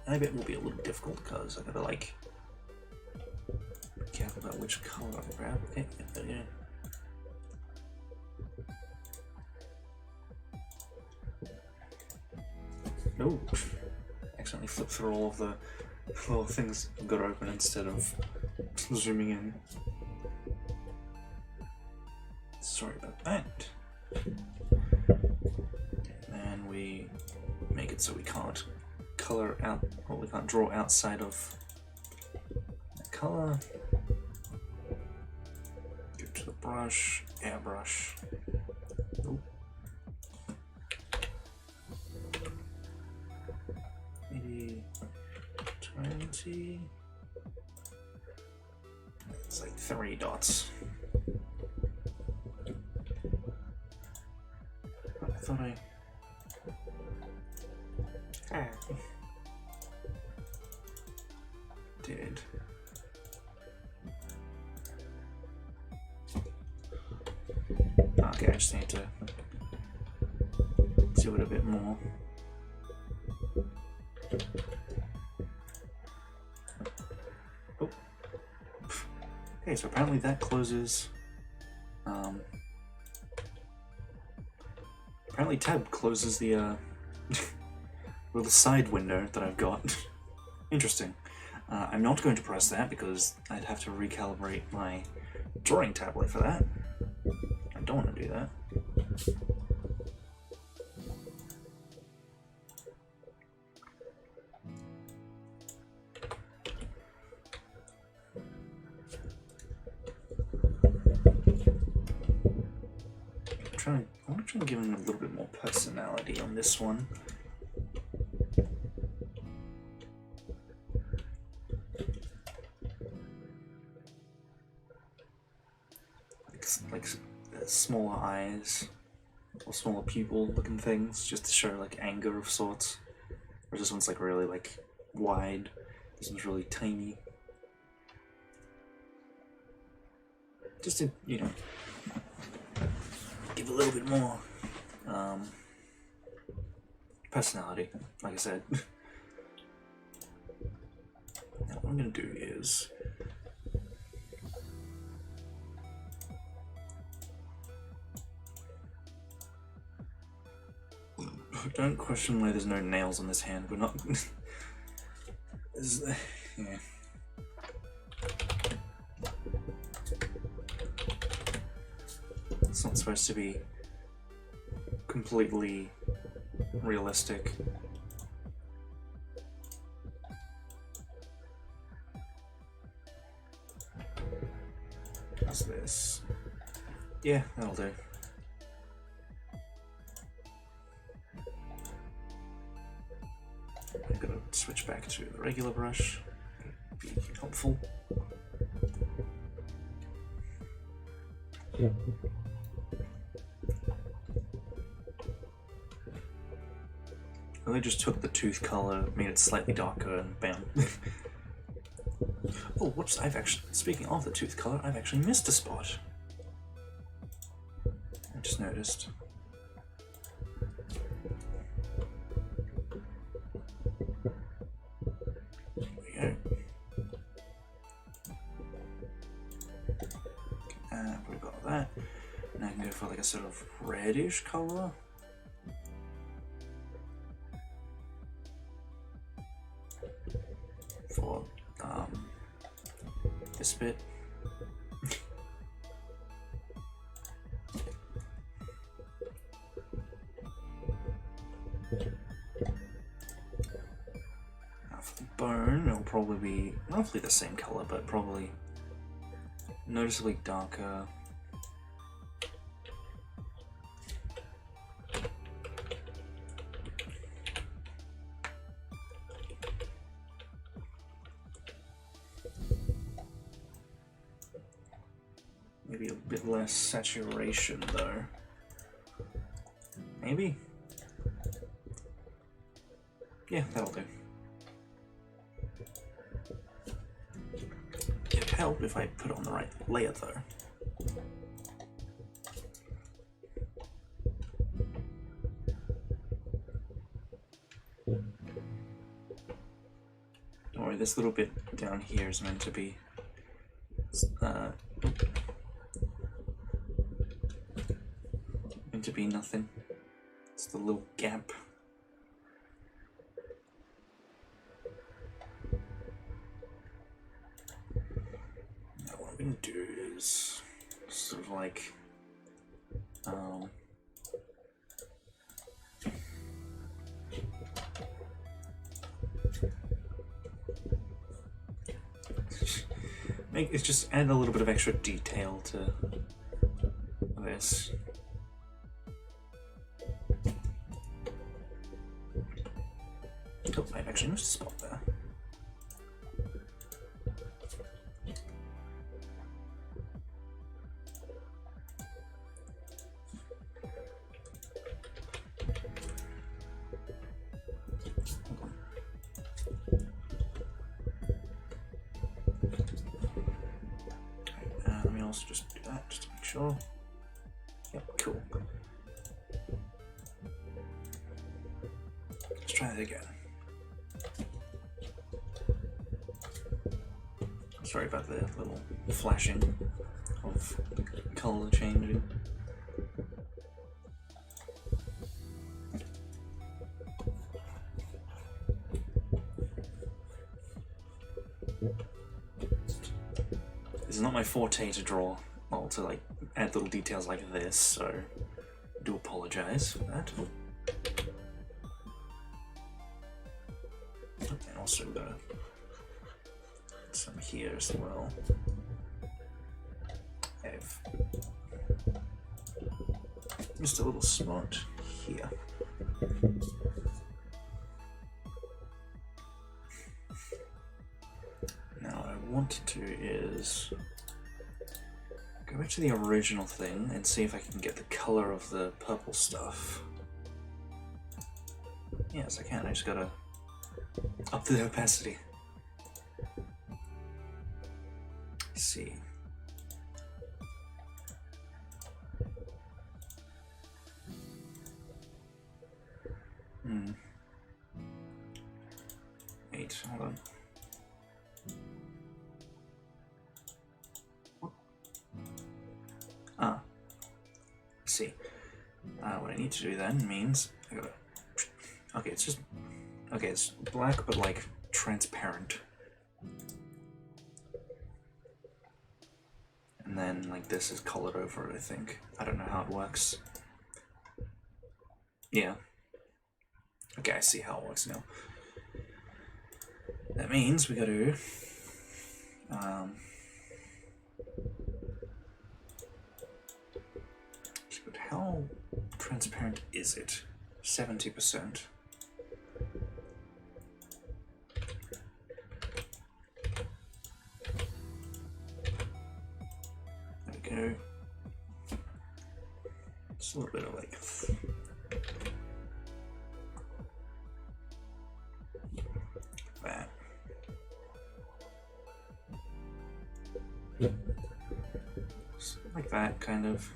I bet it will be a little difficult because I gotta like be careful about which color I grab. Okay, yeah. Oh, accidentally flipped through all of the little things I've got open instead of zooming in. Sorry about that. And we make it so we can't color out, or we can't draw outside of the color. Go to the brush, airbrush. Ooh. Maybe 20. It's like 3 dots. I thought I... did. Okay, I just need to do it a bit more. Oh. Okay, so apparently that closes. Apparently tab closes the little side window that I've got. Interesting. I'm not going to press that because I'd have to recalibrate my drawing tablet for that. I don't want to do that. I want to try and give him a little bit more personality on this one. Like smaller eyes or smaller pupil looking things, just to show like anger of sorts. Whereas this one's like really like wide. This one's really tiny. Just to, you know, give a little bit more personality, like I said. Now what I'm going to do is don't question why there's no nails on this hand. We're not... yeah. It's not supposed to be completely realistic. How's this? Yeah, that'll do. I'm gonna switch back to the regular brush. Be helpful. Well, they just took the tooth color, made it slightly darker, and bam. Oh, whoops, speaking of the tooth color, I've actually missed a spot. I just noticed. There we go. We've got that. And I can go for like a sort of reddish color. For this bit. Now for the bone, it'll probably be roughly the same color, but probably noticeably darker. Maybe a bit less saturation though. Maybe? Yeah, that'll do. It'd help if I put on the right layer though. Don't worry, this little bit down here is meant to be nothing. It's the little gap. Now what I'm going to do is sort of like it's just add a little bit of extra detail to this. Oh, I actually missed a spot there. Let me also just do that, just to make sure. Yep, cool. Let's try that again. Sorry about the little flashing of colour changing. It's not my forte to draw, well, to like add little details like this, so I do apologise for that. And also got some here as well. I've just a little spot here. Now what I want to do is go back to the original thing and see if I can get the color of the purple stuff. Yes, I can. I just gotta up the opacity. Let's see. Wait, hold on. Ah. Let's see. What I need to do then means I gotta. Okay, it's just. Okay, it's black but like transparent. And then like this is colored over it, I think. I don't know how it works. Yeah. Okay, I see how it works now. That means we gotta but how transparent is it? 70%. There we go. Just a little bit of like Like that, kind of.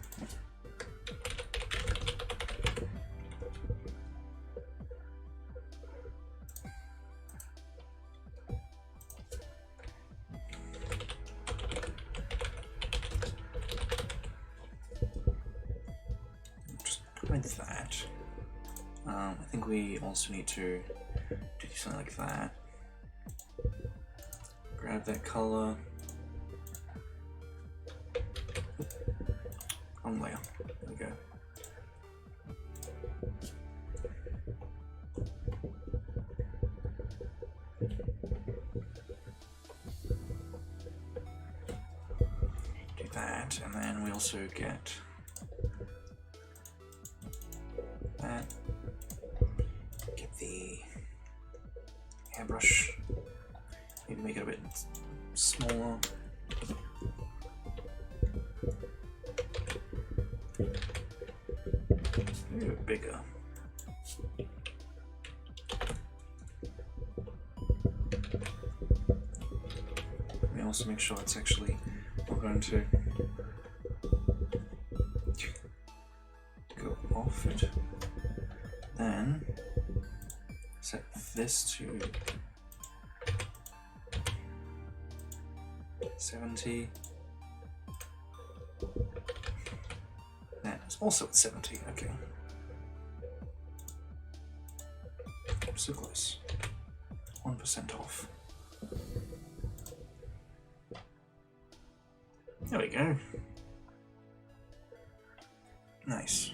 Just like that. I think we also need to do something like that. Grab that color. Wrong layer. There we go. Do that, and then we also get that. Get the airbrush. Maybe make it a bit smaller. Maybe a bit bigger. Let me also make sure it's actually not going to go off it. Then set this to 70. That is also at 70, okay. So close. 1% off. There we go. Nice.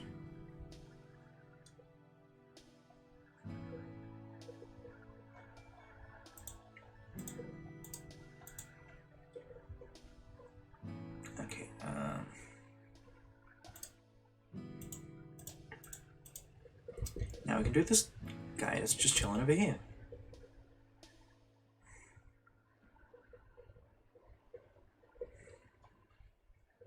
Okay, now we can do this guy that's just chilling over here.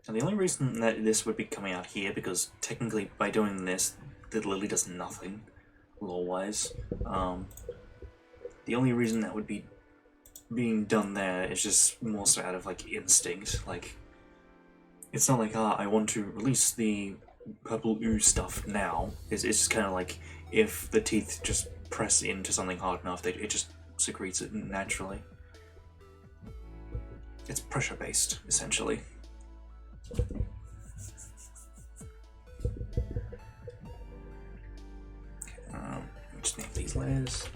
Now the only reason that this would be coming out here, because technically by doing this, the lily does nothing, lore-wise. The only reason that would be being done there is just more so out of like instinct. Like, it's not like, I want to release the purple ooze stuff now. It's just kind of like, if the teeth just press into something hard enough, it just secretes it naturally. It's pressure based, essentially. Just make these layers.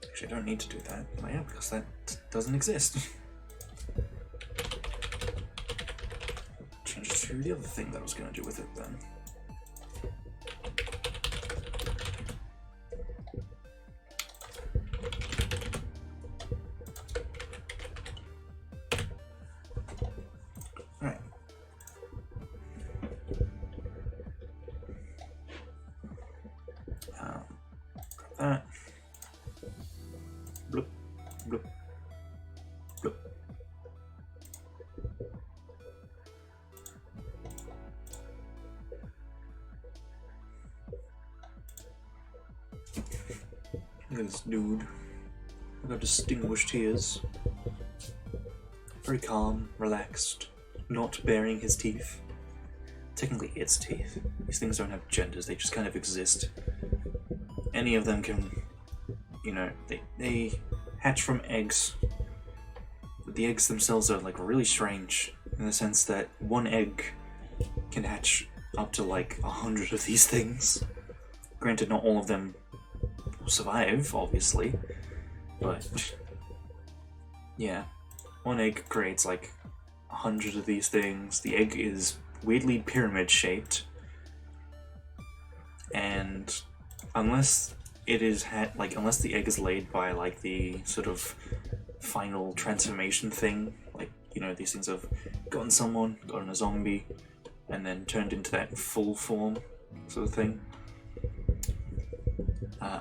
Actually, I don't need to do that layer because that doesn't exist. Change it to the other thing that I was going to do with it then. That. Bloop, bloop, bloop. Look at this dude. Look how distinguished he is. Very calm, relaxed, not baring his teeth. Technically, it's teeth. These things don't have genders, they just kind of exist. Any of them can, you know, they hatch from eggs. But the eggs themselves are like really strange in the sense that one egg can hatch up to like 100 of these things. Granted, not all of them will survive, obviously, but yeah, one egg creates like 100 of these things. The egg is weirdly pyramid shaped, and unless it is unless the egg is laid by like the sort of final transformation thing, like, you know, these things have gotten someone, gotten a zombie, and then turned into that full form sort of thing.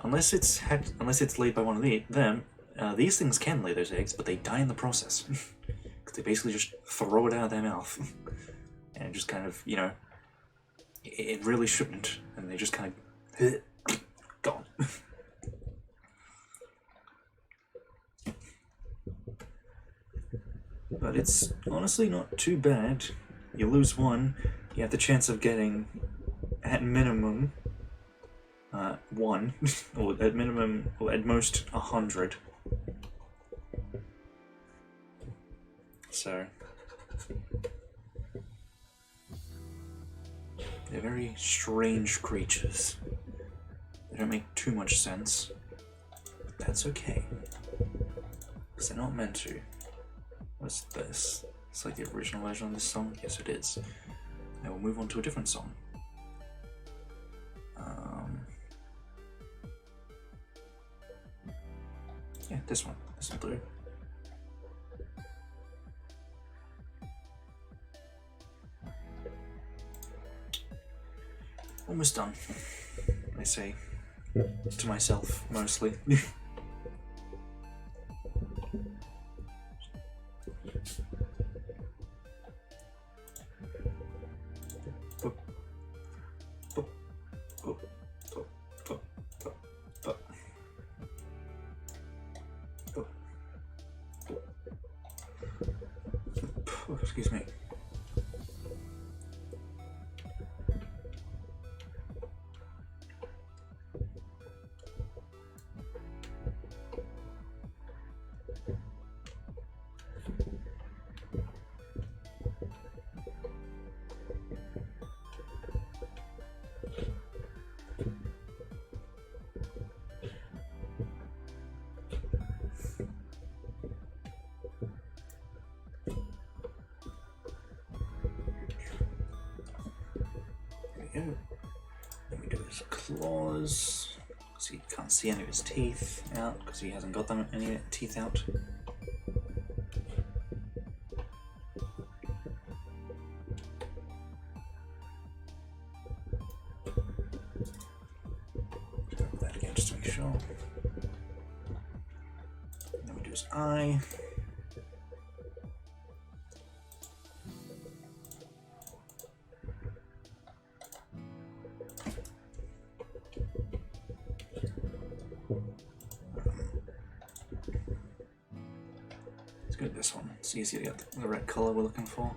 Unless it's laid by one of them, these things can lay those eggs, but they die in the process because they basically just throw it out of their mouth, and it just kind of, you know, It really shouldn't, and they just kind of gone. But it's honestly not too bad. You lose one, you have the chance of getting, at minimum, one, or at minimum, or at most 100. So they're very strange creatures. They don't make too much sense. But that's okay. Because they're not meant to. What's this? It's like the original version of this song? Yes, it is. Now we'll move on to a different song. Yeah, this one. This will do. Almost done, I say. To myself, mostly. Excuse me. Let me do his claws. So you can't see any of his teeth out because he hasn't got them any teeth out. Do that again just to make sure. And then we do his eye. Good, this one. It's easy to get the right colour we're looking for.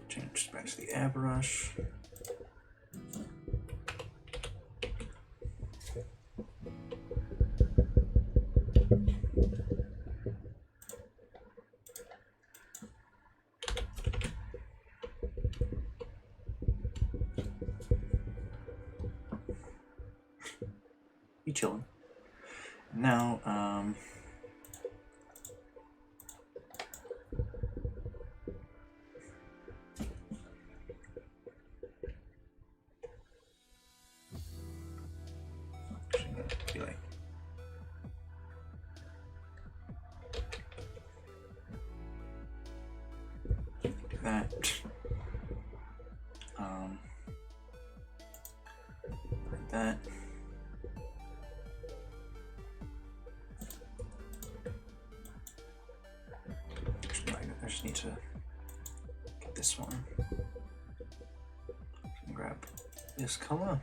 Change back to the airbrush. You chilling. Now, be like, do that. Like that. I just need to get this one. Grab this color.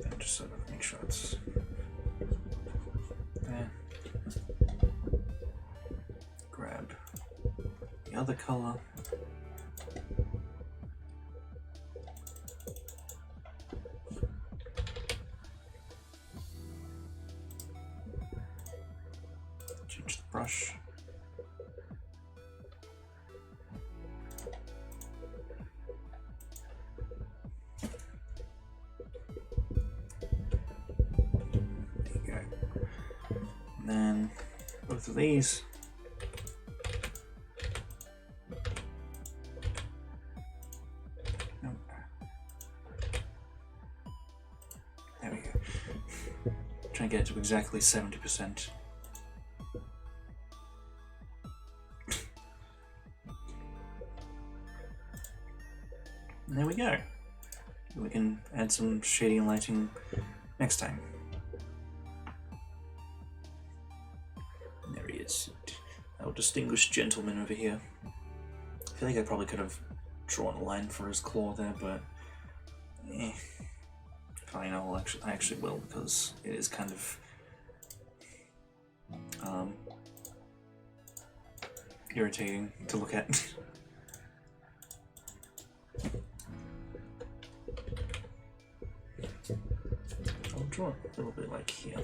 And just sort of make sure it's there. Grab the other color. Change the brush. There you go. And then both of these. Nope. There we go. Try and get it to exactly 70%. And there we go. We can add some shading and lighting next time. And there he is. Our distinguished gentleman over here. I feel like I probably could have drawn a line for his claw there, but fine, I actually will, because it is kind of irritating to look at. I'll draw a little bit like here.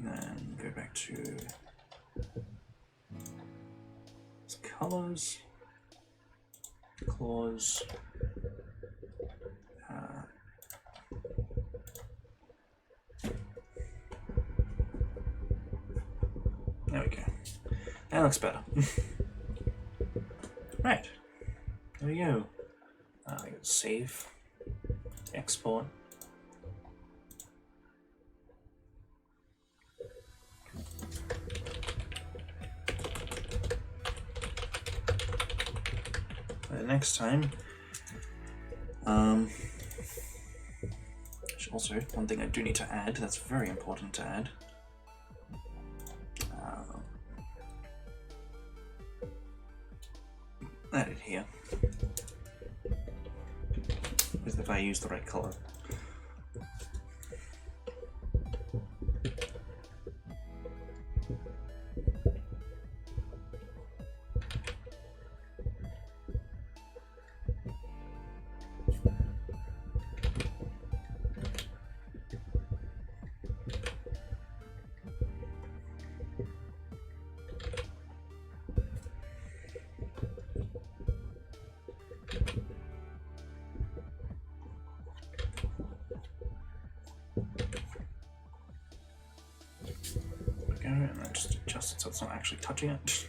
And go back to colors, claws, there we go. That looks better. Right, there we go. Save, export. Next time, also one thing I do need to add, that's very important to add, add it here, as if I use the right color. And then just adjust it so it's not actually touching it.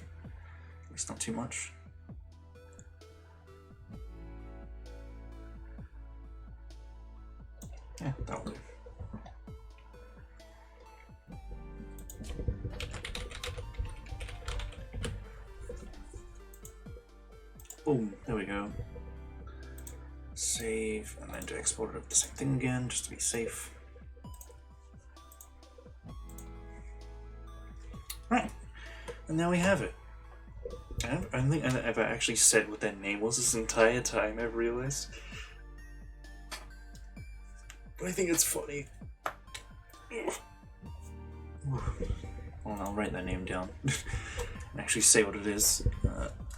At least not too much. Yeah, that'll do. Boom, there we go. Save, and then to export it of the same thing again, just to be safe. Right, and now we have it. I don't think I've ever actually said what their name was this entire time, I've realized. But I think it's funny. Well, I'll write their name down and actually say what it is.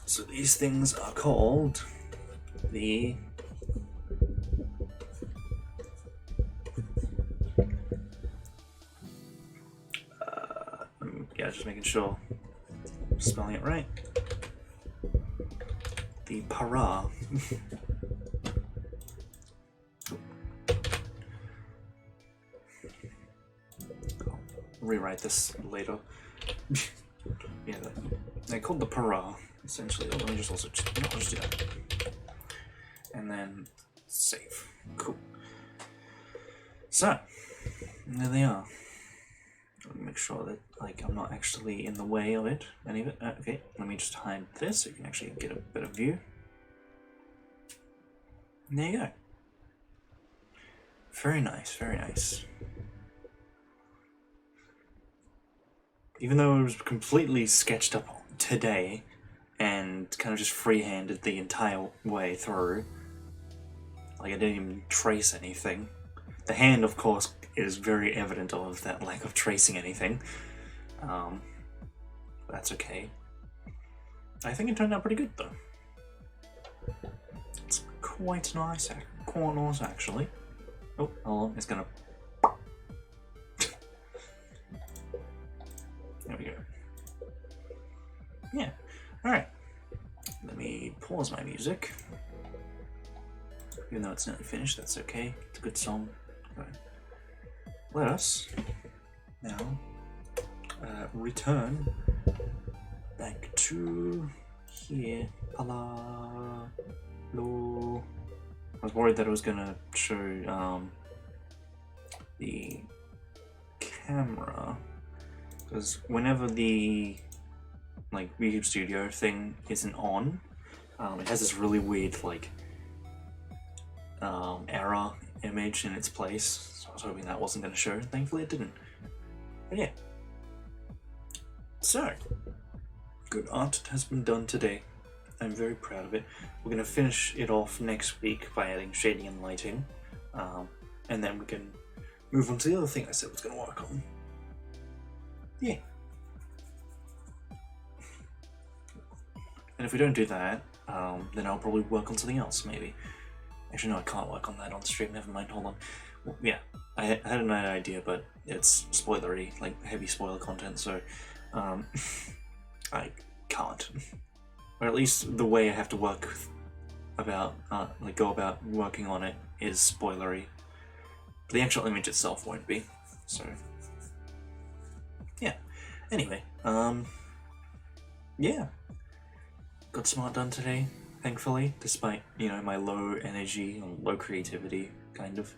So these things are called the yeah, just making sure I'm spelling it right. The para. I'll rewrite this later. Yeah, they're called the para, essentially. Oh, let me just also I'll just do that. And then save. Cool. So there they are. Let me make sure that I'm not actually in the way of it, any of it. Okay, let me just hide this so you can actually get a better view. And there you go. Very nice, very nice. Even though it was completely sketched up today and kind of just free-handed the entire way through, I didn't even trace anything. The hand, of course, is very evident of that lack of tracing anything. That's okay. I think it turned out pretty good, though. It's quite nice, actually. Oh, hold on, it's gonna... There we go. Yeah, alright. Let me pause my music. Even though it's not finished, that's okay. It's a good song. Right. Let us now return back to here. Hello. I was worried that it was gonna show the camera, because whenever the like YouTube Studio thing isn't on. It has this really weird like error image in its place, so I was hoping that wasn't going to show. Thankfully it didn't. But yeah. So, good art has been done today. I'm very proud of it. We're going to finish it off next week by adding shading and lighting, and then we can move on to the other thing I said I was going to work on. Yeah. And if we don't do that, then I'll probably work on something else, maybe. Actually, no, I can't work on that on stream, never mind, hold on. Well, yeah, I had an idea, but it's spoilery, like heavy spoiler content, so I can't. Or at least the way I have to work about, go about working on it is spoilery. But the actual image itself won't be, so yeah. Anyway, yeah. Got some art done today, thankfully, despite, you know, my low energy and low creativity, kind of.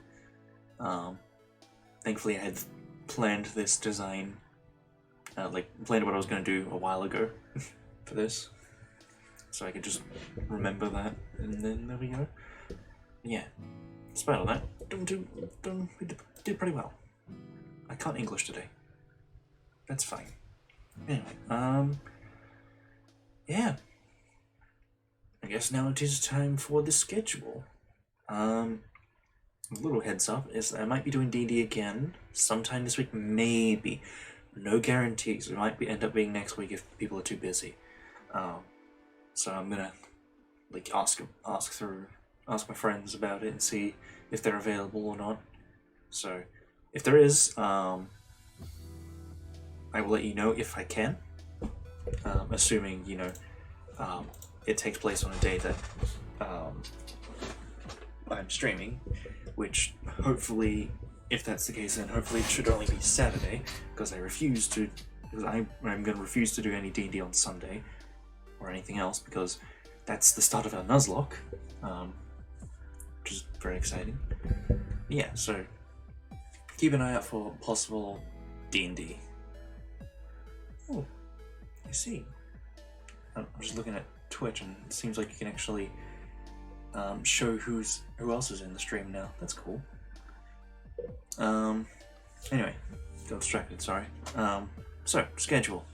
Thankfully I had planned this design, planned what I was going to do a while ago for this, so I could just remember that, and then there we go. Yeah, despite all that, we did pretty well. I can't English today. That's fine. Anyway, yeah. I guess now it is time for the schedule. A little heads up is that I might be doing D&D again sometime this week, maybe. No guarantees. It might end up being next week if people are too busy. So I'm gonna ask my friends about it and see if they're available or not. So if there is, I will let you know if I can. Assuming, you know, it takes place on a day that I'm streaming, which hopefully, if that's the case, then hopefully it should only be Saturday, because I'm going to refuse to do any D&D on Sunday or anything else, because that's the start of our Nuzlocke, which is very exciting. Yeah, so keep an eye out for possible D&D. Oh, I see. I'm just looking at Twitch, and it seems like you can actually show who else is in the stream now. That's cool. Anyway, got distracted, sorry. So, schedule.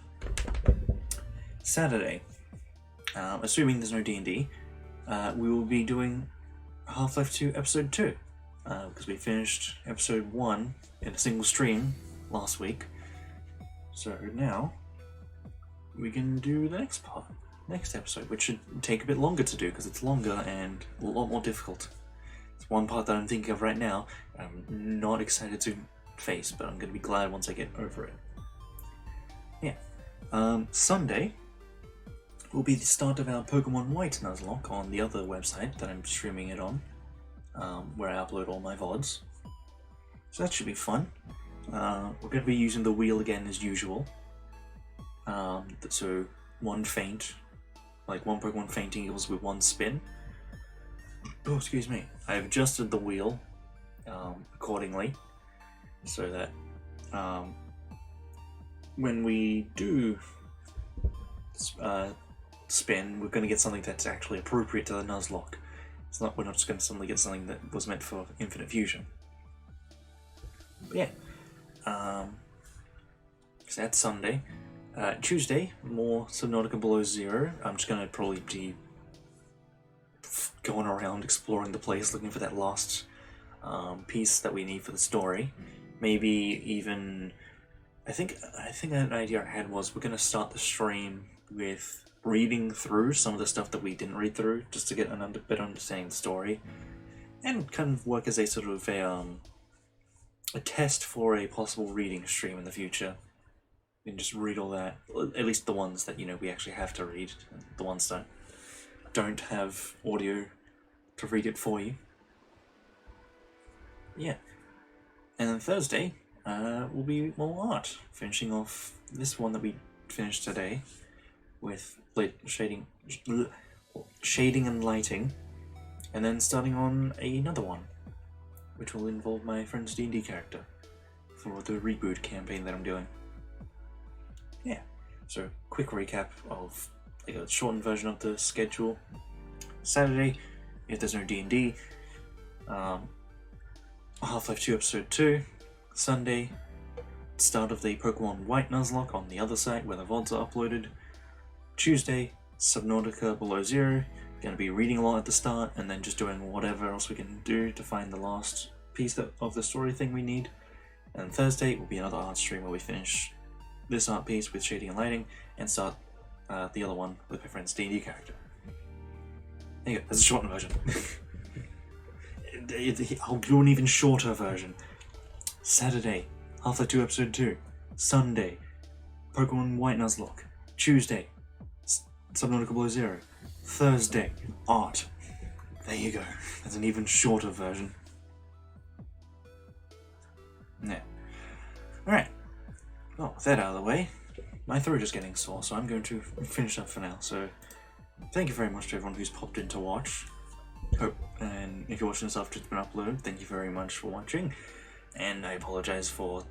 Saturday, assuming there's no D&D, we will be doing Half-Life 2 Episode 2, because we finished Episode 1 in a single stream last week. So now, we can do the next part. Next episode, which should take a bit longer to do because it's longer and a lot more difficult. It's one part that I'm thinking of right now. I'm not excited to face, but I'm going to be glad once I get over it. Yeah. Sunday will be the start of our Pokemon White Nuzlocke on the other website that I'm streaming it on, where I upload all my VODs. So that should be fun. We're going to be using the wheel again as usual. So one feint. One Pokemon fainting equals with one spin. Oh, excuse me. I've adjusted the wheel accordingly, so that when we do spin, we're going to get something that's actually appropriate to the Nuzlocke. We're not just going to suddenly get something that was meant for Infinite Fusion. But yeah. So that's Sunday. Tuesday, more Subnautica Below Zero. I'm just going to probably be going around exploring the place, looking for that last piece that we need for the story. Maybe even... I think an idea I had was we're going to start the stream with reading through some of the stuff that we didn't read through, just to get a better understanding of the story, and kind of work as a sort of a test for a possible reading stream in the future. And just read all that, at least the ones that, you know, we actually have to read, the ones that don't have audio to read it for you. Yeah. And then Thursday will be more art, finishing off this one that we finished today with shading and lighting, and then starting on another one, which will involve my friend's D&D character for the reboot campaign that I'm doing. Yeah, So, quick recap of like a shortened version of the schedule. Saturday, if there's no D&D, Half-Life 2 Episode 2. Sunday, start of the Pokemon White Nuzlocke on the other site where the VODs are uploaded. Tuesday, Subnautica Below Zero. Going to be reading a lot at the start and then just doing whatever else we can do to find the last piece of the story thing we need. And Thursday will be another art stream where we finish this art piece with shading and lighting and start the other one with my friend's D&D character. There you go, that's a shortened version. I'll do an even shorter version. Saturday, Half-Life 2 Episode 2. Sunday, Pokemon White Nuzlocke. Tuesday, Subnautica Below Zero. Thursday, art. There you go. That's an even shorter version. Yeah. Alright. Well, with that out of the way, my throat is getting sore, so I'm going to finish up for now. So, thank you very much to everyone who's popped in to watch. And if you're watching this after it's been uploaded, thank you very much for watching. And I apologize for,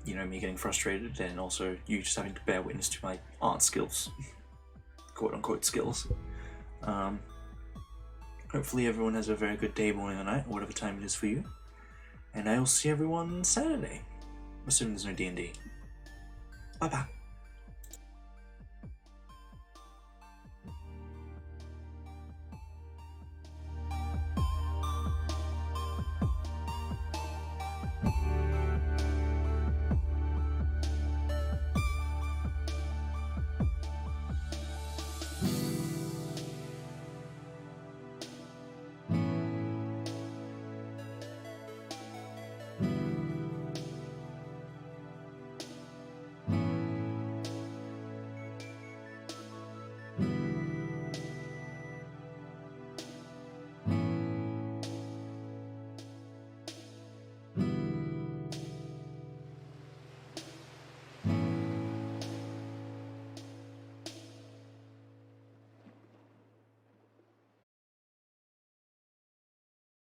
me getting frustrated and also you just having to bear witness to my art skills. Quote-unquote skills. Hopefully everyone has a very good day, morning, or night, or whatever time it is for you. And I will see everyone Saturday, assuming there's no D&D. Bye-bye.